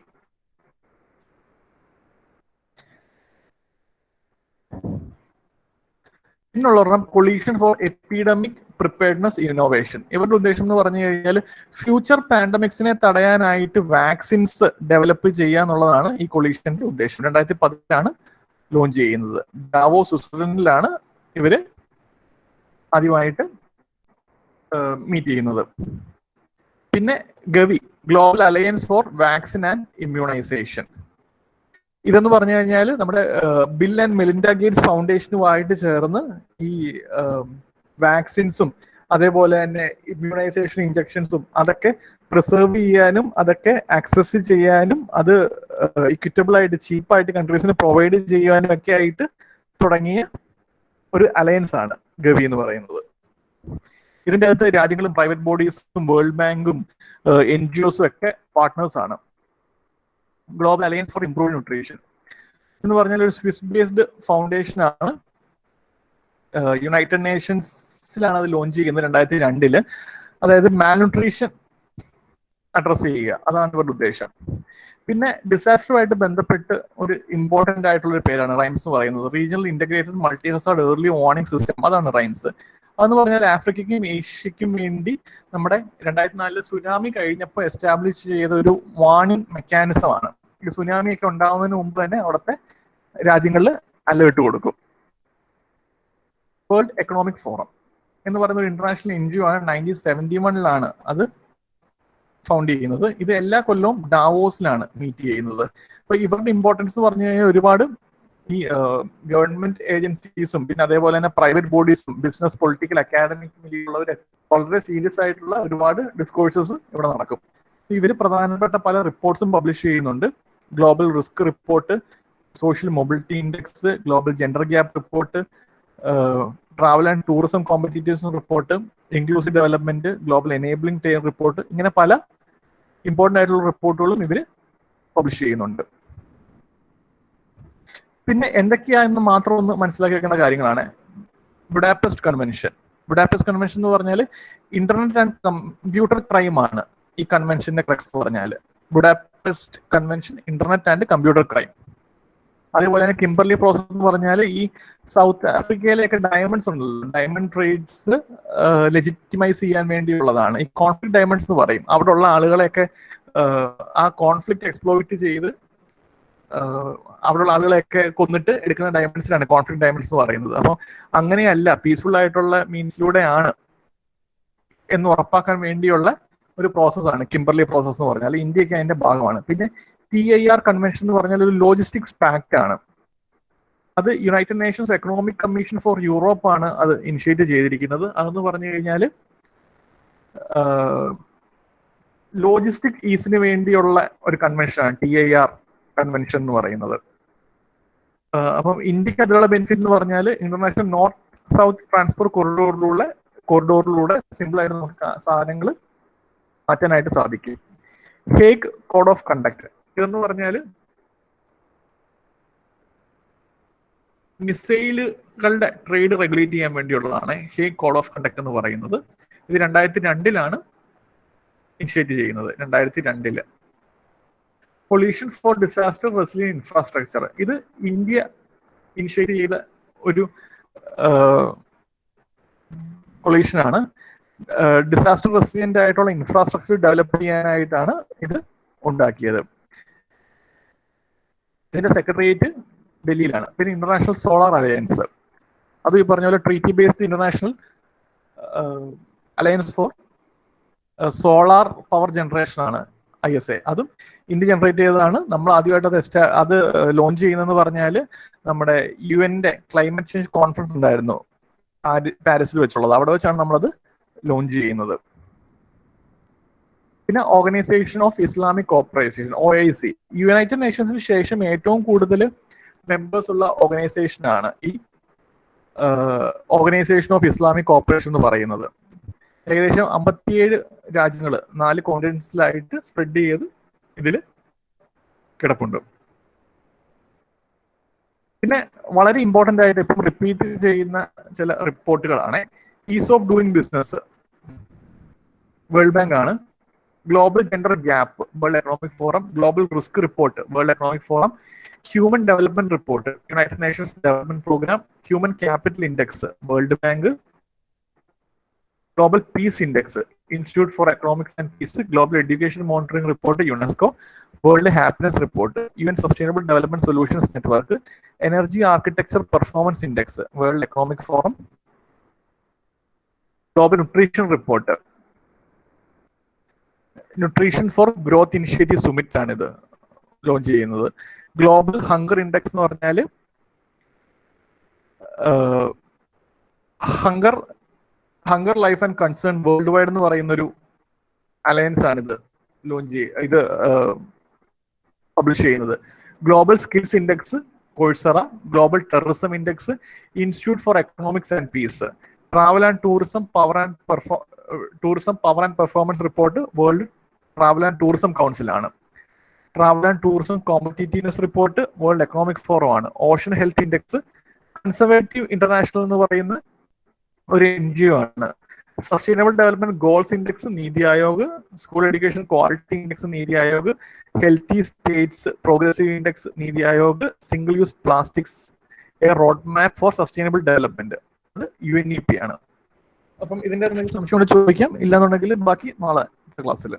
പിന്നുള്ളവരുടെ coalition for epidemic preparedness innovation. ഇവരുടെ ഉദ്ദേശം എന്ന് പറഞ്ഞു കഴിഞ്ഞാൽ ഫ്യൂച്ചർ പാൻഡമിക്സിനെ തടയാനായിട്ട് വാക്സിൻസ് ഡെവലപ്പ് ചെയ്യുക എന്നുള്ളതാണ് ഈ കൊളീഷന്റെ ഉദ്ദേശം. 2010 ലോഞ്ച് ചെയ്യുന്നത്. ഡാവോസ് സ്വിറ്റ്സർലൻഡിലാണ് ഇവര് ആദ്യമായിട്ട് മീറ്റ് ചെയ്യുന്നത്. പിന്നെ Gavi, global alliance for vaccine and immunisation. ഇതെന്ന് പറഞ്ഞു കഴിഞ്ഞാൽ നമ്മുടെ ബിൽ ആൻഡ് മെലിൻഡ ഗേറ്റ്സ് ഫൗണ്ടേഷനുമായിട്ട് ചേർന്ന് ഈ വാക്സിൻസും അതേപോലെ തന്നെ ഇമ്മ്യൂണൈസേഷൻ ഇഞ്ചക്ഷൻസും അതൊക്കെ പ്രിസർവ് ചെയ്യാനും അതൊക്കെ ആക്സസ് ചെയ്യാനും അത് ഇക്വിറ്റബിൾ ആയിട്ട് ചീപ്പായിട്ട് കൺട്രീസിന് പ്രൊവൈഡ് ചെയ്യാനും ഒക്കെ ആയിട്ട് തുടങ്ങിയ ഒരു അലയൻസ് ആണ് ഗവി എന്ന് പറയുന്നത്. ഇതിൻ്റെ അകത്ത് രാജ്യങ്ങളും പ്രൈവറ്റ് ബോഡീസും വേൾഡ് ബാങ്കും NGOസും ഒക്കെ പാർട്ട്നേഴ്സ് ആണ്. Global alliance four improve nutrition എന്ന് പറഞ്ഞാൽ ഒരു സ്വിസ് ബേസ്ഡ് ഫൗണ്ടേഷൻ ആണ്. യുണൈറ്റഡ് നേഷൻസിലാണ് അത് ലോഞ്ച് ചെയ്യുന്നത് 2002. അതായത് മാൽന്യൂട്രീഷൻ അഡ്രസ് ചെയ്യുക, അതാണ് ഇവരുടെ ഉദ്ദേശം. പിന്നെ ഡിസാസ്റ്ററുമായിട്ട് ബന്ധപ്പെട്ട് ഒരു ഇമ്പോർട്ടന്റ് ആയിട്ടുള്ള ഒരു പേരാണ് റൈംസ് എന്ന് പറയുന്നത്. Regional integrated multi Hazard early warning system, അതാണ് റൈംസ്. അതെന്ന് പറഞ്ഞാൽ ആഫ്രിക്കയ്ക്കും ഏഷ്യയ്ക്കും വേണ്ടി നമ്മുടെ 2004 സുനാമി കഴിഞ്ഞപ്പോൾ എസ്റ്റാബ്ലിഷ് ചെയ്ത ഒരു വാർണിംഗ് മെക്കാനിസമാണ്. ഈ സുനാമി ഒക്കെ ഉണ്ടാകുന്നതിന് മുമ്പ് തന്നെ അവിടുത്തെ രാജ്യങ്ങളിൽ അലേർട്ട് കൊടുക്കും. വേൾഡ് എക്കണോമിക് ഫോറം എന്ന് പറയുന്ന ഒരു ഇന്റർനാഷണൽ NGO ആണ്. 1971 അത് ഫൗണ്ട് ചെയ്യുന്നത്. ഇത് എല്ലാ കൊല്ലവും ഡാവോസിലാണ് മീറ്റ് ചെയ്യുന്നത്. അപ്പൊ ഇവരുടെ ഇമ്പോർട്ടൻസ് എന്ന് പറഞ്ഞു കഴിഞ്ഞാൽ ഒരുപാട് ഈ ഗവൺമെന്റ് ഏജൻസീസും പിന്നെ അതേപോലെ തന്നെ പ്രൈവറ്റ് ബോഡീസും ബിസിനസ്, പൊളിറ്റിക്കൽ, അക്കാഡമിക് ഉള്ളവർ വളരെ സീരിയസ് ആയിട്ടുള്ള ഒരുപാട് ഡിസ്കോഴ്സസ് ഇവിടെ നടക്കും. ഇവർ പ്രധാനപ്പെട്ട പല റിപ്പോർട്ട്സും പബ്ലിഷ് ചെയ്യുന്നുണ്ട്. Global risk report, social mobility index, global gender gap report, travel and tourism കോമ്പറ്റീറ്റീവ്സ് report, inclusive development, global enabling time report, ഇങ്ങനെ പല ഇമ്പോർട്ടൻ്റ് ആയിട്ടുള്ള റിപ്പോർട്ടുകളും ഇവർ പബ്ലിഷ് ചെയ്യുന്നുണ്ട്. പിന്നെ എന്തൊക്കെയാണെന്ന് മാത്രം ഒന്ന് മനസ്സിലാക്കി വെക്കേണ്ട കാര്യങ്ങളാണ്. Budapest convention. ബുഡാപെസ്റ്റ് കൺവെൻഷൻ എന്ന് പറഞ്ഞാൽ ഇന്റർനെറ്റ് ആൻഡ് കമ്പ്യൂട്ടർ ക്രൈം ആണ് ഈ കൺവെൻഷന്റെ ക്രക്സ് എന്ന് പറഞ്ഞാൽ. Budapest convention, internet and computer crime. അതേപോലെ തന്നെ കിംബർലി പ്രോസസ് എന്ന് പറഞ്ഞാൽ ഈ സൗത്ത് ആഫ്രിക്കയിലെയൊക്കെ ഡയമണ്ട്സ് ഉണ്ടല്ലോ, ഡയമണ്ട് ട്രേഡ്സ് ലെജിറ്റിമൈസ് ചെയ്യാൻ വേണ്ടിയുള്ളതാണ്. ഈ കോൺഫ്ലിക്ട് ഡയമണ്ട്സ് എന്ന് പറയും. അവിടെ ഉള്ള ആളുകളെയൊക്കെ ആ കോൺഫ്ലിക്ട് എക്സ്പ്ലോയിറ്റ് ചെയ്ത് അവിടെയുള്ള ആളുകളെയൊക്കെ കൊന്നിട്ട് എടുക്കുന്ന ഡയമണ്ട്സിനാണ് കോൺഫ്ലിക്ട് ഡയമണ്ട്സ് എന്ന് പറയുന്നത്. അപ്പോൾ അങ്ങനെയല്ല, പീസ്ഫുൾ ആയിട്ടുള്ള മീൻസിലൂടെയാണ് എന്ന് ഉറപ്പാക്കാൻ വേണ്ടിയുള്ള ഒരു പ്രോസസ്സാണ് കിംബർലി പ്രോസസ് എന്ന് പറഞ്ഞാൽ. ഇന്ത്യക്ക് അതിന്റെ ഭാഗമാണ്. പിന്നെ TIR കൺവെൻഷൻ എന്ന് പറഞ്ഞാൽ ഒരു ലോജിസ്റ്റിക്സ് പാക്ട് ആണ്. അത് United Nations economic commission for Europe ആണ് അത് ഇനിഷ്യേറ്റ് ചെയ്തിരിക്കുന്നത്. അതെന്ന് പറഞ്ഞു കഴിഞ്ഞാൽ ലോജിസ്റ്റിക് ഈസിന് വേണ്ടിയുള്ള ഒരു കൺവെൻഷനാണ് TIR കൺവെൻഷൻ എന്ന് പറയുന്നത്. അപ്പം ഇന്ത്യക്ക് അതിലുള്ള ബെനിഫിറ്റ് എന്ന് പറഞ്ഞാൽ ഇന്റർനാഷണൽ നോർത്ത് സൗത്ത് ട്രാൻസ്പോർട്ട് കൊറിഡോറിലൂടെ സിമ്പിൾ ആയിട്ട് നമുക്ക് സാധനങ്ങൾ മാറ്റാനായിട്ട് സാധിക്കും. ഹേഗ് കോഡ് ഓഫ് കണ്ടക്ട് ഇതെന്ന് പറഞ്ഞാൽ മിസൈലുകളുടെ ട്രേഡ് റെഗുലേറ്റ് ചെയ്യാൻ വേണ്ടിയുള്ളതാണ് ഹേഗ് കോഡ് ഓഫ് കണ്ടക്ട് എന്ന് പറയുന്നത്. ഇത് 2002 ഇനിഷ്യേറ്റ് ചെയ്യുന്നത്. 2002 pollution four disaster resilient infrastructure ഇത് ഇന്ത്യ ഇനിഷ്യേറ്റ് ചെയ്ത ഒരു പൊല്യൂഷനാണ്. ഡിസാസ്റ്റർ റെസിലിയന്റ് ആയിട്ടുള്ള ഇൻഫ്രാസ്ട്രക്ചർ ഡെവലപ്പ് ചെയ്യാനായിട്ടാണ് ഇത് ഉണ്ടാക്കിയത്. ഇതിന്റെ സെക്രട്ടേറിയറ്റ് ഡൽഹിയിലാണ്. പിന്നെ ഇന്റർനാഷണൽ സോളാർ അലയൻസ് അത് ഈ പറഞ്ഞ പോലെ treaty based international alliance for solar power generation ആണ് ISA. അതും ഇന്ത്യ ജനറേറ്റ് ചെയ്തതാണ്. നമ്മൾ ആദ്യമായിട്ട് അത് ലോഞ്ച് ചെയ്യുന്നതെന്ന് പറഞ്ഞാൽ നമ്മുടെ UN ക്ലൈമറ്റ് ചേഞ്ച് കോൺഫറൻസ് ഉണ്ടായിരുന്നു പാരീസിൽ വെച്ചുള്ളത്. അവിടെ വെച്ചാണ് നമ്മളത് ലോഞ്ച് ചെയ്യുന്നത്. പിന്നെ organisation of Islamic cooperation OIC United നേഷൻസിന് ശേഷം ഏറ്റവും കൂടുതൽ മെമ്പേഴ്സ് ഉള്ള ഓർഗനൈസേഷനാണ് ഈ ഓർഗനൈസേഷൻ ഓഫ് ഇസ്ലാമിക് കോപ്പറേഷൻ എന്ന് പറയുന്നത്. ഏകദേശം 57 രാജ്യങ്ങൾ 4 കോണ്ടിനെന്റ്സിലായിട്ട് സ്പ്രെഡ് ചെയ്ത് ഇതിൽ കിടപ്പുണ്ട്. പിന്നെ വളരെ ഇമ്പോർട്ടൻ്റ് ആയിട്ട് ഇപ്പം റിപ്പീറ്റ് ചെയ്യുന്ന ചില റിപ്പോർട്ടുകളാണ് ease of doing business world bank ആണ്, global gender gap world economic forum, global risk report world economic forum, human development report United Nations development programme, human capital index world bank, global peace index institute for economics and peace, global education monitoring report UNESCO, world happiness report, UN sustainable development solutions network, energy architecture performance index world economic forum, global nutrition report, nutrition for growth initiative സുമിറ്റ് ആണ് ഇത് launch ചെയ്യുന്നത്. Global hunger index എന്ന് പറഞ്ഞാൽ hunger life and concern worldwide എന്ന് പറയുന്ന ഒരു alliance ആണ് ഇത് പബ്ലിഷ് ചെയ്യുന്നത്. Global skills index Coursera, global terrorism index institute for economics and peace, travel and tourism power and performance report world travel and tourism council ആണ്. Travel and tourism competitiveness report world economic forum ആണ്. Ocean health index conservative international എന്ന് പറയുന്ന ഒരു NGO ആണ്. Sustainable development goals index NITI Aayog, school education quality index NITI Aayog, healthy states progressive index NITI Aayog, single use plastics a road map for sustainable development അത് UNEP ആണ്. അപ്പം ഇതിന്റെ എന്തെങ്കിലും സംശയം ചോദിക്കാം, ഇല്ലാന്നുണ്ടെങ്കിൽ ബാക്കി നാളെ ക്ലാസ്സിൽ